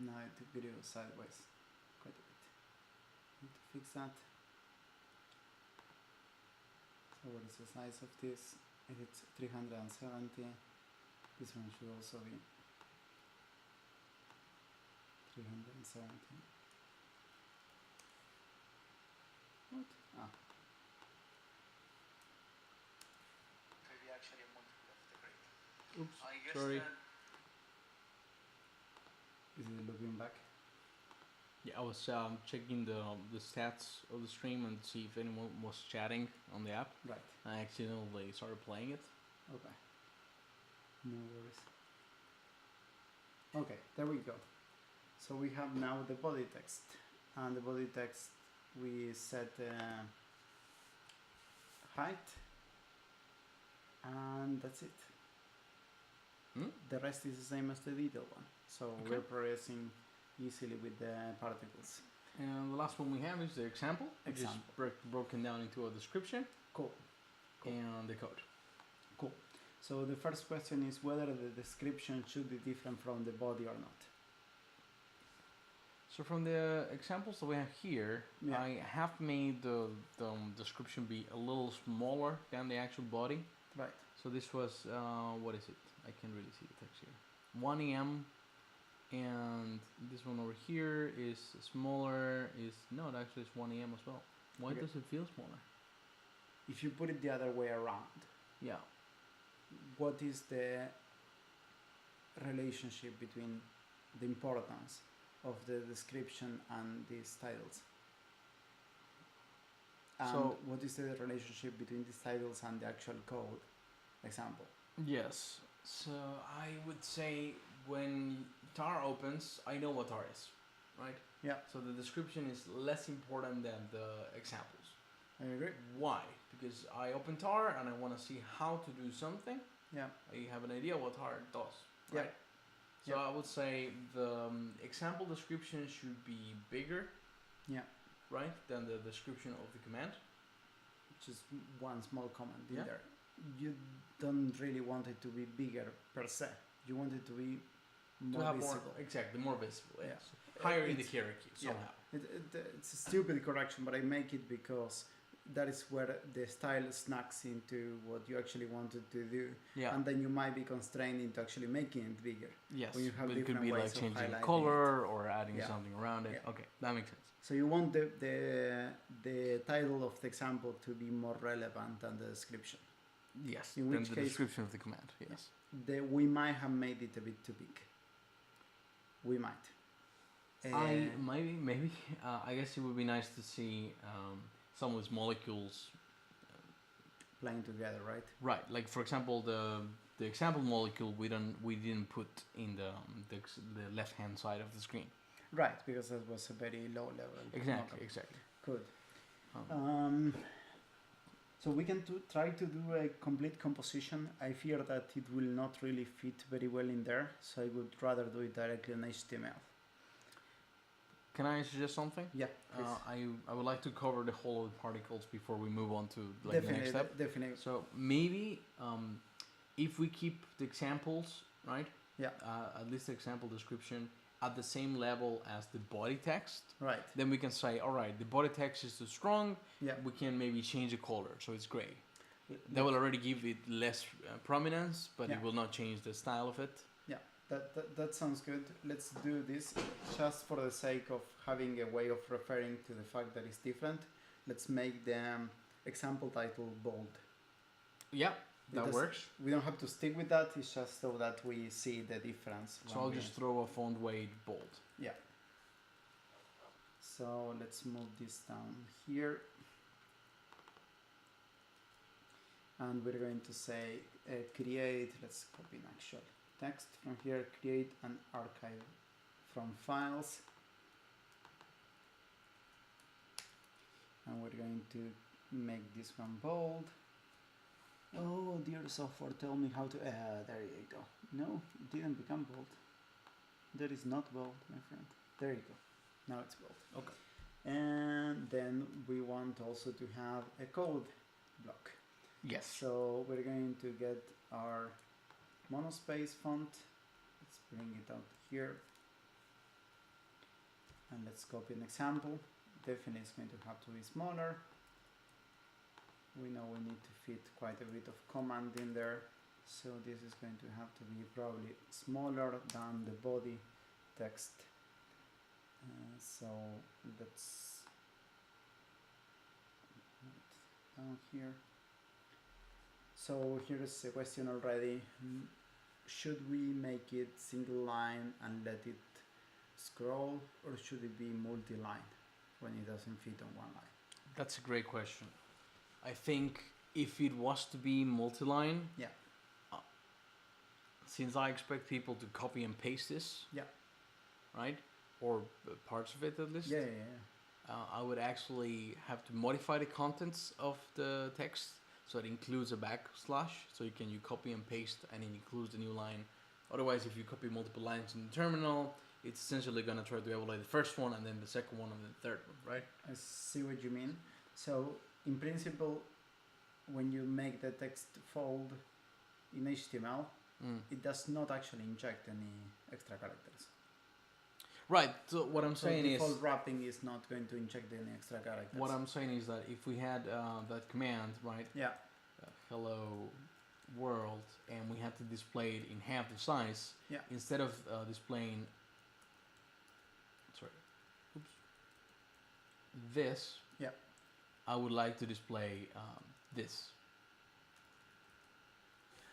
S2: Now I took video sideways quite a bit. Need to fix that. So what is the size of this? It's 370. This one should also be 370. What? Ah. Maybe actually a multiple of the grade.
S1: Oops. Sorry.
S2: Is it looking back?
S1: Yeah, I was checking the stats of the stream and see if anyone was chatting on the app.
S2: Right.
S1: I accidentally started playing it.
S2: Okay. No worries. Okay, there we go. So we have now the body text, and the body text we set height, and that's it. The rest is the same as the detail one. So we're progressing easily with the particles.
S1: And the last one we have is the example, which is broken down into a description.
S2: Cool.
S1: And the code.
S2: Cool. So the first question is whether the description should be different from the body or not.
S1: So from the examples that we have here, I have made the description be a little smaller than the actual body.
S2: Right.
S1: So this was, what is it? I can't really see the text here. 1 EM, and this one over here is smaller, no, it actually is 1 EM as well. Why does it feel smaller?
S2: If you put it the other way around.
S1: Yeah.
S2: What is the relationship between the importance of the description and these titles? And
S1: so
S2: what is the relationship between these titles and the actual code example?
S1: Yes. So I would say when tar opens, I know what tar is, right?
S2: Yeah.
S1: So the description is less important than the examples.
S2: I agree.
S1: Why? Because I open tar and I want to see how to do something.
S2: Yeah.
S1: I have an idea what tar does, right?
S2: Yeah.
S1: So I would say the example description should be bigger, right, than the description of the command.
S2: Just one small comment in there. You don't really want it to be bigger per se. You want it to be more visible.
S1: More visible. Yes. Higher in the hierarchy somehow.
S2: It's a stupid correction, but I make it because that is where the style snacks into what you actually wanted to do. Yeah. And then you might be constrained into actually making it bigger.
S1: Yes.
S2: When you have
S1: it could be
S2: ways
S1: like
S2: of
S1: changing the color or adding
S2: Yeah.
S1: something around it.
S2: Yeah.
S1: Okay, that makes sense.
S2: So you want the title of the example to be more relevant than the description.
S1: Yes.
S2: In which
S1: the
S2: case,
S1: description of the command. Yes.
S2: We might have made it a bit too big. We might.
S1: Maybe. I guess it would be nice to see some of these molecules
S2: playing together, right?
S1: Right. Like for example, the example molecule we didn't put in the left hand side of the screen.
S2: Right, because that was a very low level.
S1: Exactly.
S2: Good. So we can try to do a complete composition. I fear that it will not really fit very well in there, so I would rather do it directly on HTML.
S1: can I suggest something?
S2: Yeah, please.
S1: I would like to cover the whole of the particles before we move on to like the next step.
S2: Definitely.
S1: So maybe if we keep the examples, right?
S2: Yeah.
S1: At least the example description at the same level as the body text.
S2: Right.
S1: Then we can say, all right, the body text is too strong.
S2: Yeah.
S1: We can maybe change the color so it's gray. That will already give it less prominence, but it will not change the style of it.
S2: Yeah, that sounds good. Let's do this just for the sake of having a way of referring to the fact that it's different. Let's make the example title bold.
S1: Yeah, that works.
S2: We don't have to stick with that. It's just so that we see the difference.
S1: So I'll just throw a font weight bold.
S2: Yeah. So let's move this down here. And we're going to say create, let's copy an actual text from here, create an archive from files. And we're going to make this one bold. Oh, dear software, tell me how to, there you go. No, it didn't become bold. That is not bold, my friend. There you go. Now it's bold.
S1: Okay.
S2: And then we want also to have a code block.
S1: Yes.
S2: So we're going to get our monospace font. Let's bring it out here. And let's copy an example. Definitely it's going to have to be smaller. We know we need to fit quite a bit of command in there. So this is going to have to be probably smaller than the body text. So let's put it down here. So here's a question already. Should we make it single line and let it scroll, or should it be multi-line when it doesn't fit on one line?
S1: That's a great question. I think if it was to be multi-line,
S2: yeah.
S1: Since I expect people to copy and paste this,
S2: yeah,
S1: right, or parts of it at least, I would actually have to modify the contents of the text. So it includes a backslash, so you copy and paste, and it includes the new line. Otherwise, if you copy multiple lines in the terminal, it's essentially going to try to evaluate the first one, and then the second one, and then the third one, right?
S2: I see what you mean. So, in principle, when you make the text fold in HTML, it does not actually inject any extra characters.
S1: Right, so what I'm saying is...
S2: default wrapping is not going to inject any extra characters.
S1: What I'm saying is that if we had that command, right?
S2: Yeah.
S1: Hello world, and we had to display it in half the size, instead of displaying... Sorry. Oops. This, I would like to display this.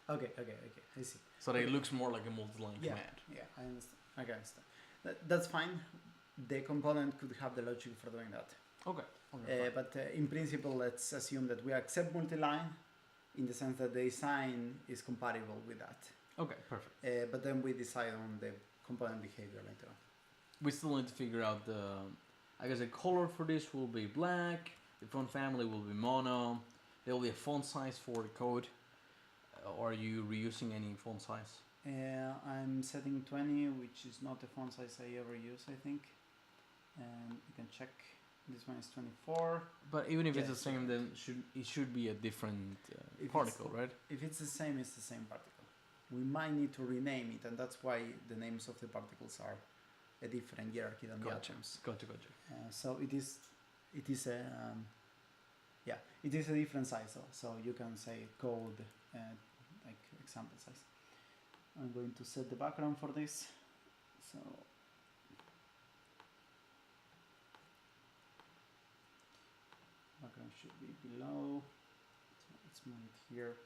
S2: Okay, I see.
S1: So that it looks more like a multi-line command.
S2: Yeah, I understand. That's fine. The component could have the logic for doing that.
S1: Okay.
S2: But in principle, let's assume that we accept multi-line in the sense that the design is compatible with that.
S1: Okay, perfect.
S2: But then we decide on the component behavior later on.
S1: We still need to figure out the... I guess the color for this will be black. The font family will be mono. There will be a font size for the code. Or are you reusing any font size?
S2: I'm setting 20, which is not the font size I ever use, I think. And you can check. This one is 24.
S1: But even if it's the same, then it should be a different particle, right?
S2: If it's the same, it's the same particle. We might need to rename it, and that's why the names of the particles are a different hierarchy than the atoms.
S1: Gotcha.
S2: So it is a it is a different size. So you can say code like example size. I'm going to set the background for this. So background should be below. So let's move it here.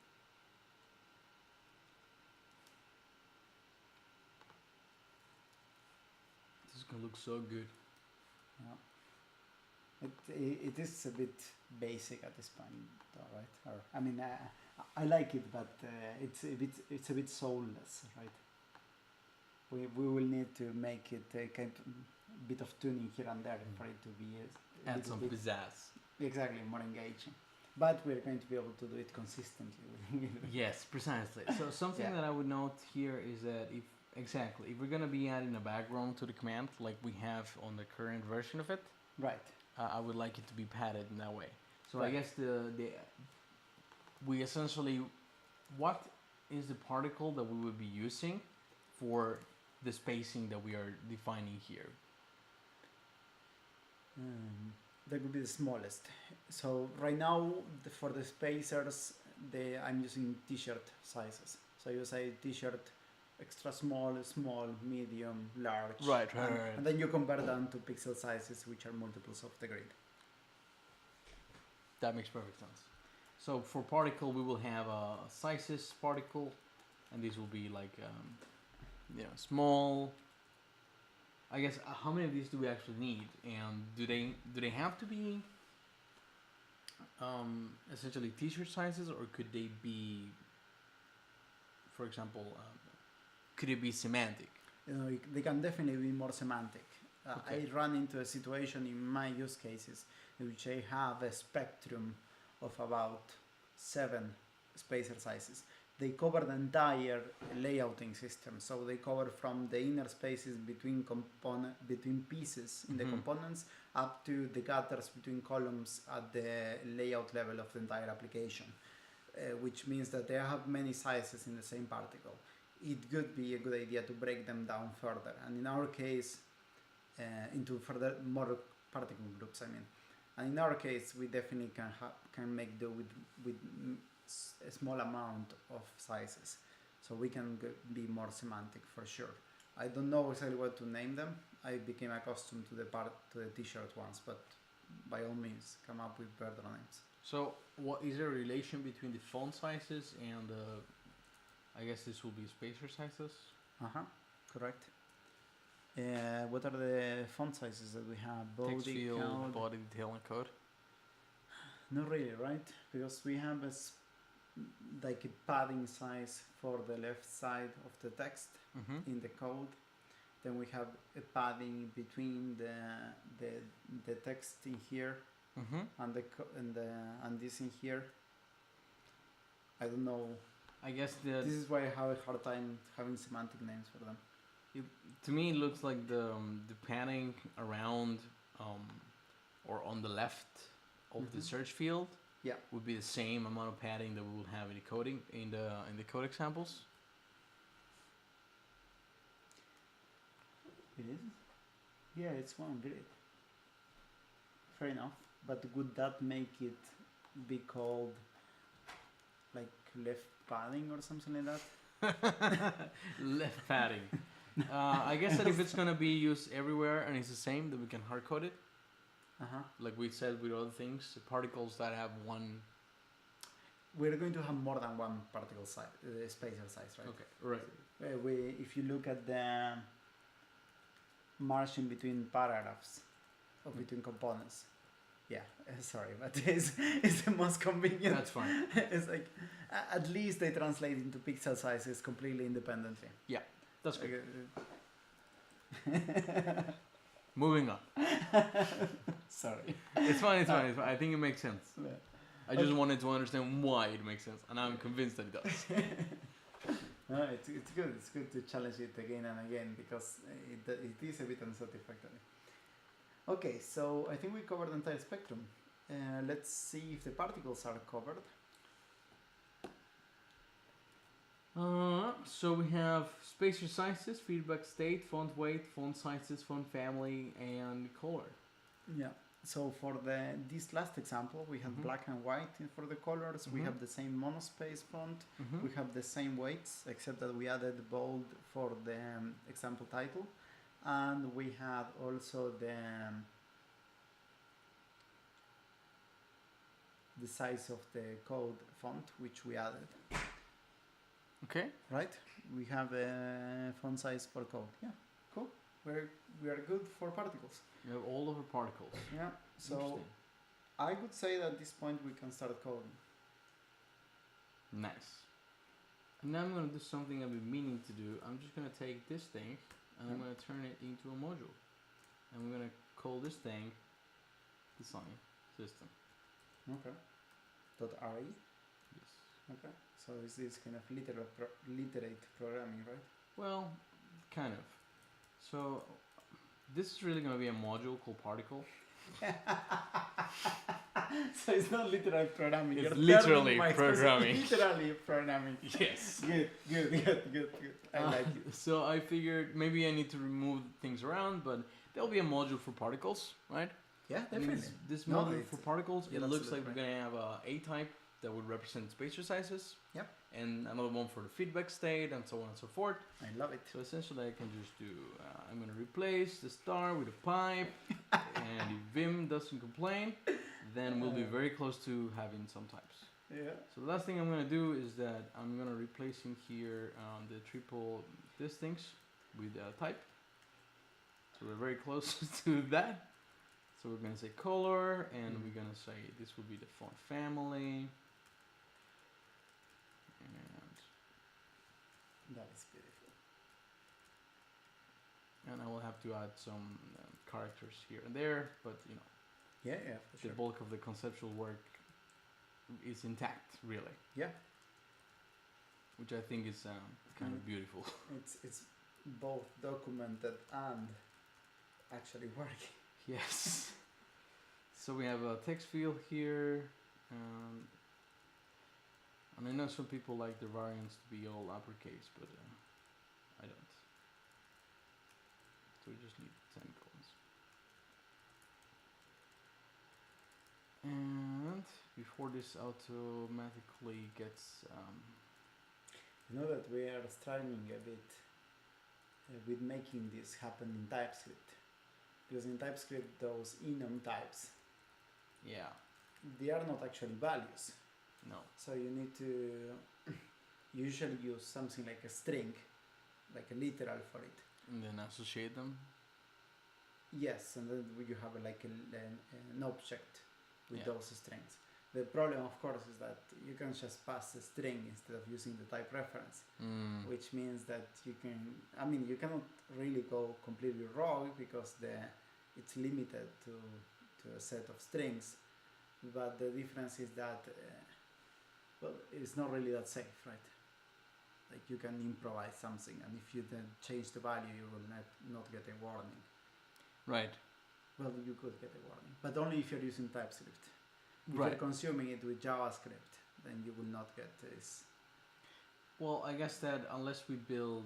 S1: This is gonna look so good.
S2: Yeah. It is a bit basic at this point, though, right? Or I mean, I like it, but it's a bit soulless, right? We will need to make it a kind of bit of tuning here and there for it to be
S1: add some pizzazz.
S2: Exactly, more engaging. But we're going to be able to do it consistently.
S1: Yes, precisely. So something that I would note here is that if Exactly. If we're gonna be adding a background to the command, like we have on the current version of it,
S2: Right.
S1: I would like it to be padded in that way. So I
S2: Right.
S1: guess we essentially, what is the particle that we would be using for the spacing that we are defining here?
S2: That would be the smallest. So right now, for the spacers, I'm using t-shirt sizes. So you say t-shirt extra small, small, medium, large.
S1: Right.
S2: And then you convert them to pixel sizes, which are multiples of the grid.
S1: That makes perfect sense. So for particle, we will have a sizes particle, and these will be like, small. I guess how many of these do we actually need, and do they have to be essentially t-shirt sizes, or could they be, for example, could it be semantic?
S2: They can definitely be more semantic.
S1: Okay.
S2: I run into a situation in my use cases in which I have a spectrum of about 7 spacer sizes. They cover the entire layouting system, so they cover from the inner spaces between pieces in the components up to the gutters between columns at the layout level of the entire application, which means that they have many sizes in the same particle. It could be a good idea to break them down further, and in our case, into further more particle groups. And in our case, we definitely can make do with a small amount of sizes, so we can be more semantic for sure. I don't know exactly what to name them. I became accustomed to the t-shirt ones, but by all means, come up with better names.
S1: So, what is there a relation between the font sizes and I guess this will be spacer sizes?
S2: Correct. What are the font sizes that we have? Body,
S1: Text field,
S2: count?
S1: body, detail, and code.
S2: Not really, right? Because we have like a padding size for the left side of the text in the code. Then we have a padding between the text in here and this in here. I don't know.
S1: I guess
S2: This is why I have a hard time having semantic names for them.
S1: To me, it looks like the padding around or on the left of the search field would be the same amount of padding that we would have in the coding in the code examples.
S2: It is? Yeah, it's one grid. Fair enough. But would that make it be called like left padding or something like that?
S1: Left padding. I guess that if it's gonna be used everywhere and it's the same, then we can hard code it. Like we said with other things, particles that have one.
S2: We're going to have more than one particle size, spacer size, right?
S1: Okay, right.
S2: If you look at the margin between paragraphs or between components, sorry, but it's the most convenient.
S1: That's fine.
S2: It's like at least they translate into pixel sizes completely independently.
S1: Yeah, that's good. Moving on.
S2: Sorry.
S1: It's fine. I think it makes sense. Yeah. I just wanted to understand why it makes sense, and I'm convinced that it does.
S2: No, it's good. It's good to challenge it again and again because it is a bit unsatisfactory. Okay, so I think we covered the entire spectrum. Let's see if the particles are covered.
S1: So we have spacer sizes, feedback state, font weight, font sizes, font family, and color.
S2: Yeah. So for this last example, we have black and white for the colors. We have the same monospace font. We have the same weights, except that we added bold for the example title, and we had also the size of the code font, which we added.
S1: Okay.
S2: Right. We have a font size for code. Yeah. Cool. We are good for particles.
S1: We have all of our particles.
S2: Yeah. So I would say that at this point we can start coding.
S1: Nice. And now I'm going to do something I've been meaning to do. I'm just going to take this thing and I'm going to turn it into a module. And we're going to call this thing design system.
S2: Okay. .re?
S1: Yes.
S2: Okay. So is this kind of literate programming, right?
S1: Well, kind of. So this is really going to be a module called particle.
S2: So it's not literal programming.
S1: It's
S2: You're
S1: literally
S2: turning my
S1: programming.
S2: Literally programming.
S1: Yes.
S2: Good. I like it.
S1: So I figured maybe I need to remove things around, but there'll be a module for particles, right?
S2: Yeah,
S1: And
S2: definitely.
S1: this
S2: No,
S1: module
S2: it's-
S1: for particles,
S2: you're
S1: it looks like
S2: absolutely
S1: we're going to have a type that would represent spacer sizes.
S2: Yep.
S1: And another one for the feedback state and so on and so forth.
S2: I love it.
S1: So essentially I can just do, I'm going to replace the star with a pipe. And if Vim doesn't complain, then we'll be very close to having some types.
S2: Yeah.
S1: So the last thing I'm going to do is that I'm going to replace in here the triple these things with a type. So we're very close to that. So we're going to say color, and we're going to say this will be the font family.
S2: That is beautiful.
S1: And I will have to add some characters here and there, but you know,
S2: Yeah, for
S1: the
S2: sure.
S1: bulk of the conceptual work is intact, really.
S2: Yeah.
S1: Which I think is kind of beautiful.
S2: It's both documented and actually working.
S1: Yes. So we have a text field here, and I know some people like the variants to be all uppercase, but I don't. So we just need semicolons. And before this automatically gets
S2: You know that we are struggling a bit with making this happen in TypeScript. Because in TypeScript, those enum types,
S1: yeah,
S2: they are not actually values.
S1: no.
S2: So you need to usually use something like a string, like a literal for it.
S1: And then associate them.
S2: Yes, and then you have an object with
S1: Yeah.
S2: those strings. The problem, of course, is that you can just pass a string instead of using the type reference, which means that you cannot really go completely wrong because it's limited to a set of strings. But the difference is that, it's not really that safe, right? Like you can improvise something, and if you then change the value, you will not get a warning.
S1: Right.
S2: Well, you could get a warning, but only if you're using TypeScript. If
S1: Right.
S2: you're consuming it with JavaScript, then you will not get this.
S1: Well, I guess that unless we build,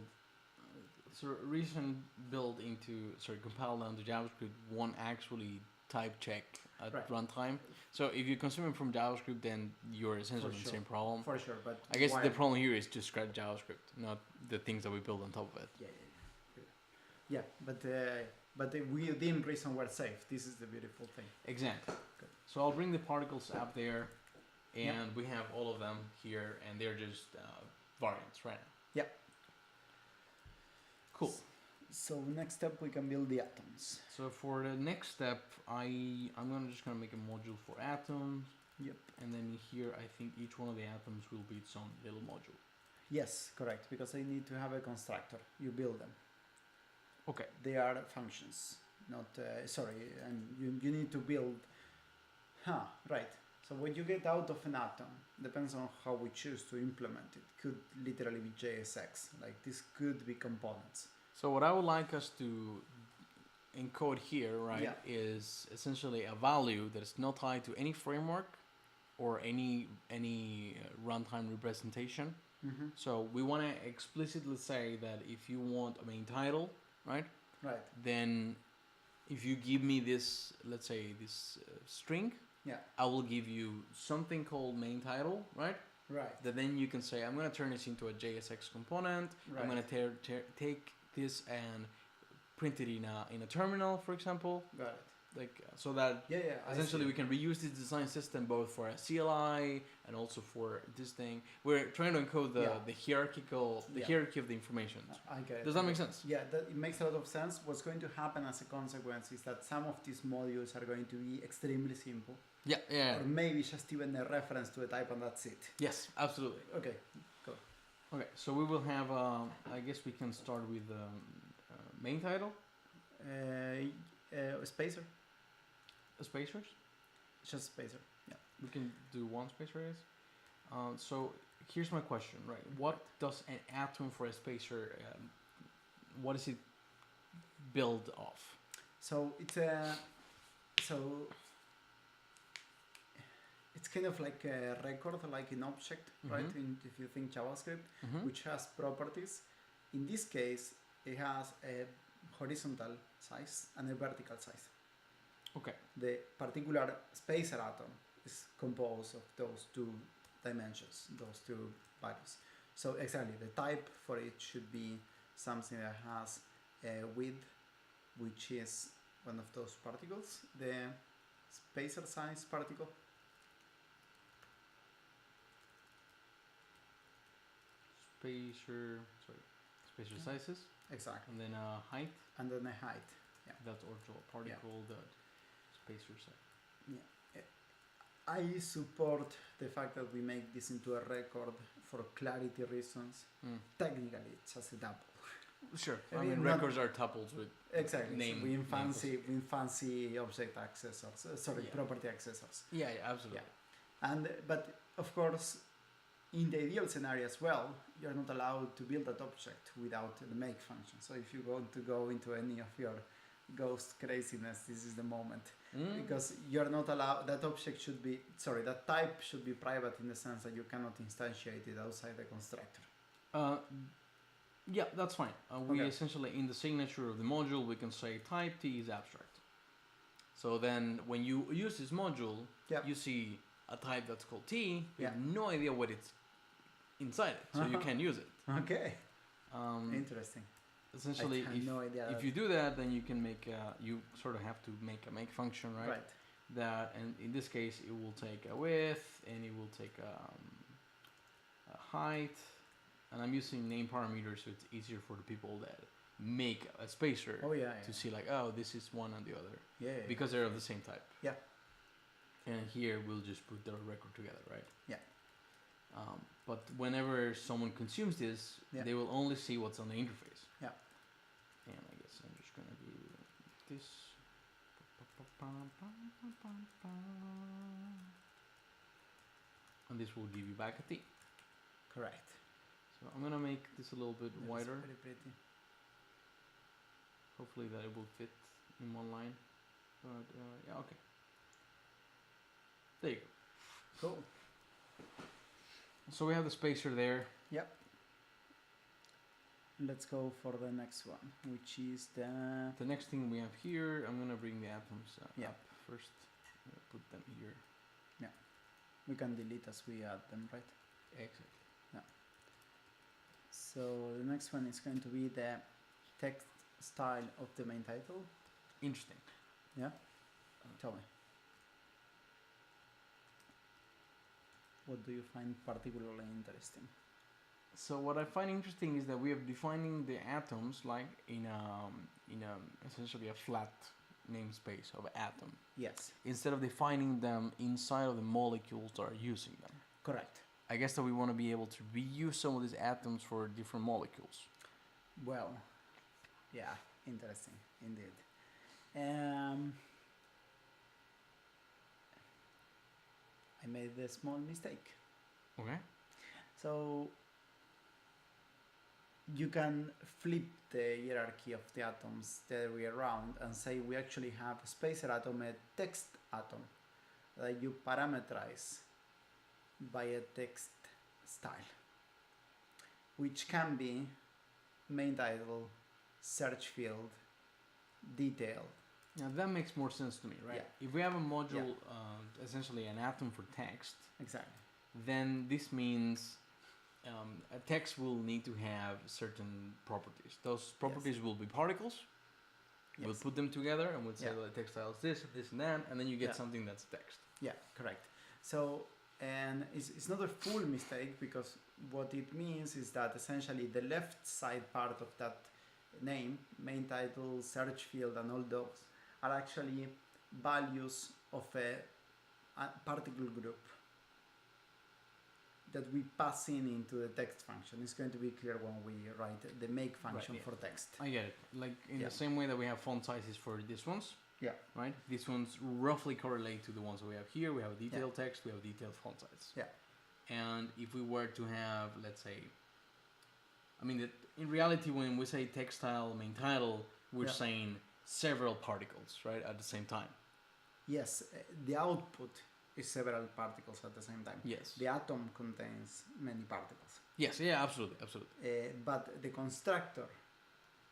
S1: compile down to JavaScript won't actually type check at
S2: Right.
S1: runtime. So if you consume it from JavaScript, then you're essentially in the
S2: sure.
S1: same problem.
S2: For sure, but
S1: I guess
S2: why-
S1: the problem here is to scratch JavaScript, not the things that we build on top of it.
S2: Yeah, but within reason we're safe. This is the beautiful thing.
S1: Exactly.
S2: Good.
S1: So I'll bring the particles up there, and
S2: Yep.
S1: we have all of them here, and they're just variants right now.
S2: Yep.
S1: Cool.
S2: So next step we can build the atoms.
S1: So for the next step, I'm just gonna make a module for atoms,
S2: Yep.
S1: and then here I think each one of the atoms will be its own little module.
S2: Yes, correct. Because I need to have a constructor. You build them.
S1: Okay.
S2: They are functions, not and you need to build. Right. So when you get out of an atom, depends on how we choose to implement it. Could literally be JSX. Like this could be components.
S1: So what I would like us to encode here, right,
S2: Yeah.
S1: is essentially a value that is not tied to any framework or any runtime representation.
S2: Mm-hmm.
S1: So we want to explicitly say that if you want a main title, right,
S2: Right.
S1: then if you give me this, let's say this string,
S2: Yeah.
S1: I will give you something called main title, right?
S2: Right.
S1: That then you can say, I'm going to turn this into a JSX component.
S2: Right.
S1: I'm going to take this and print it in a terminal, for example.
S2: Got it.
S1: Like so that
S2: Yeah. I
S1: essentially
S2: see.
S1: we can reuse this design system both for a CLI and also for this thing. We're trying to encode the hierarchy of the information.
S2: I get it.
S1: Does that make sense?
S2: Yeah, it makes a lot of sense. What's going to happen as a consequence is that some of these modules are going to be extremely simple.
S1: Yeah.
S2: Or maybe just even a reference to a type and that's it.
S1: Yes, absolutely.
S2: Okay.
S1: Okay, so we will have, I guess we can start with main title,
S2: Spacer.
S1: spacers.
S2: Just spacer. Yeah.
S1: We can do one spacer, I guess. So here's my question, right? What does an atom for a spacer what is it built of?
S2: So it's it's kind of like a record, like an object, right? If you think JavaScript, which has properties. In this case, it has a horizontal size and a vertical size.
S1: Okay.
S2: The particular spacer atom is composed of those two dimensions, those two values. So exactly, the type for it should be something that has a width, which is one of those particles, the spacer size particle.
S1: Spacer sizes.
S2: Exactly.
S1: And then height.
S2: And then the height. Yeah.
S1: That's also a particle that spacer size.
S2: Yeah. I support the fact that we make this into a record for clarity reasons. Technically, it's just a double.
S1: Sure. I mean, records are tuples with name.
S2: So with fancy object accessors. Property accessors.
S1: Yeah, absolutely.
S2: Yeah. But of course, in the ideal scenario as well, you're not allowed to build that object without the make function. So if you want to go into any of your ghost craziness, this is the moment. Because you're not allowed, that type should be private in the sense that you cannot instantiate it outside the constructor.
S1: Yeah, that's fine. We essentially, in the signature of the module, we can say type T is abstract. So then when you use this module, you see a type that's called T, you have no idea what it's inside it, so you can't use it.
S2: Okay. Interesting.
S1: Essentially, if you do that, then you can make you sort of have to make a make function, right?
S2: Right.
S1: That, and in this case, it will take a width and it will take a height, and I'm using name parameters so it's easier for the people that make a spacer to see like, oh, this is one and the other, because they're of the same type.
S2: Yeah.
S1: And here we'll just put the record together, right? Yeah. But whenever someone consumes this, they will only see what's on the interface. Yeah. And I guess I'm just gonna do this. And this will give you back a T.
S2: Correct.
S1: So I'm gonna make this a little bit wider.
S2: Pretty pretty.
S1: Hopefully that it will fit in one line. But yeah, okay. There you go.
S2: Cool.
S1: So we have the spacer there.
S2: Yep. Let's go for the next one, which is the
S1: next thing we have here. I'm gonna bring the atoms up first. Put them here.
S2: Yeah. We can delete as we add them, right?
S1: Exactly.
S2: Yeah. So the next one is going to be the text style of the main title.
S1: Interesting.
S2: Yeah. Tell me. What do you find particularly interesting?
S1: So what I find interesting is that we are defining the atoms like in essentially a flat namespace of atom.
S2: Yes.
S1: Instead of defining them inside of the molecules that are using them.
S2: Correct.
S1: I guess that we want to be able to reuse some of these atoms for different molecules.
S2: Well, yeah, interesting indeed. I made a small mistake.
S1: Okay.
S2: So you can flip the hierarchy of the atoms the other way around and say we actually have a spacer atom, a text atom that you parameterize by a text style, which can be main title, search field, detail.
S1: Now that makes more sense to me, right?
S2: Yeah.
S1: If we have a module, essentially an atom for text,
S2: exactly,
S1: then this means a text will need to have certain properties. Those properties will be particles.
S2: Yes.
S1: We'll put them together and we'll say the text style is this and that, and then you get something that's text.
S2: Yeah, correct. So, and it's not a full mistake, because what it means is that essentially the left side part of that name, main title, search field, and all those are actually values of a particle group that we pass into the text function. It's going to be clear when we write the make function for text.
S1: I get it. Like in the same way that we have font sizes for these ones.
S2: Yeah.
S1: Right? These ones roughly correlate to the ones that we have here. We have detailed text, we have detailed font size.
S2: Yeah.
S1: And if we were to have, let's say, I mean, in reality, when we say textile main title, we're saying several particles, right, at the same time.
S2: Yes, the output is several particles at the same time.
S1: Yes.
S2: The atom contains many particles.
S1: Yes, yeah, absolutely, absolutely.
S2: But the constructor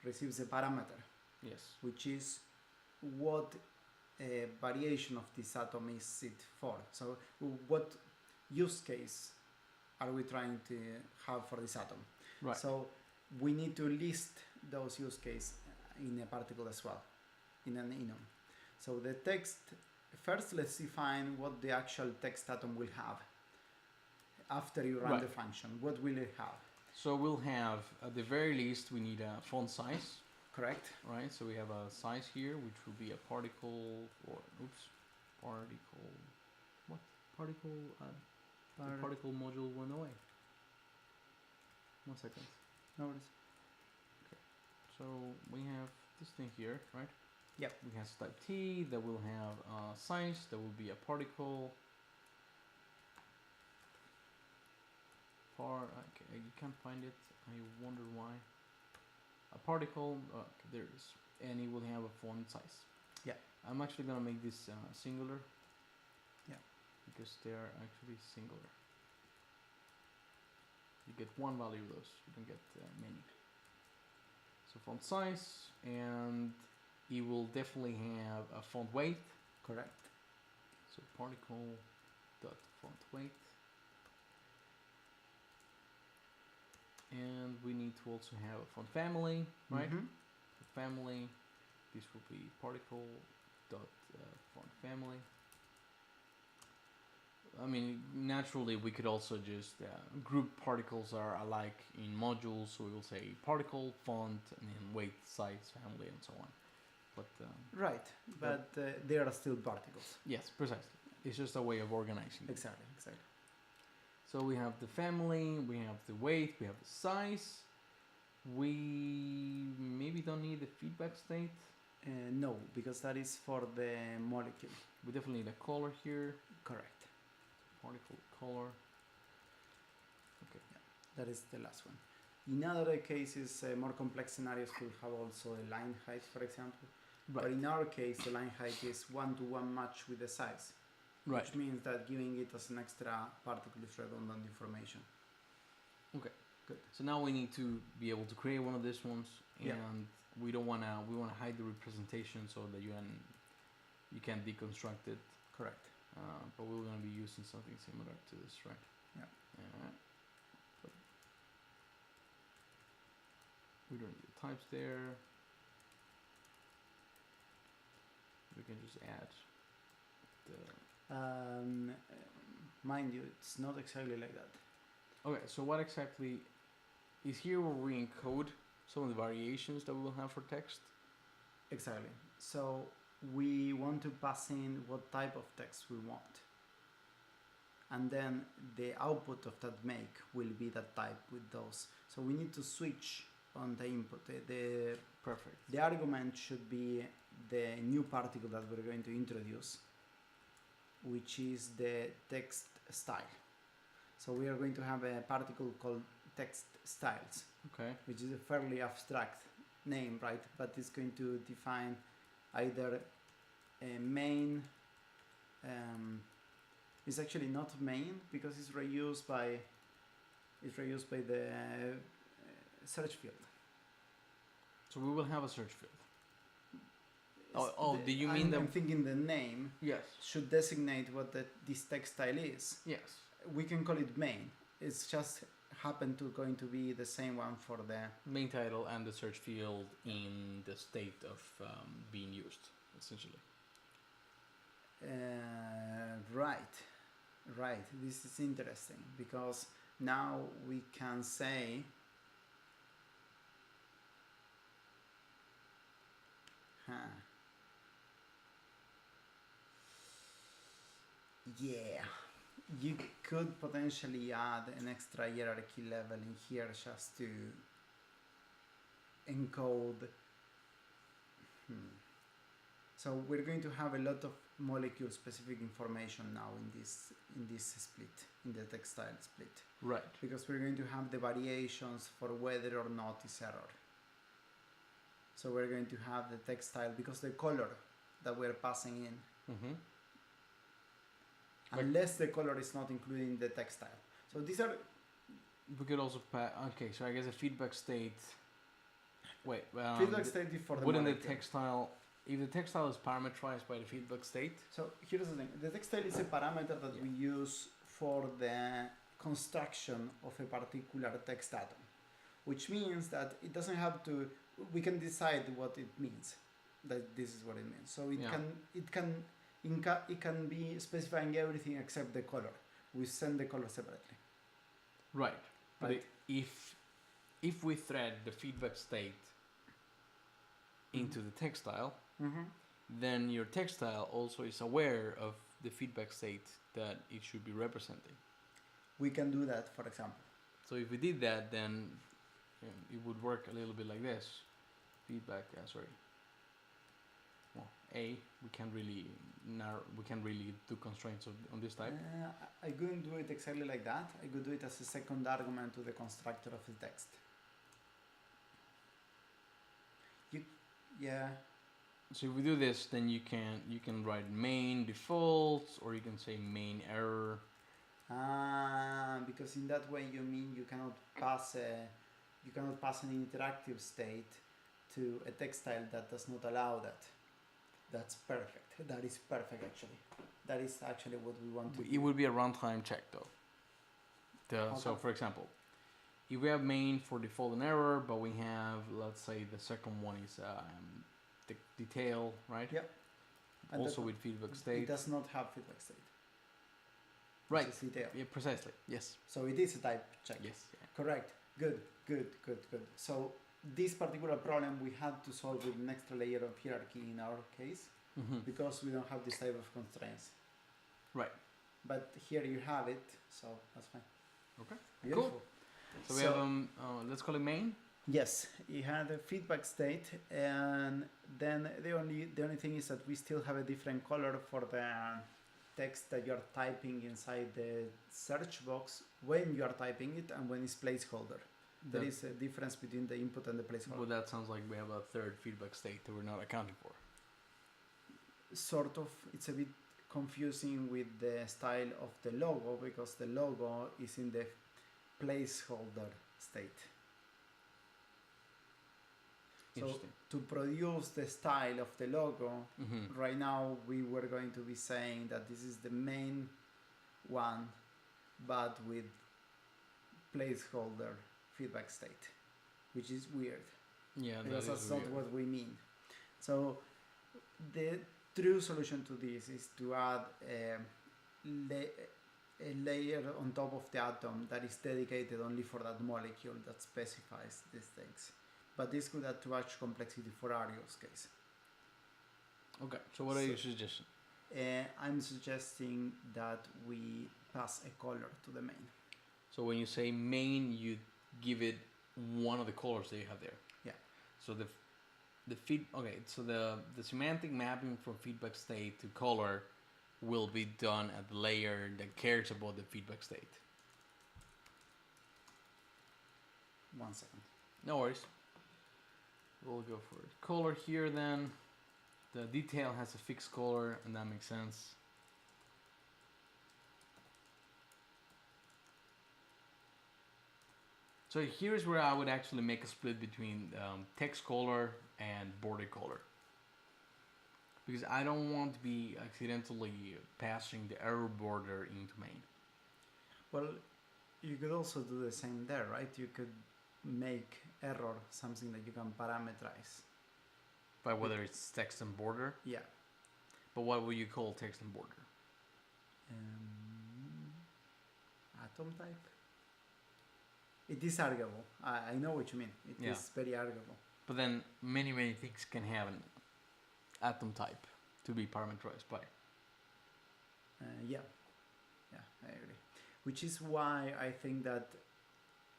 S2: receives a parameter.
S1: Yes.
S2: Which is what variation of this atom is it for. So what use case are we trying to have for this atom?
S1: Right.
S2: So we need to list those use cases in a particle as well, in an enum. So the text, first let's define what the actual text atom will have. After you run the function, what will it have?
S1: So we'll have, at the very least, we need a font size.
S2: Correct.
S1: Right, so we have a size here, which will be a particle, or, particle, what? Particle, the particle module went away. 1 second.
S2: No worries.
S1: Okay, so we have this thing here, right?
S2: Yep.
S1: We have type T, that will have a size, that will be a particle. Okay, you can't find it, I wonder why. A particle, okay, there it is, and it will have a font size.
S2: Yeah.
S1: I'm actually gonna make this singular.
S2: Yeah.
S1: Because they are actually singular. You get one value of those, you don't get many. So font size, and it will definitely have a font weight.
S2: Correct.
S1: So particle dot font weight. And we need to also have a font family, right? The family, this will be particle dot font family. I mean, naturally we could also just group particles are alike in modules, so we will say particle, font, and then weight, size, family, and so on. But
S2: right, but they are still particles.
S1: Yes, precisely. It's just a way of organizing them.
S2: Exactly, exactly.
S1: So we have the family, we have the weight, we have the size. We maybe don't need the feedback state.
S2: No, because that is for the molecule.
S1: We definitely need a color here.
S2: Correct.
S1: Particle color. Okay.
S2: Yeah, that is the last one. In other cases, more complex scenarios could have also a line height, for example. Right. But in our case, the line height is 1-to-1 match with the size.
S1: Right.
S2: Which means that giving it as an extra particle is redundant information.
S1: Okay, good. So now we need to be able to create one of these ones, and we don't wanna hide the representation so that you can deconstruct it.
S2: Correct.
S1: But we're gonna be using something similar to this, right?
S2: Yeah.
S1: We don't need the types there. We can just add the.
S2: Mind you, it's not exactly like that.
S1: Okay, so what exactly is here where we encode some of the variations that we will have for text?
S2: Exactly. So we want to pass in what type of text we want. And then the output of that make will be that type with those. So we need to switch on the input.
S1: Perfect.
S2: The argument should be the new particle that we're going to introduce, which is the text style. So we are going to have a particle called text styles,
S1: okay,
S2: which is a fairly abstract name, right? But it's going to define either a main, it's actually not main because it's reused by the search field.
S1: So we will have a search field. Do you mean
S2: I'm thinking the name should designate what this text style is.
S1: Yes.
S2: We can call it main. It's just going to be the same one for the
S1: main title and the search field in the state of being used, essentially.
S2: Right. This is interesting because now we can say yeah, you could potentially add an extra hierarchy level in here just to encode. So we're going to have a lot of molecule-specific information now in this split, in the textile split.
S1: Right.
S2: Because we're going to have the variations for whether or not it's error. So we're going to have the textile, because the color that we're passing in, unless the color is not included in the textile. So these are...
S1: We could also okay, so I guess a feedback state... Wait,
S2: feedback state is for the
S1: wouldn't
S2: molecule.
S1: the textile... If the textile is parameterized by the feedback state...
S2: So here's the thing. The textile is a parameter that we use for the construction of a particular text atom, which means that it doesn't have to... We can decide what it means, that this is what it means. So it can be specifying everything except the color. We send the color separately.
S1: Right. But
S2: Right.
S1: if we thread the feedback state into the textile, then your textile also is aware of the feedback state that it should be representing.
S2: We can do that, for example.
S1: So if we did that, then it would work a little bit like this. Feedback, well, A, we can't really do constraints on this type.
S2: I couldn't do it exactly like that. I could do it as a second argument to the constructor of the text.
S1: So if we do this, then you can write main defaults, or you can say main error.
S2: Because in that way you mean you cannot pass an interactive state to a textile that does not allow that. That's perfect. That is perfect, actually. That is actually what we want to do.
S1: It would be a runtime check, though. So, for example, if we have main for default and error, but we have, let's say, the second one is the detail, right?
S2: Yep. And
S1: Also with feedback state.
S2: It does not have feedback state.
S1: Right.
S2: It's detail.
S1: Yeah, precisely. Yes.
S2: So it is a type check.
S1: Yes. Yeah.
S2: Correct. Good. So this particular problem we had to solve with an extra layer of hierarchy in our case, because we don't have this type of constraints.
S1: Right.
S2: But here you have it, so that's fine.
S1: Okay.
S2: Beautiful.
S1: Cool. So we have let's call it main.
S2: Yes, it had a feedback state, and then the only thing is that we still have a different color for the text that you're typing inside the search box when you are typing it and when it's placeholder. There is a difference between the input and the placeholder.
S1: Well, that sounds like we have a third feedback state that we're not accounting for.
S2: Sort of. It's a bit confusing with the style of the logo, because the logo is in the placeholder state. So to produce the style of the logo, right now we were going to be saying that this is the main one, but with placeholder feedback state, which is weird.
S1: Yeah,
S2: because that's not what we mean. So the true solution to this is to add a layer on top of the atom that is dedicated only for that molecule that specifies these things. But this could add too much complexity for Ario's case.
S1: Okay, so what are your suggestions?
S2: I'm suggesting that we pass a color to the main.
S1: So when you say main, you give it one of the colors that you have there.
S2: Yeah.
S1: So the semantic mapping from feedback state to color will be done at the layer that cares about the feedback state.
S2: 1 second.
S1: No worries. We'll go for it. Color here then. The detail has a fixed color, and that makes sense. So here's where I would actually make a split between text color and border color. Because I don't want to be accidentally passing the error border into main.
S2: Well, you could also do the same there, right? You could make error something that you can parameterize.
S1: By whether it's text and border?
S2: Yeah.
S1: But what would you call text and border?
S2: Atom type? It is arguable. I know what you mean. It is very arguable.
S1: But then many things can have an atom type to be parameterized by.
S2: Yeah, I agree. Which is why I think that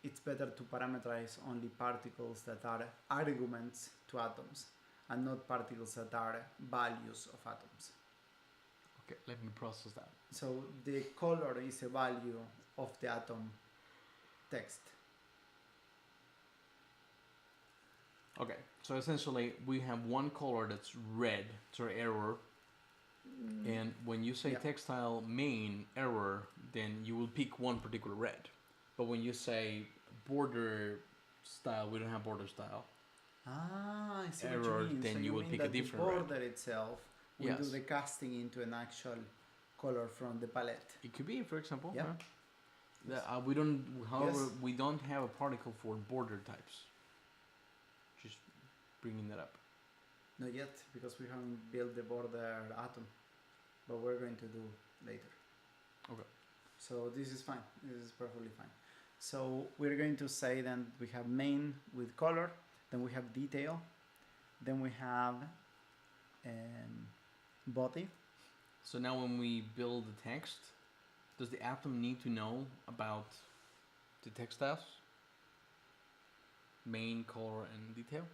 S2: it's better to parameterize only particles that are arguments to atoms, and not particles that are values of atoms.
S1: Okay, let me process that.
S2: So the color is a value of the atom text.
S1: Okay, so essentially we have one color that's red, sorry, error. And when you say textile main error, then you will pick one particular red. But when you say border style, we don't have border style.
S2: Ah, I see
S1: error,
S2: what you mean.
S1: then
S2: so
S1: you will
S2: mean
S1: pick
S2: that
S1: a different
S2: the border
S1: red.
S2: itself will
S1: Yes.
S2: do the casting into an actual color from the palette.
S1: It could be, for example.
S2: Yeah.
S1: We don't. However,
S2: Yes.
S1: we don't have a particle for border types. Just bringing that up.
S2: Not yet, because we haven't built the border atom, but we're going to do later.
S1: Okay.
S2: So this is fine. This is perfectly fine. So we're going to say then we have main with color, then we have detail, then we have body.
S1: So now when we build the text, does the atom need to know about the textiles? Main, color, and detail?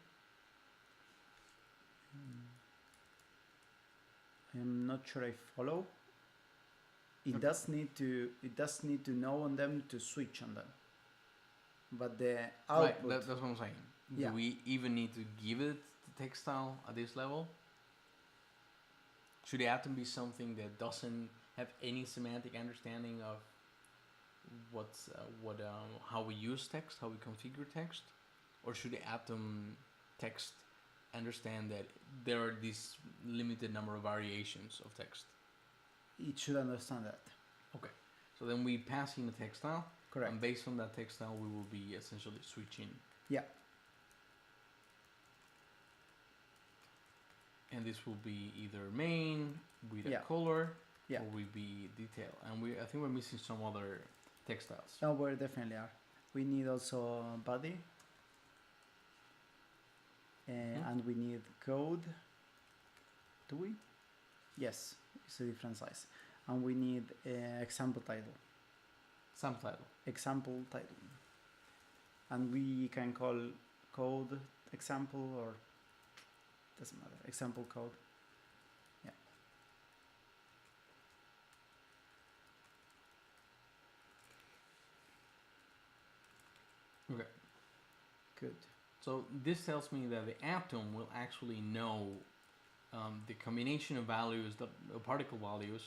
S2: I'm not sure I follow. It
S1: Okay.
S2: does need to. It does need to know on them to switch on them. But the output.
S1: Right, that's what I'm saying.
S2: Yeah.
S1: Do we even need to give it the textile at this level? Should the atom be something that doesn't have any semantic understanding of how we use text, how we configure text, or should the atom text understand that there are these limited number of variations of text?
S2: It should understand that.
S1: Okay, so then we pass in a textile,
S2: Correct.
S1: and based on that textile, we will be essentially switching.
S2: Yeah.
S1: And this will be either main with a
S2: Yeah.
S1: color,
S2: Yeah.
S1: or will be detail. And I think we're missing some other textiles.
S2: No, we definitely are. We need also body. And we need code. Do we? Yes, it's a different size. And we need example title.
S1: Some title.
S2: Example title. And we can call code example or doesn't matter. Example code. Yeah.
S1: Okay.
S2: Good.
S1: So this tells me that the atom will actually know the combination of values, the particle values,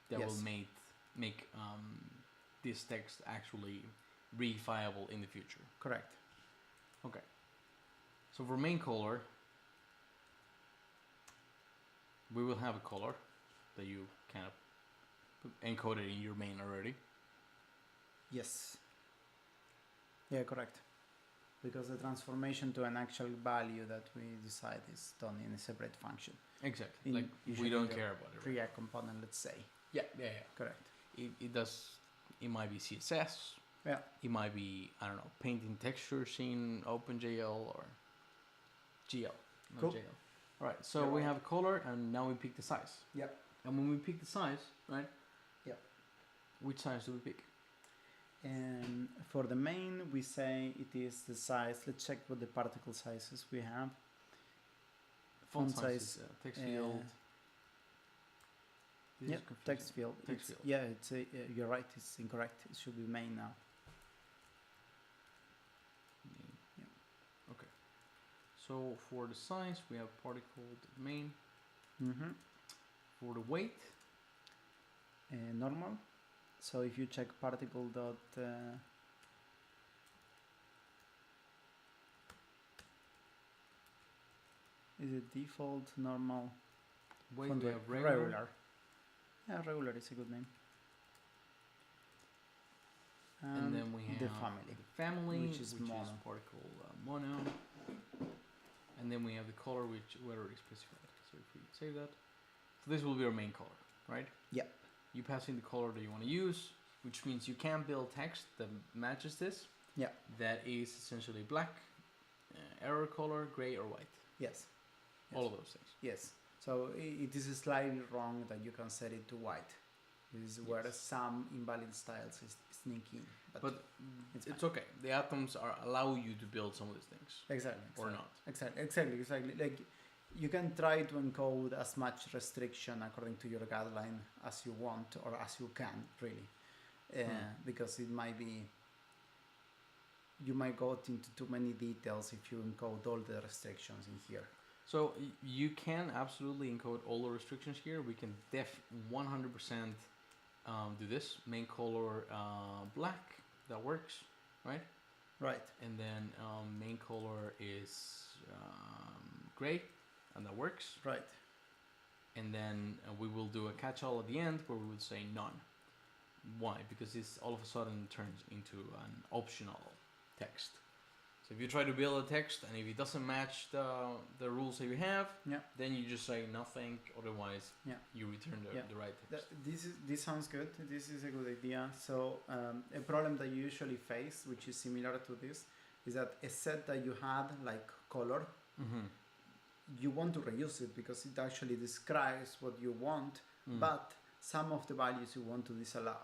S1: that
S2: Yes.
S1: will make this text actually reifiable in the future.
S2: Correct.
S1: Okay. So for main color, we will have a color that you kind of encoded in your main already.
S2: Yes. Yeah, correct. Because the transformation to an actual value that we decide is done in a separate function.
S1: Exactly.
S2: In
S1: Like we
S2: usually
S1: don't
S2: the
S1: care about it. Right?
S2: React component, let's say.
S1: Yeah.
S2: Correct.
S1: It does. It might be CSS.
S2: Yeah.
S1: It might be, I don't know, painting textures in OpenGL or GL. Not
S2: Cool.
S1: JL. All right. So
S2: You're
S1: we
S2: right.
S1: have a color, and now we pick the size.
S2: Yep.
S1: And when we pick the size, right?
S2: Yep.
S1: Which size do we pick?
S2: And for the main, we say it is the size. Let's check what the particle sizes we have.
S1: Font
S2: Font
S1: size,
S2: size,
S1: text field. This is
S2: Yeah,
S1: confusing.
S2: text field.
S1: Text field.
S2: Yeah, it's you're right. It's incorrect. It should be main now.
S1: Okay. So for the size, we have particle main.
S2: Mm-hmm.
S1: For the weight,
S2: Normal. So if you check particle dot is it default, normal,
S1: weight
S2: font
S1: we
S2: weight?
S1: have regular.
S2: Yeah, regular is a good name.
S1: And then we have
S2: the family.
S1: the family,
S2: which is mono.
S1: particle mono. And then we have the color, which we already specified. So if we save that, so this will be our main color, right?
S2: Yep.
S1: You pass in the color that you want to use, which means you can build text that matches this.
S2: Yeah.
S1: That is essentially black, error color, gray, or white.
S2: Yes.
S1: All of those things.
S2: Yes. So it is slightly wrong that you can set it to white. This is where
S1: Yes.
S2: some invalid styles is sneaking.
S1: But
S2: it's
S1: it's
S2: fine.
S1: okay. The atoms allow you to build some of these things,
S2: Exactly.
S1: or not.
S2: Exactly. Like you can try to encode as much restriction according to your guideline as you want or as you can, really, because it might be, you might go into too many details if you encode all the restrictions in here.
S1: So you can absolutely encode all the restrictions here. We can 100% do this. Main color black, that works, right?
S2: Right.
S1: And then main color is gray, and that works.
S2: Right.
S1: And then we will do a catch-all at the end where we would say none. Why? Because this all of a sudden turns into an optional text. So if you try to build a text and if it doesn't match the rules that you have, then you just say nothing. Otherwise, you return the right text.
S2: This sounds good. This is a good idea. So a problem that you usually face, which is similar to this, is that a set that you had like color, you want to reuse it because it actually describes what you want, but some of the values you want to disallow.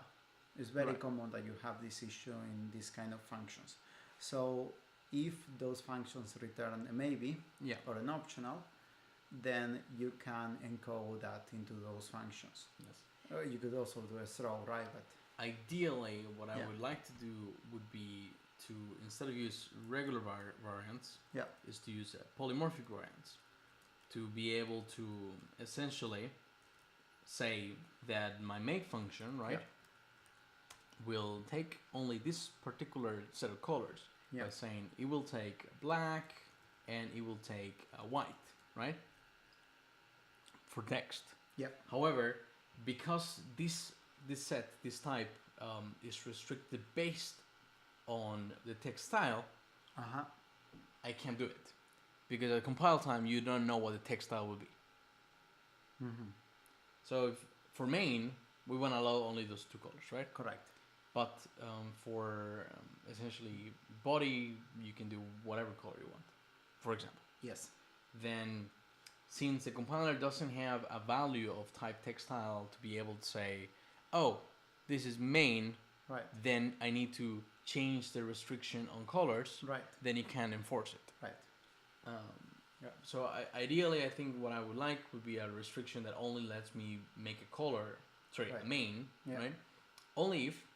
S2: It's very common that you have this issue in this kind of functions. So if those functions return a maybe or an optional, then you can encode that into those functions. Yes. You could also do a throw, right? But
S1: ideally, what I would like to do would be to, instead of use regular variants, is to use polymorphic variants to be able to essentially say that my make function, will take only this particular set of colors. By saying it will take black and it will take white, right? For text. However, because this type is restricted based on the text style, I can't do it because at compile time you don't know what the text style will be. So for main, we want to allow only those two colors, right?
S2: Correct.
S1: But for essentially body, you can do whatever color you want, for example.
S2: Yes.
S1: Then, since the compiler doesn't have a value of type textile to be able to say, oh, this is main, then I need to change the restriction on colors, then you can enforce it. So ideally, I think what I would like would be a restriction that only lets me make a color, a main, right? Only if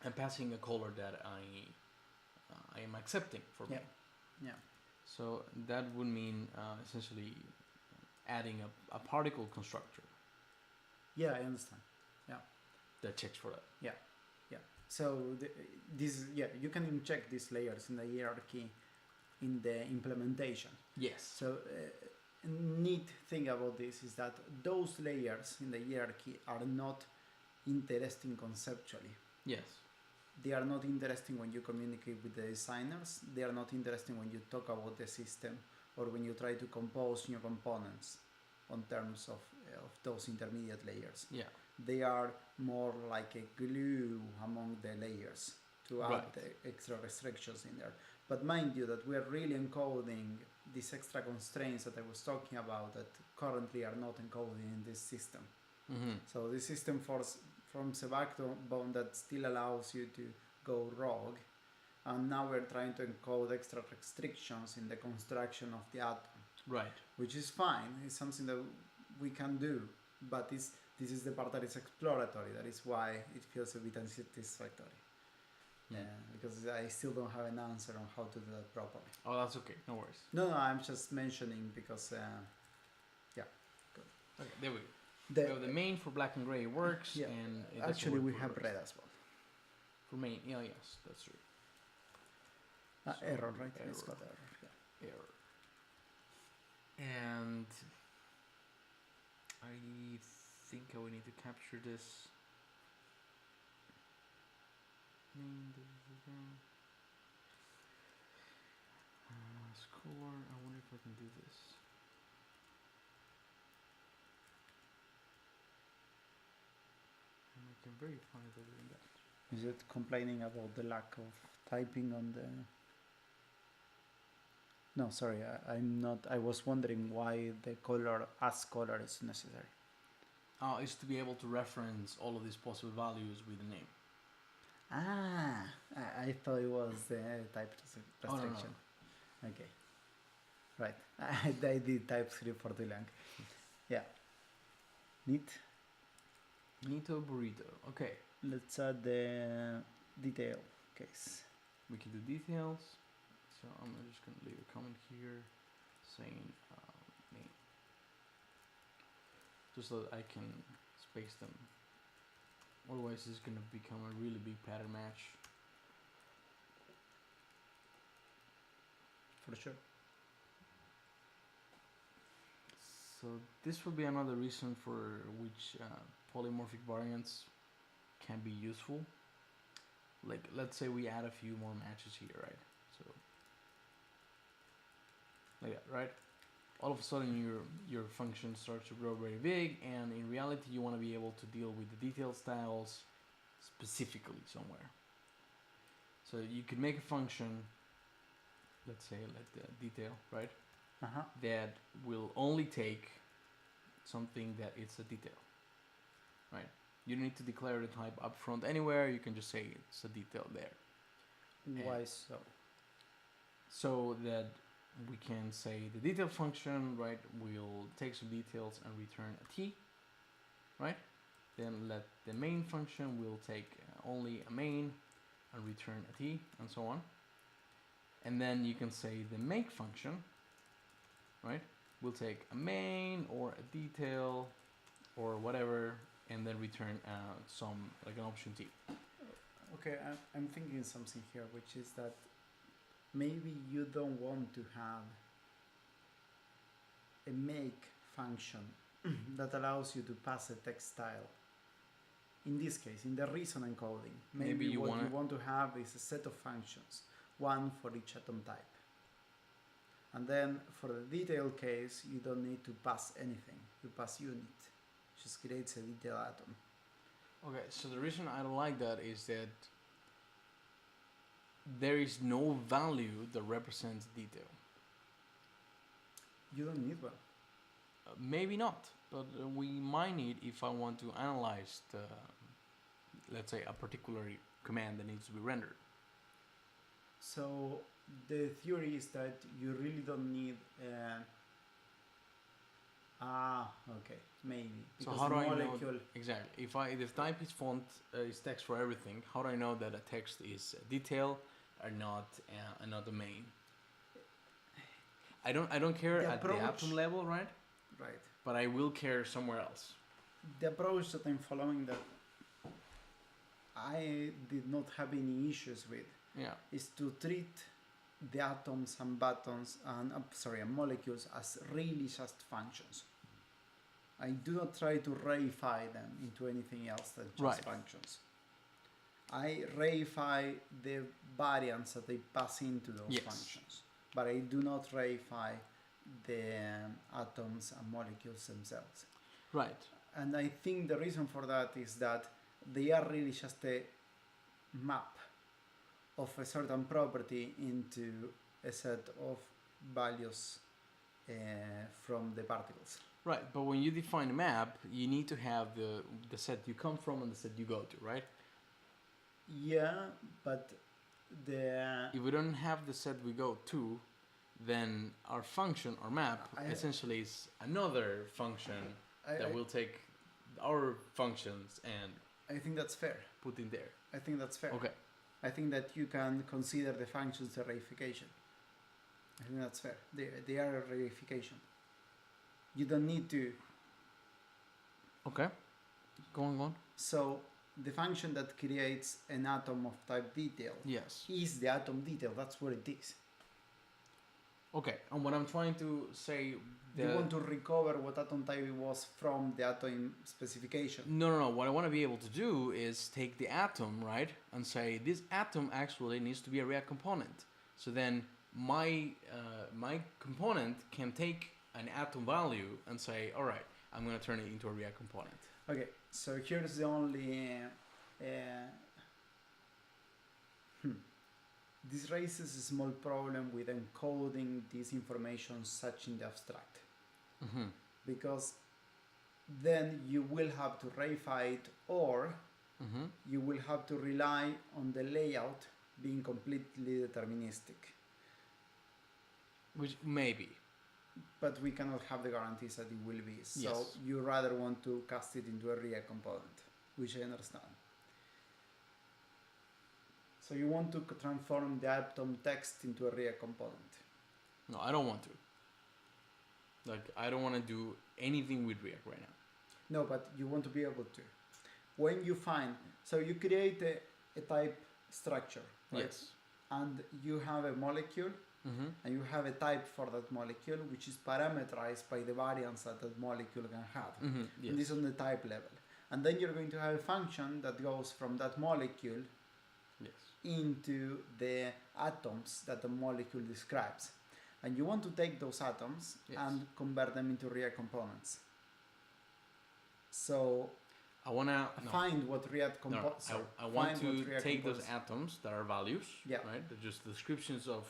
S1: I'm passing a color that I am accepting for me. So that would mean essentially adding a particle constructor.
S2: Yeah, I understand.
S1: That checks for that.
S2: So you can inject these layers in the hierarchy in the implementation.
S1: Yes.
S2: So neat thing about this is that those layers in the hierarchy are not interesting conceptually.
S1: Yes.
S2: They are not interesting when you communicate with the designers. They are not interesting when you talk about the system or when you try to compose new components on terms of those intermediate layers. They are more like a glue among the layers to add the extra restrictions in there. But mind you that we are really encoding these extra constraints that I was talking about that currently are not encoded in this system. So the system forms a backbone that still allows you to go rogue, and now we're trying to encode extra restrictions in the construction of the atom. Which is fine. It's something that we can do, but this is the part that is exploratory. That is why it feels a bit unsatisfactory. Because I still don't have an answer on how to do that properly.
S1: Oh, that's okay. No worries.
S2: No, I'm just mentioning because, good.
S1: Okay, there we go. We have the main for black and gray works, and it
S2: actually we have red as well.
S1: For main, yes, that's true.
S2: So error, right? It's got error.
S1: Error. And I think I will need to capture this. Score. I wonder if I can do this. And I can verify that we're doing that.
S2: Is it complaining about the lack of typing on the? No, sorry, I'm not. I was wondering why the color as color is necessary.
S1: Is to be able to reference all of these possible values with the name.
S2: I thought it was the type restriction.
S1: Oh, no.
S2: Okay. Right. I did TypeScript for too long. Yeah. Neat.
S1: Neato burrito. Okay.
S2: Let's add the detail case.
S1: We can do details. So I'm just going to leave a comment here saying name. Just so that I can space them. Otherwise it's going to become a really big pattern match.
S2: For sure.
S1: So this will be another reason for which polymorphic variants can be useful. Like, let's say we add a few more matches here, right? So like that, right? All of a sudden your function starts to grow very big, and in reality you want to be able to deal with the detail styles specifically somewhere. So you could make a function, let's say like the detail, right? That will only take something that it's a detail, right? You don't need to declare the type up front anywhere. You can just say it's a detail there.
S2: Why so?
S1: So that we can say the detail function, right, will take some details and return a t, right? Then let the main function will take only a main and return a t, and so on. And then you can say the make function, right, will take a main or a detail or whatever, and then return some, like an option t.
S2: Okay, I'm thinking something here, which is that maybe you don't want to have a make function that allows you to pass a text style. In this case, in the reason encoding, maybe you want to have is a set of functions, one for each atom type. And then for the detail case, you don't need to pass anything. You pass unit, just creates a detail atom.
S1: Okay, so the reason I don't like that is that there is no value that represents detail.
S2: You don't need one.
S1: Maybe not, but we might need if I want to analyze the, let's say, a particular command that needs to be rendered.
S2: So the theory is that you really don't need okay, maybe.
S1: So how do I know exactly if the type is font is text for everything? How do I know that a text is a detail or not a main? I don't care at the atom level, right?
S2: Right.
S1: But I will care somewhere else.
S2: The approach that I'm following, that I did not have any issues with, is to treat the atoms and buttons and and molecules as really just functions. I do not try to reify them into anything else than just functions. I reify the variants that they pass into those functions, but I do not reify the atoms and molecules themselves.
S1: Right.
S2: And I think the reason for that is that they are really just a map of a certain property into a set of values from the particles.
S1: Right, but when you define a map, you need to have the set you come from and the set you go to, right?
S2: Yeah, but
S1: if we don't have the set we go to, then our function or map essentially is another function that will take our functions and
S2: I think that's fair.
S1: Put in there.
S2: I think that's fair.
S1: Okay.
S2: I think that you can consider the functions a reification. I think that's fair. They are a reification. You don't need to.
S1: Okay. Go on.
S2: So the function that creates an atom of type detail is the atom detail. That's what it is.
S1: Okay, and what I'm trying to say...
S2: You want to recover what atom type it was from the atom specification.
S1: No. What I want to be able to do is take the atom, right, and say this atom actually needs to be a React component. So then my component can take an atom value and say, all right, I'm going to turn it into a React component.
S2: Okay, so here's the only... This raises a small problem with encoding this information such in the abstract.
S1: Mm-hmm.
S2: Because then you will have to reify it, or you will have to rely on the layout being completely deterministic.
S1: Which maybe.
S2: But we cannot have the guarantees that it will be. So
S1: Yes.
S2: you rather want to cast it into a React component, which I understand. So you want to transform the atom text into a React component.
S1: No, I don't want to. Like, I don't want to do anything with React right now.
S2: No, but you want to be able to. When you find, so you create a type structure, right?
S1: Yes.
S2: And you have a molecule,
S1: Mm-hmm.
S2: and you have a type for that molecule, which is parameterized by the variance that that molecule can have.
S1: Mm-hmm. Yes.
S2: And this is on the type level. And then you're going to have a function that goes from that molecule
S1: Yes.
S2: into the atoms that the molecule describes. And you want to take those atoms
S1: Yes.
S2: and convert them into React components. So
S1: I want to
S2: find what React components
S1: I want to take those atoms that are values,
S2: Yeah.
S1: right? They're just descriptions of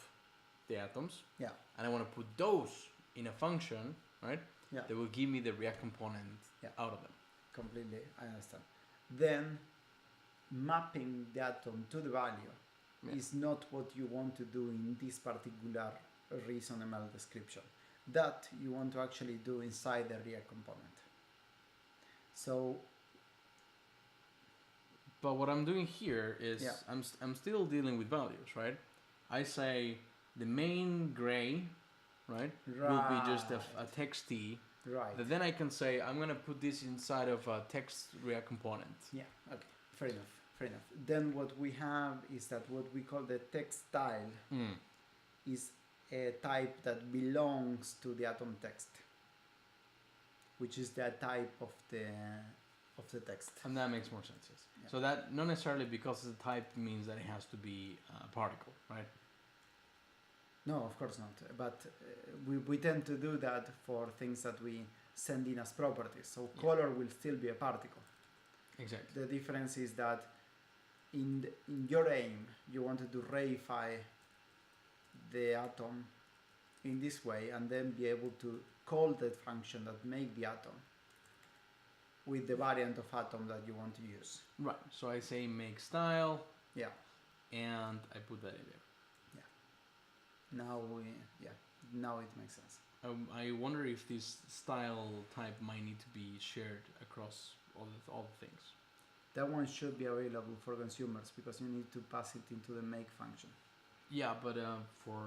S1: the atoms.
S2: Yeah.
S1: And I want to put those in a function, right?
S2: Yeah.
S1: That will give me the React component
S2: Yeah.
S1: out of them.
S2: Completely, I understand. Then mapping the atom to the value
S1: Yeah.
S2: is not what you want to do in this particular ReasonML description. That you want to actually do inside the React component. So,
S1: But what I'm doing here is
S2: Yeah.
S1: I'm still dealing with values, right? I say the main gray, right, will be just a text t.
S2: right.
S1: That then I can say I'm gonna put this inside of a text React component.
S2: Yeah, okay, fair enough, fair enough. Then what we have is that what we call the text style
S1: Mm.
S2: is a type that belongs to the atom text, which is the type of the text.
S1: And that makes more sense, yes.
S2: Yeah.
S1: So that not necessarily because the type means that it has to be a particle, right?
S2: No, of course not. But we tend to do that for things that we send in as properties. So
S1: Yeah.
S2: color will still be a particle.
S1: Exactly.
S2: The difference is that in your aim, you wanted to reify the atom in this way and then be able to call that function that make the atom with the variant of atom that you want to use.
S1: Right. So I say make style
S2: Yeah.
S1: and I put that in there.
S2: Now it makes sense.
S1: I wonder if this style type might need to be shared across all the things.
S2: That one should be available for consumers because you need to pass it into the make function.
S1: Yeah, but for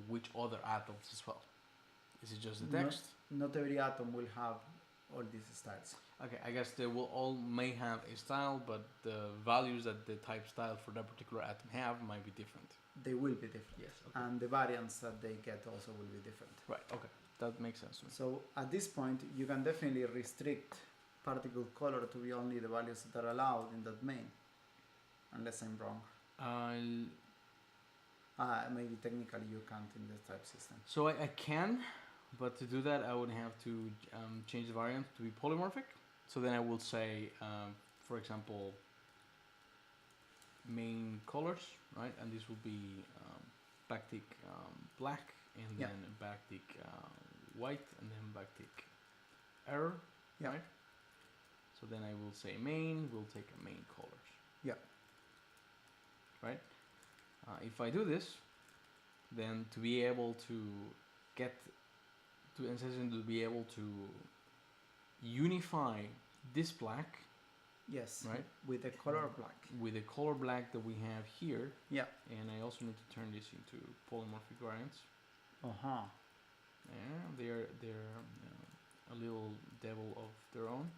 S1: which other atoms as well? Is it just the
S2: No.
S1: text?
S2: Not every atom will have all these styles.
S1: Okay, I guess they will all may have a style, but the values that the type style for that particular atom have might be different.
S2: They will be different.
S1: Yes. Okay.
S2: And the variants that they get also will be different.
S1: Right. Okay. That makes sense to me.
S2: So at this point, you can definitely restrict particle color to be only the values that are allowed in that main, unless I'm wrong. Maybe technically you can't in this type system.
S1: So I can, but to do that I would have to change the variant to be polymorphic. So then I will say, for example, main colors, right? And this will be backtick black, and
S2: Yeah.
S1: then backtick white, and then backtick error,
S2: Yeah.
S1: right? So then I will say main, we'll take a main colors.
S2: Yeah.
S1: Right? If I do this, then to be able to get to, in essence, to be able to unify this black,
S2: Yes.
S1: right,
S2: With the color black.
S1: with the color black that we have here,
S2: Yeah.
S1: and I also need to turn this into polymorphic variants.
S2: Uh-huh.
S1: Yeah, they're a little devil of their own.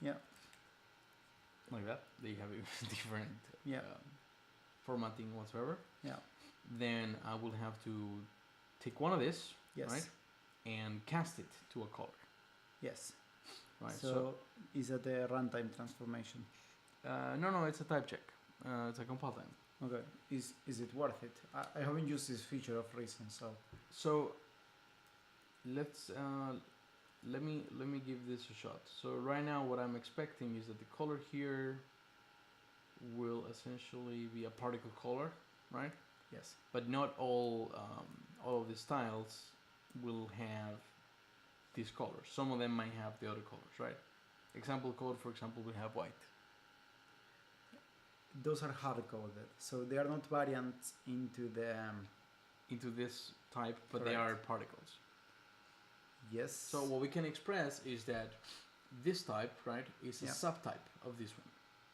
S2: Yeah.
S1: Like that. They have a different
S2: Yeah.
S1: formatting whatsoever.
S2: Yeah.
S1: Then I will have to take one of this,
S2: Yes.
S1: right, and cast it to a color.
S2: Yes.
S1: Right.
S2: So is that a runtime transformation?
S1: No, it's a type check. It's a compile time.
S2: Okay. Is it worth it? I haven't used this feature of Reason, so
S1: So let's let me give this a shot. So right now what I'm expecting is that the color here will essentially be a particle color, right?
S2: yes.
S1: But not all of the styles will have these colors. Some of them might have the other colors, right? Example code, for example, will have white.
S2: Those are hard coded, so they are not variants into the
S1: Into this type, but they
S2: Correct.
S1: are particles.
S2: Yes.
S1: So what we can express is that this type, right, is a
S2: Yeah.
S1: subtype of this one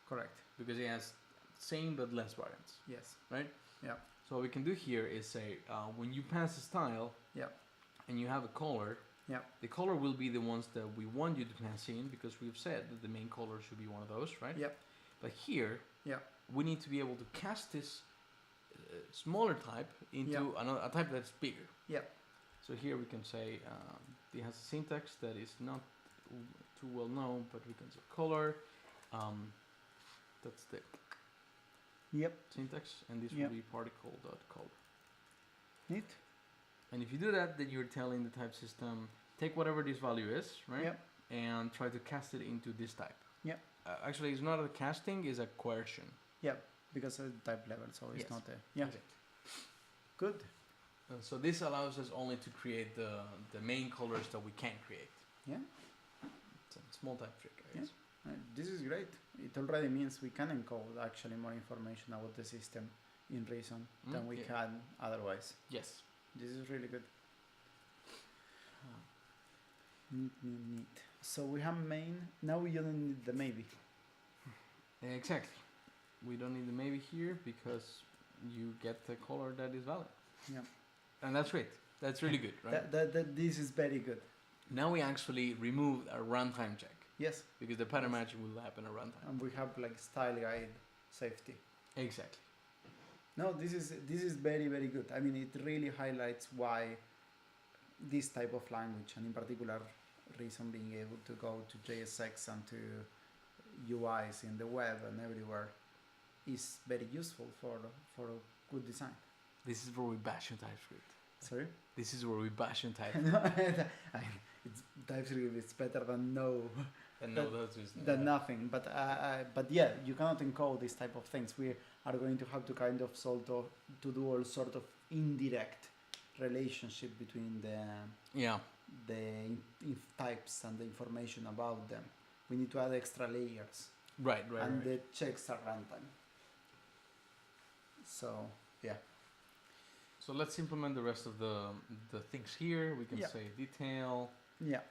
S2: Correct.
S1: because it has same but less variance,
S2: Yes.
S1: right?
S2: Yeah.
S1: So what we can do here is say when you pass a style
S2: Yeah.
S1: and you have a color,
S2: Yeah.
S1: the color will be the ones that we want you to pass in because we've said that the main color should be one of those, right?
S2: Yeah.
S1: But here,
S2: Yeah.
S1: we need to be able to cast this smaller type into a type that's bigger.
S2: Yeah.
S1: So here we can say it has a syntax that is not too well known, but we can say color. That's the
S2: Yep.
S1: syntax, and this
S2: Yep.
S1: will be particle.color.
S2: Neat.
S1: And if you do that, then you're telling the type system, take whatever this value is, right?
S2: Yep.
S1: And try to cast it into this type.
S2: Yep.
S1: Actually, it's not a casting, it's a coercion.
S2: Yep. Because of type level, so it's
S1: Yes.
S2: not a. Yeah.
S1: Exactly.
S2: Good.
S1: So this allows us only to create the main colors that we can create.
S2: Yeah.
S1: It's a small type trick, I guess.
S2: This is great. It already means we can encode actually more information about the system in Reason than we can otherwise.
S1: Yes.
S2: This is really good. Neat. So we have main. Now we don't need the maybe.
S1: Exactly. We don't need the maybe here because you get the color that is valid.
S2: Yeah.
S1: And that's great. That's really good, right?
S2: This is very good.
S1: Now we actually remove a runtime check
S2: Yes.
S1: because the pattern matching will happen at runtime.
S2: And we have like style guide safety.
S1: Exactly.
S2: No, this is very, very good. I mean, it really highlights why this type of language, and in particular Reason being able to go to JSX and to UIs in the web and everywhere, is very useful for good design.
S1: This is where we bash on TypeScript.
S2: Sorry?
S1: This is where we bash on TypeScript.
S2: It's TypeScript is better than no.
S1: And no, that's just
S2: Than nothing. But yeah, you cannot encode these type of things. We are going to have to kind of to do all sort of indirect relationship between the types and the information about them. We need to add extra layers.
S1: Right.
S2: And the checks are runtime. So yeah.
S1: So let's implement the rest of the things here. We can say detail.
S2: Yeah.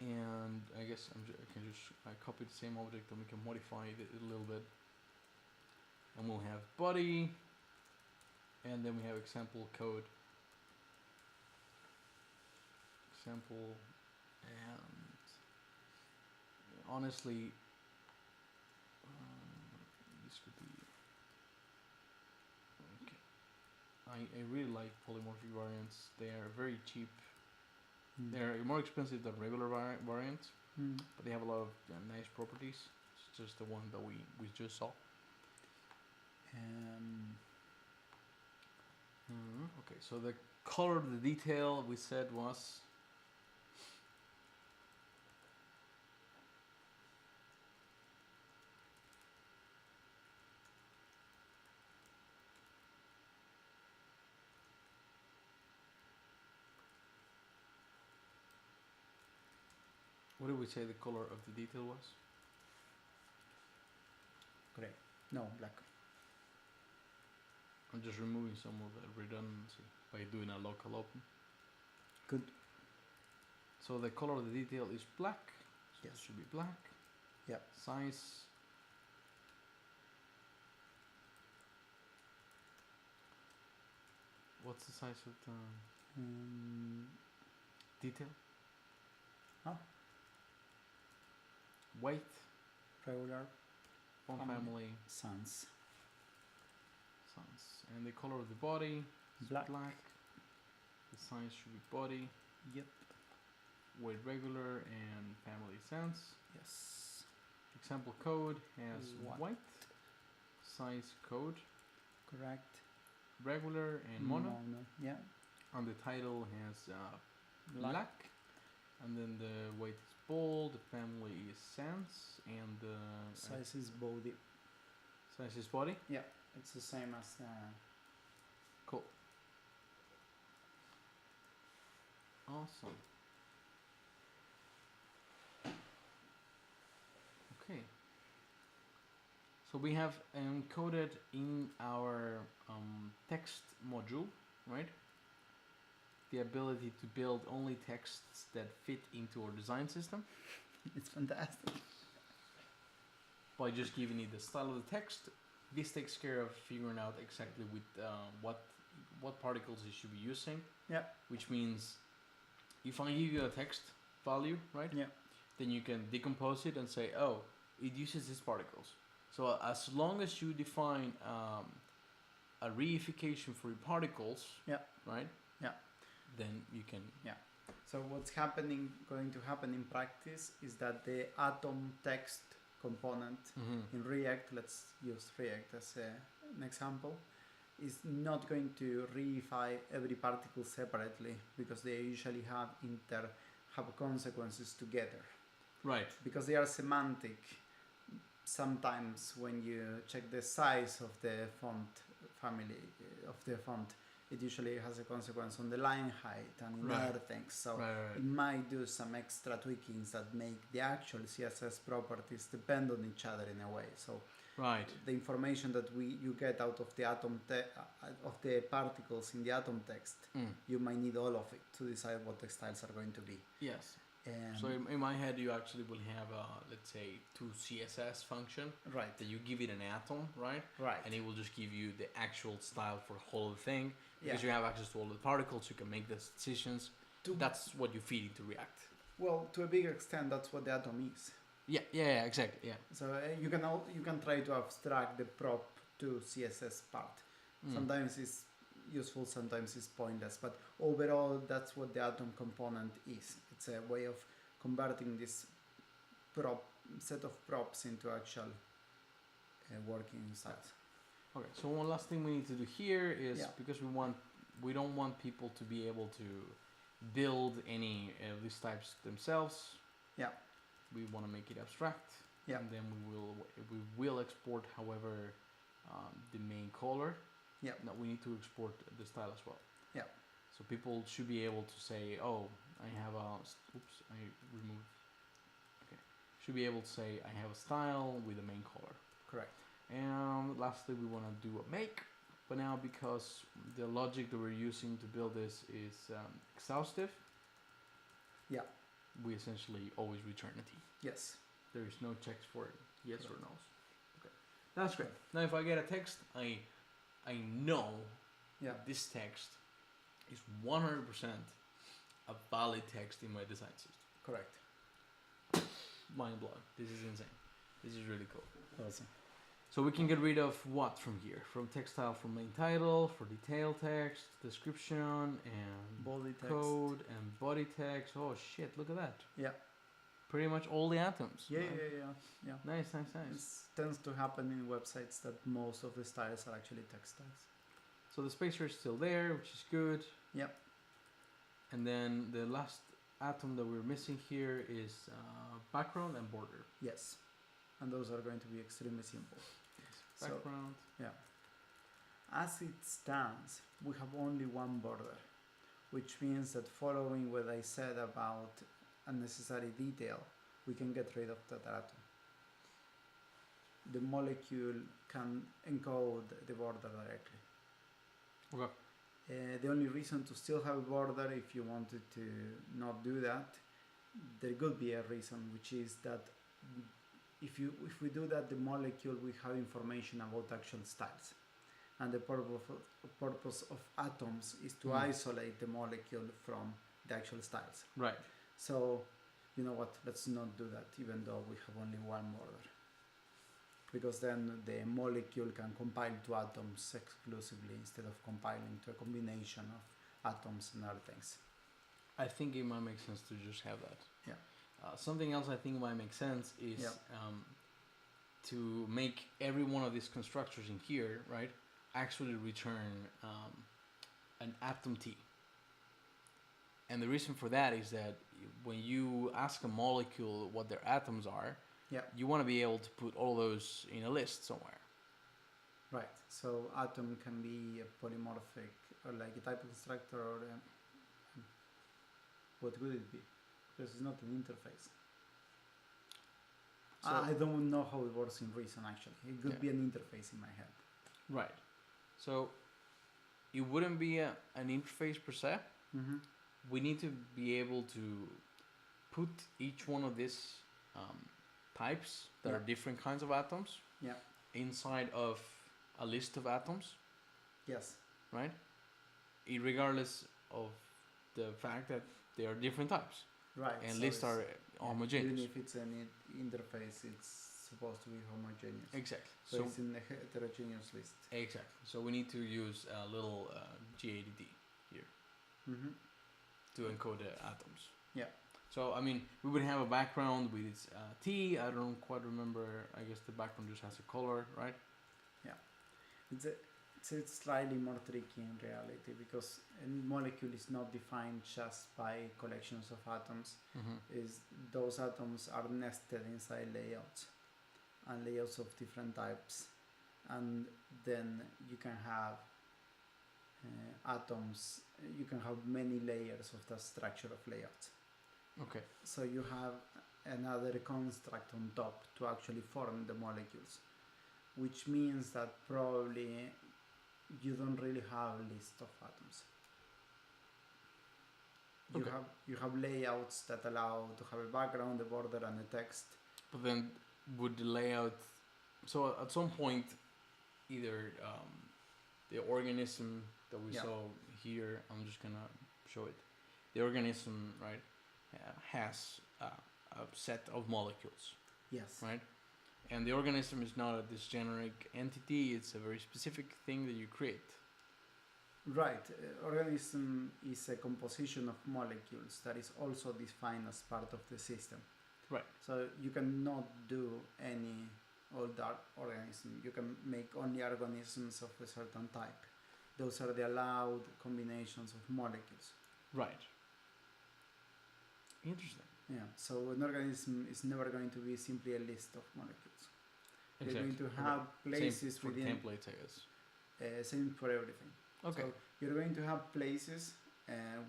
S1: And I guess I can just copy the same object and we can modify it a little bit. And we'll have body. And then we have example code. Example. And honestly, this could be. Okay. I really like polymorphic variants. They are very cheap. They're more expensive than regular variants, but they have a lot of nice properties. It's just the one that we just saw. Okay, so the color of the detail we said was what did we say the color of the detail was?
S2: Gray. No, black.
S1: I'm just removing some of the redundancy by doing a local open.
S2: Good.
S1: So the color of the detail is black. So
S2: Yes.
S1: it should be black.
S2: Yeah.
S1: Size. What's the size of the detail?
S2: Huh?
S1: Weight.
S2: Regular.
S1: Font family.
S2: Sans.
S1: And the color of the body is
S2: Black.
S1: The size should be body.
S2: Yep.
S1: Weight regular and family sans.
S2: Yes.
S1: Example code has
S2: White.
S1: white. Size code
S2: Correct.
S1: regular and mono.
S2: Yeah.
S1: And the title has black. And then the weight is bold. The family is sans. And the
S2: Size is body.
S1: size is body.
S2: Yeah. It's the same as.
S1: Cool. Awesome. Okay. So we have encoded in our text module, right? the ability to build only texts that fit into our design system
S2: It's fantastic.
S1: by just giving it the style of the text. This takes care of figuring out exactly with what particles you should be using.
S2: Yeah.
S1: Which means if I give you a text value, right?
S2: Yeah.
S1: Then you can decompose it and say, oh, it uses these particles. So as long as you define a reification for your particles,
S2: Yeah.
S1: right?
S2: Yeah.
S1: Then you can.
S2: Yeah. So what's going to happen in practice is that the atom text component in React, let's use React as an example, is not going to reify every particle separately because they usually have consequences together.
S1: Right.
S2: Because they are semantic. Sometimes when you check the size of the font family of the font, it usually has a consequence on the line height and in other things. So it might do some extra tweakings that make the actual CSS properties depend on each other in a way. So the information that you get out of the of the particles in the atom text, you might need all of it to decide what the styles are going to be.
S1: Yes. So in my head, you actually will have let's say, two CSS function.
S2: Right.
S1: That you give it an atom, right?
S2: Right.
S1: And it will just give you the actual style for the whole thing. Because
S2: Yeah.
S1: you have access to all the particles, you can make the decisions. That's what you feed into React.
S2: Well, to a bigger extent, that's what the atom is.
S1: Yeah, exactly, yeah.
S2: So you can try to abstract the prop to CSS part. Sometimes it's useful, sometimes it's pointless, but overall that's what the atom component is. It's a way of converting this set of props into actual working styles.
S1: Okay, so one last thing we need to do here is, because we don't want people to be able to build any of these types themselves.
S2: Yeah.
S1: We want to make it abstract.
S2: Yeah.
S1: And then we will export, however, the main color.
S2: Yeah.
S1: No, we need to export the style as well.
S2: Yeah.
S1: So people should be able to say, oh, I have a, oops, I removed. Okay. Should be able to say, I have a style with the main color.
S2: Correct.
S1: And lastly, we want to do a make. But now, because the logic that we're using to build this is exhaustive,
S2: yeah,
S1: we essentially always return a T.
S2: Yes.
S1: There is no checks for it, yes or no's. Okay, that's great. Now, if I get a text, I know this text is 100% a valid text in my design system.
S2: Correct.
S1: Mind blowing. This is insane. This is really cool.
S2: Awesome.
S1: So we can get rid of what from here? From text style, from main title, for detail text, description, and
S2: body text,
S1: code, and body text. Oh shit, look at that.
S2: Yeah.
S1: Pretty much all the atoms.
S2: Yeah,
S1: right?
S2: yeah.
S1: Nice.
S2: It tends to happen in websites that most of the styles are actually text styles.
S1: So the spacer is still there, which is good.
S2: Yep.
S1: And then the last atom that we're missing here is background and border.
S2: Yes. And those are going to be extremely simple.
S1: Yes. Background.
S2: So, yeah. As it stands, we have only one border, which means that following what I said about unnecessary detail, we can get rid of that atom. The molecule can encode the border directly.
S1: Okay.
S2: The only reason to still have a border, if you wanted to not do that, there could be a reason, which is that if we do that, the molecule will have information about actual styles, and the purpose of atoms is to isolate the molecule from the actual styles.
S1: Right.
S2: So, you know what? Let's not do that, even though we have only one border, because then the molecule can compile to atoms exclusively instead of compiling to a combination of atoms and other things.
S1: I think it might make sense to just have that.
S2: Yeah.
S1: Something else I think might make sense is to make every one of these constructors in here, right, actually return an atom T. And the reason for that is that when you ask a molecule what their atoms are, you want to be able to put all those in a list somewhere.
S2: Right. So atom can be a polymorphic, or like a type constructor, or what would it be? Because it's not an interface. So I don't know how it works in Reason actually. It could be an interface in my head.
S1: Right. So it wouldn't be an interface per se, we need to be able to put each one of these types that are different kinds of atoms inside of a list of atoms.
S2: Yes.
S1: Right? Regardless of the fact that they are different types.
S2: Right.
S1: And
S2: so
S1: lists are homogeneous.
S2: Even if it's an interface, it's supposed to be homogeneous.
S1: Exactly.
S2: So it's in a heterogeneous list.
S1: Exactly. So we need to use a little GADD here to encode the atoms. Yeah. So, I mean, we would have a background with its T. I don't quite remember. I guess the background just has a color, right?
S2: Yeah. It's slightly more tricky in reality because a molecule is not defined just by collections of atoms. Is those atoms are nested inside layouts and layouts of different types, and then you can have atoms. You can have many layers of the structure of layouts.
S1: Okay.
S2: So you have another construct on top to actually form the molecules, which means that probably you don't really have a list of atoms. You have layouts that allow to have a background, a border, and a text.
S1: But then would the layout... So at some point, either the organism that we saw here, I'm just going to show it. The organism, right, has a set of molecules. Yes. Right? And the organism is not this generic entity, it's a very specific thing that you create. Right. Organism is a composition of molecules that is also defined as part of the system. Right. So you cannot do any old organism. You can make only organisms of a certain type. Those are the allowed combinations of molecules. Right. Interesting. Yeah, so an organism is never going to be simply a list of molecules. Exactly. You're going to have places same
S2: within...
S1: templates, I guess.
S2: Same for everything. Okay. So you're going to have places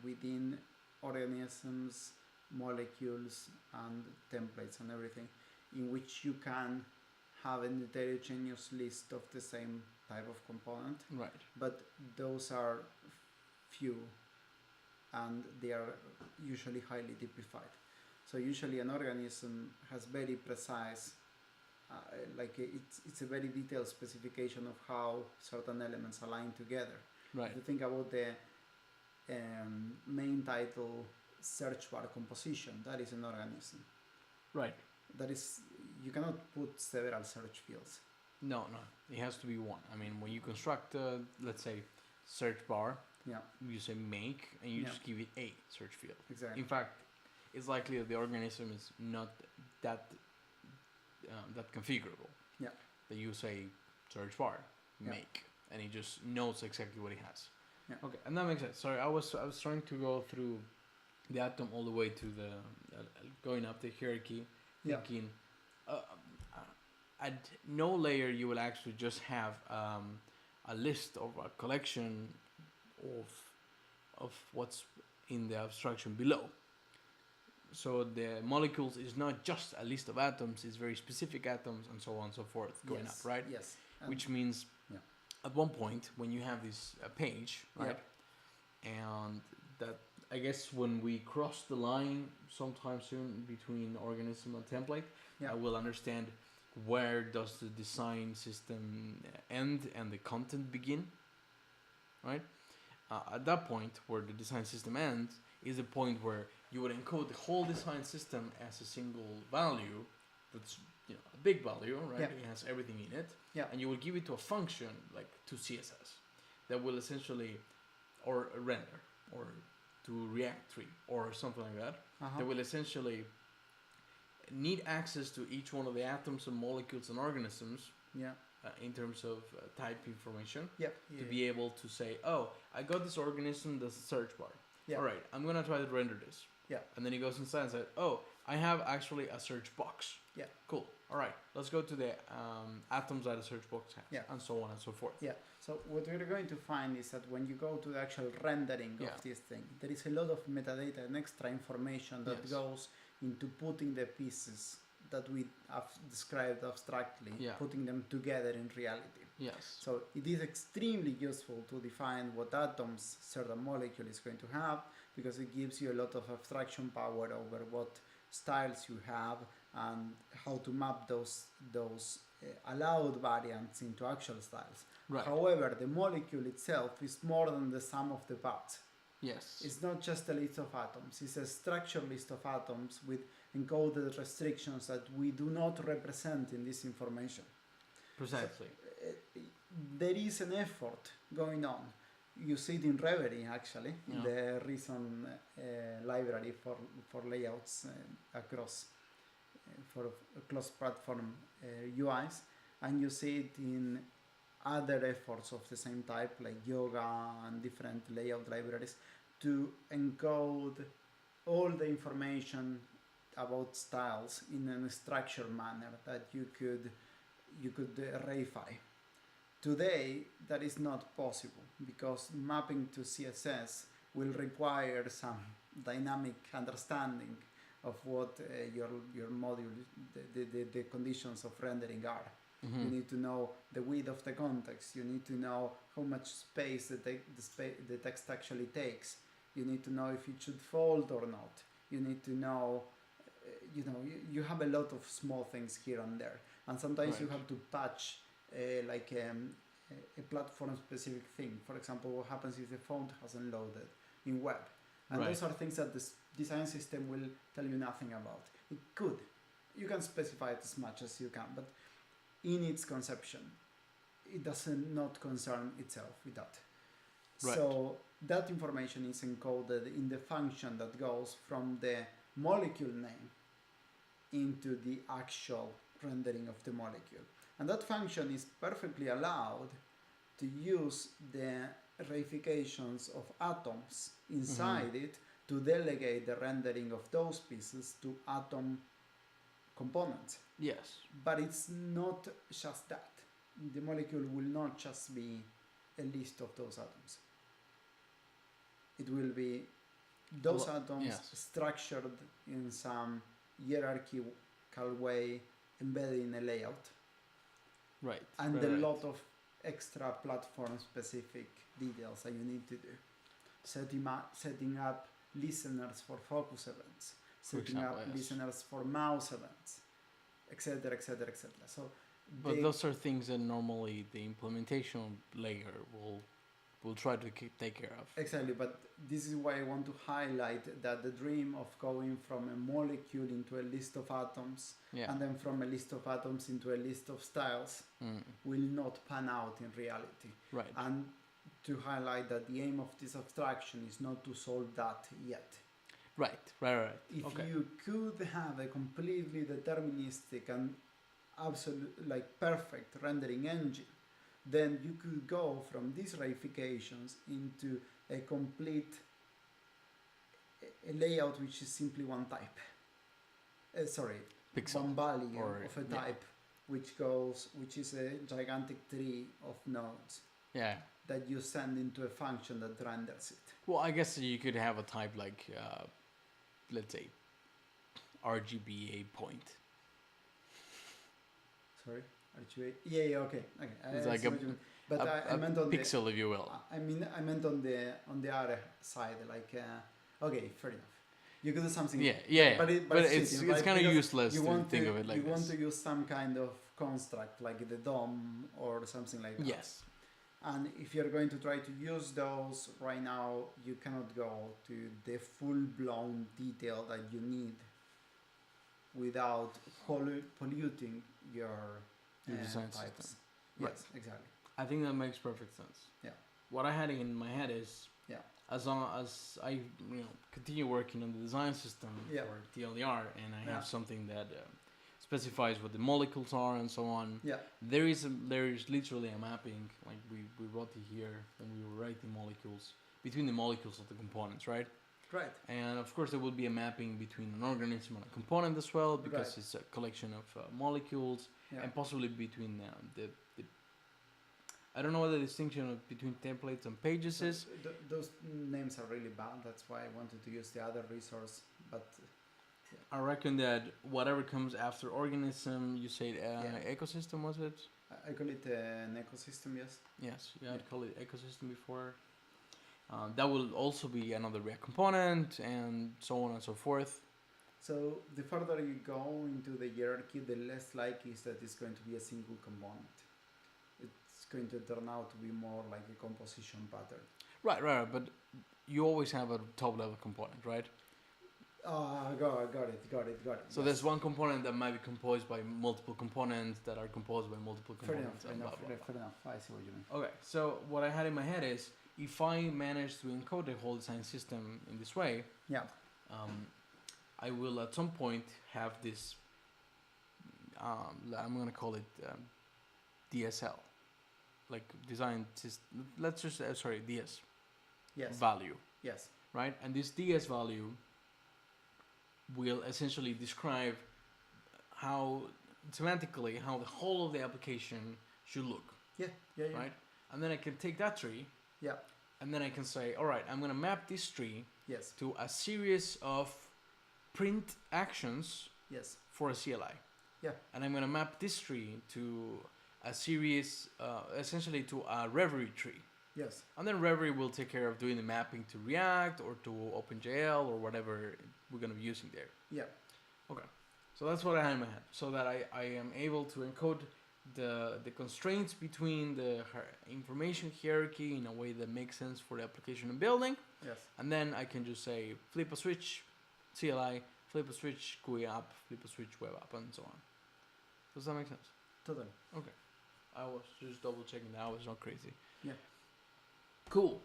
S2: within organisms, molecules, and templates and everything, in which you can have an heterogeneous list of the same type of component. Right. But those are few, and they are usually highly typified. So usually an organism has very precise, it's a very detailed specification of how certain elements align together. Right. If you think about the main title search bar composition, that is an organism. Right. That is, you cannot put several search fields. No, it has to be one. I mean, when you construct, let's say, search bar, you say make, and you just give it a search field. Exactly. In fact, it's likely that the organism is not that configurable. Yeah. That you say search bar, make, and it just knows exactly what it has. Yeah. Okay, and that makes sense. Sorry, I was trying to go through the atom all the way to the going up the hierarchy, thinking at no layer you will actually just have a list of a collection of what's in the abstraction below. So the molecules is not just a list of atoms, it's very specific atoms and so on and so forth going up, right? Yes. Which means at one point when you have this page, right? And that, I guess when we cross the line sometime soon between organism and template, I will understand where does the design system end and the content begin, right? At that point where the design system ends is a point where you would encode the whole design system as a single value, that's a big value, right? It has everything in it, and you will give it to a function like to CSS that will essentially, or a render, or to React tree, or something like that, that will essentially need access to each one of the atoms and molecules and organisms. In terms of type information, to be able to say, oh, I got this organism, that's a search bar. All right, I'm gonna try to render this. And then he goes inside and says, oh, I have actually a search box. Cool. All right, let's go to the atoms that a search box has, and so on and so forth. So what we're going to find is that when you go to the actual rendering of this thing, there is a lot of metadata and extra information that goes into putting the pieces that we have described abstractly, putting them together in reality.
S1: Yes.
S2: So it is extremely useful to define what atoms certain molecule is going to have, because it gives you a lot of abstraction power over what styles you have and how to map those allowed variants into actual styles.
S1: Right.
S2: However, the molecule itself is more than the sum of the parts.
S1: Yes.
S2: It's not just a list of atoms, it's a structured list of atoms with encoded restrictions that we do not represent in this information.
S1: Precisely.
S2: So, there is an effort going on. You see it in Reverie, actually, in the Reason library for layouts across for cross-platform UIs, and you see it in other efforts of the same type, like yoga and different layout libraries, to encode all the information about styles in a structured manner that you could reify. Today, that is not possible because mapping to CSS will require some dynamic understanding of what your module, the conditions of rendering are.
S1: Mm-hmm.
S2: You need to know the width of the context. You need to know how much space the text actually takes. You need to know if it should fold or not. You need to know, you have a lot of small things here and there. And sometimes you have to patch a platform-specific thing. For example, what happens if the font hasn't loaded in web? And those are things that the design system will tell you nothing about. It could. You can specify it as much as you can, but in its conception, it does not concern itself with that.
S1: Right.
S2: So that information is encoded in the function that goes from the molecule name into the actual rendering of the molecule. And that function is perfectly allowed to use the reifications of atoms inside it to delegate the rendering of those pieces to atom components.
S1: Yes.
S2: But it's not just that. The molecule will not just be a list of those atoms. It will be those atoms structured in some hierarchical way, embedded in a layout.
S1: Right.
S2: And a lot of extra platform specific details that you need to do. Setting up listeners for focus events, setting up listeners for mouse events, etc., etc., etc. So,
S1: but those are things that normally the implementation layer will try to take care of.
S2: Exactly, but this is why I want to highlight that the dream of going from a molecule into a list of atoms and then from a list of atoms into a list of styles will not pan out in reality.
S1: Right.
S2: And to highlight that the aim of this abstraction is not to solve that yet.
S1: Right.
S2: If you could have a completely deterministic and absolute, perfect rendering engine, then you could go from these reifications into a complete layout which is simply one type.
S1: Pixel.
S2: One value of a type, which is a gigantic tree of nodes.
S1: Yeah.
S2: That you send into a function that renders it.
S1: Well, I guess you could have a type like, let's say, RGBA point.
S2: Sorry? RGBA? Yeah, okay.
S1: It's like
S2: I meant on
S1: pixel, if you will.
S2: I meant on the other side, okay, fair enough. You could do something.
S1: Yeah. But it's kind of useless to think of it like this.
S2: You want to use some kind of construct, like the DOM or something like that.
S1: Yes.
S2: And if you're going to try to use those right now, you cannot go to the full-blown detail that you need without polluting your
S1: design
S2: types.
S1: system.
S2: Yes, exactly.
S1: I think that makes perfect sense.
S2: Yeah.
S1: What I had in my head is, as long as I continue working on the design system for TLDR, and I have something that specifies what the molecules are and so on.
S2: Yeah.
S1: There is literally a mapping, like we wrote it here when we were writing molecules, between the molecules of the components, right?
S2: Right.
S1: And of course there will be a mapping between an organism and a component as well, because it's a collection of molecules, and possibly between the I don't know what the distinction between templates and pages is.
S2: Those names are really bad. That's why I wanted to use the other resource, but.
S1: I reckon that whatever comes after organism, you said ecosystem, was it?
S2: I call it an ecosystem, yes.
S1: Yes, yeah, I'd call it ecosystem before. That will also be another React component, and so on and so forth.
S2: So the further you go into the hierarchy, the less likely is that it's going to be a single component. It's going to turn out to be more like a composition pattern.
S1: Right, but you always have a top level component, right?
S2: Got it.
S1: So there's one component that might be composed by multiple components that are composed by multiple components.
S2: Fair enough. I see what you mean.
S1: Okay, so what I had in my head is, if I manage to encode the whole design system in this way,
S2: yeah,
S1: I will at some point have this, I'm going to call it DSL, like design system, let's just, DS
S2: yes,
S1: value,
S2: yes,
S1: right? And this DS value will essentially describe how, semantically, how the whole of the application should look.
S2: Yeah.
S1: Right? And then I can take that tree.
S2: Yeah.
S1: And then I can say, all right, I'm going to map this tree
S2: yes.
S1: to a series of print actions
S2: yes.
S1: for a CLI.
S2: Yeah.
S1: And I'm going to map this tree to a series, essentially to a Reverie tree.
S2: Yes.
S1: And then Reverie will take care of doing the mapping to React or to OpenGL or whatever we're going to be using there.
S2: Yeah.
S1: Okay. So that's what I had in my head. So that I am able to encode the constraints between the information hierarchy in a way that makes sense for the application I'm building.
S2: Yes.
S1: And then I can just say flip a switch CLI, flip a switch GUI app, flip a switch web app, and so on. Does that make sense?
S2: Totally.
S1: Okay. I was just double checking that I was not crazy.
S2: Yeah.
S1: Cool.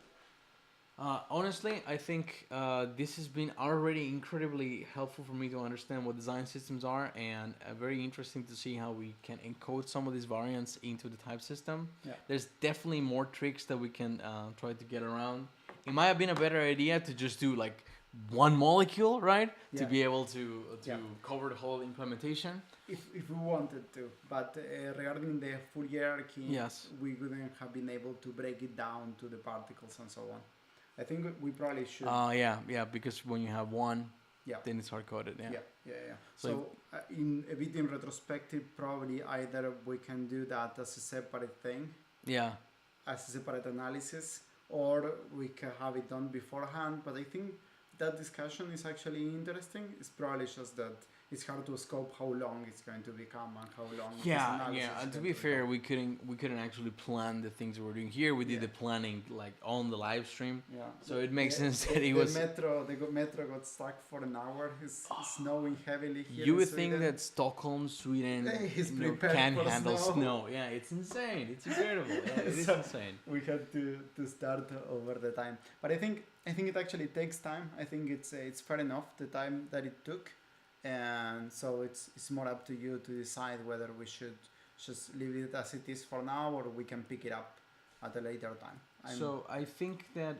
S1: Honestly, I think this has been already incredibly helpful for me to understand what design systems are, and very interesting to see how we can encode some of these variants into the type system.
S2: Yeah.
S1: There's definitely more tricks that we can try to get around. It might have been a better idea to just do like one molecule, right?
S2: Yeah.
S1: To be able to cover the whole implementation.
S2: If we wanted to, but regarding the full hierarchy,
S1: yes,
S2: we wouldn't have been able to break it down to the particles and so on. I think we should.
S1: Yeah, because when you have one, then it's hard coded.
S2: Yeah. So in a bit in retrospective, probably either we can do that as a separate thing.
S1: Yeah.
S2: As a separate analysis, or we can have it done beforehand. But I think that discussion is actually interesting. It's probably just that it's hard to scope how long it's going to become and how long.
S1: Yeah. And to be fair, we couldn't actually plan the things we're doing here. We did the planning like on the live stream.
S2: Yeah.
S1: So it makes sense that
S2: the metro got stuck for an hour. It's snowing heavily here.
S1: You would think that Stockholm, Sweden, can handle snow. Yeah, it's insane. It's incredible. Yeah, it is insane.
S2: We had to start over the time, but I think it actually takes time. I think it's fair enough the time that it took. And so it's more up to you to decide whether we should just leave it as it is for now, or we can pick it up at a later time.
S1: So I think that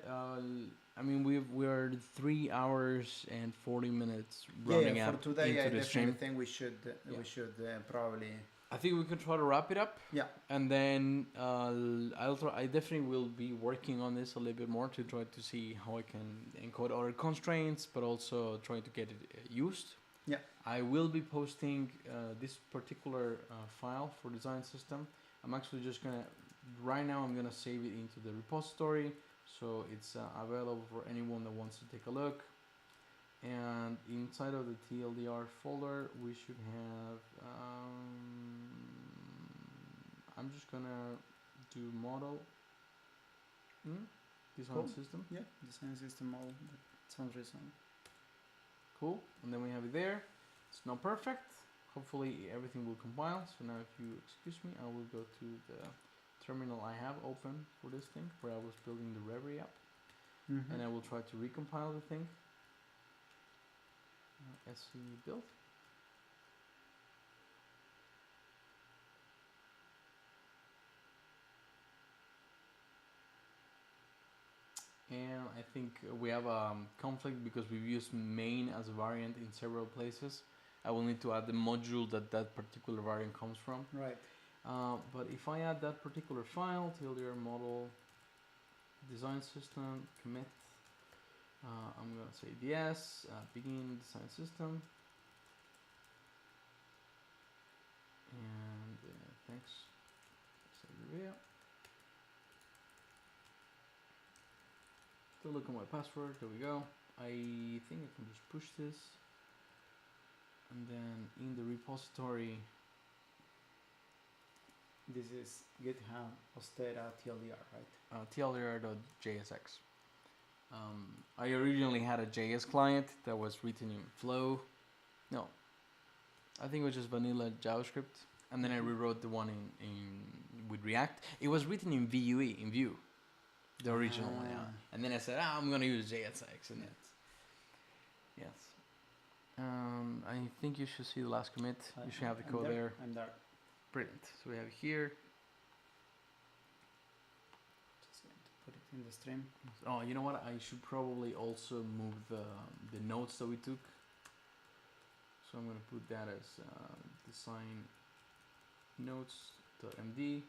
S1: we're 3 hours and 40 minutes running out
S2: for today.
S1: Into the stream.
S2: I think we should probably.
S1: I think we could try to wrap it up.
S2: Yeah.
S1: And then I definitely will be working on this a little bit more to try to see how I can encode other constraints, but also try to get it used.
S2: Yeah.
S1: I will be posting this particular file for design system. I'm actually just right now I'm gonna save it into the repository, so it's available for anyone that wants to take a look. And inside of the TLDR folder, we should have. I'm just gonna do model. Design system.
S2: Yeah, design system model. That sounds reasonable.
S1: Cool, and then we have it there. It's not perfect. Hopefully everything will compile. So now if you excuse me, I will go to the terminal I have open for this thing, where I was building the Reverie app. And I will try to recompile the thing. SC build. And I think we have a conflict because we've used main as a variant in several places. I will need to add the module that particular variant comes from.
S2: Right.
S1: But if I add that particular file, TLDR model, design system, commit, I'm going to say DS, begin design system. And thanks. Via. To look at my password, there we go. I think I can just push this, and then in the repository,
S2: This is GitHub Ostera TLDR, right?
S1: TLDR.jsx. I originally had a JS client that was written in Flow. No, I think it was just vanilla JavaScript, and then I rewrote the one in with React. It was written in Vue, in Vue, the original one, yeah. And then I said, I'm gonna use JSX, and that's yes. I think you should see the last commit. You should have the code there.
S2: I'm there.
S1: Brilliant. So we have here.
S2: Just going to put it in the stream.
S1: Oh, you know what? I should probably also move the notes that we took. So I'm gonna put that as design notes.md.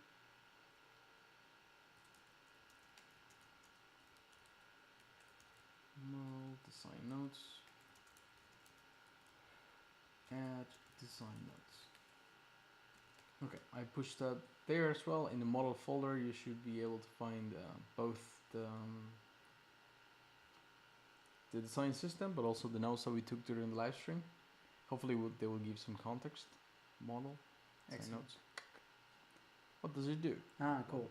S1: Design notes. Add design notes. Okay, I pushed that there as well. In the model folder, you should be able to find both the design system, but also the notes that we took during the live stream. Hopefully, they will give some context. Model, design notes. What does it do?
S2: Ah, cool.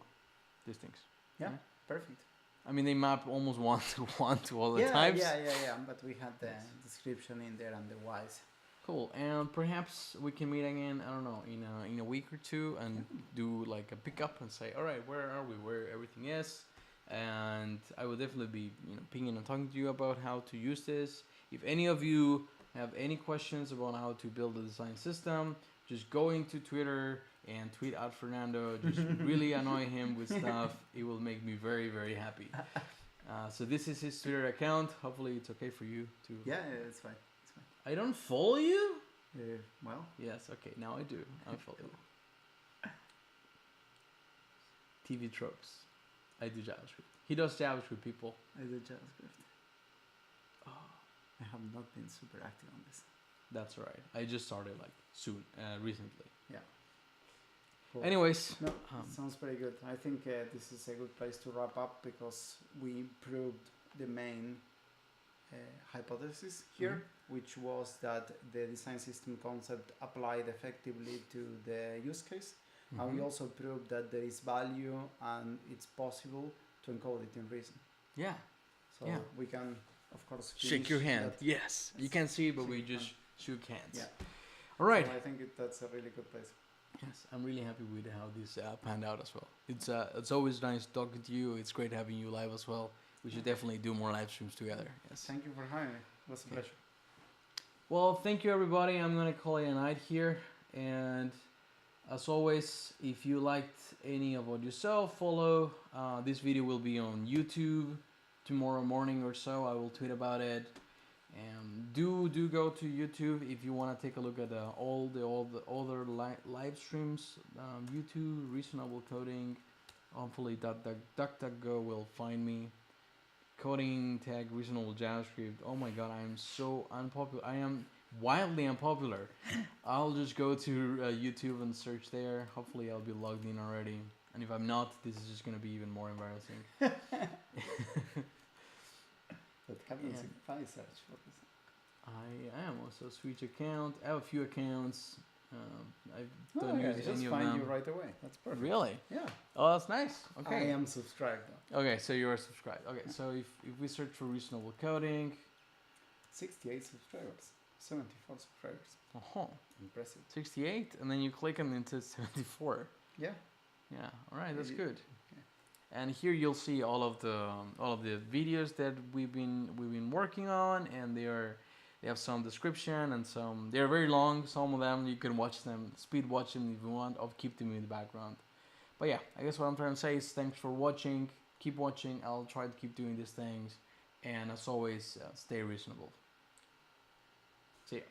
S1: These things.
S2: Yeah, perfect.
S1: I mean, they map almost one to all the types.
S2: Yeah. But we had the description in there and the whys.
S1: Cool. And perhaps we can meet again. I don't know, in a week or two, and do like a pickup and say, all right, where are we? Where everything is. And I will definitely be pinging and talking to you about how to use this. If any of you have any questions about how to build a design system, just go into Twitter and tweet at Fernando. Just really annoy him with stuff. It will make me very, very happy. So this is his Twitter account. Hopefully it's okay for you to...
S2: Yeah, it's fine.
S1: I don't follow you?
S2: Well.
S1: Yes, okay, now I do. I follow you. TV tropes. I do JavaScript. He does JavaScript, people.
S2: I do JavaScript. Oh, I have not been super active on this.
S1: That's right. I just started recently.
S2: Yeah. Cool.
S1: Anyways.
S2: No, sounds very good. I think this is a good place to wrap up because we proved the main hypothesis here, which was that the design system concept applied effectively to the use case. And we also proved that there is value and it's possible to encode it in Reason.
S1: Yeah.
S2: So we can, of course,
S1: shake your hand. Yes. You can't see, but we just shook hands.
S2: Yeah.
S1: All right.
S2: So I think that's a really good place.
S1: Yes, I'm really happy with how this panned out as well. It's always nice talking to you. It's great having you live as well. We should definitely do more live streams together. Yes.
S2: Thank you for having me. It was a pleasure.
S1: Well, thank you everybody. I'm gonna call it a night here. And as always, if you liked any of what you saw, follow. This video will be on YouTube tomorrow morning or so. I will tweet about it. And do go to YouTube if you want to take a look at all the other live streams. YouTube, Reasonable Coding. Hopefully DuckDuckGo will find me. Coding tag Reasonable JavaScript. Oh my god, I am so unpopular. I am wildly unpopular. I'll just go to YouTube and search there. Hopefully I'll be logged in already. And if I'm not, this is just going to be even more embarrassing.
S2: That happens if I search for this.
S1: I am also switch account. I have a few accounts. I don't use
S2: just
S1: any of
S2: find
S1: them.
S2: you right away. That's perfect.
S1: Really?
S2: Yeah.
S1: Oh, that's nice. Okay.
S2: I am subscribed though.
S1: Okay, so you are subscribed. Okay, so if we search for Reasonable Coding,
S2: 68 subscribers, 74 subscribers. Impressive.
S1: 68, and then you click and it says 74.
S2: Yeah.
S1: Yeah. All right, that's good. And here you'll see all of the videos that we've been working on, and they have some description and some. They're very long. Some of them you can watch them, speed watch them if you want, or keep them in the background. But yeah, I guess what I'm trying to say is thanks for watching. Keep watching. I'll try to keep doing these things, and as always, stay reasonable. See ya.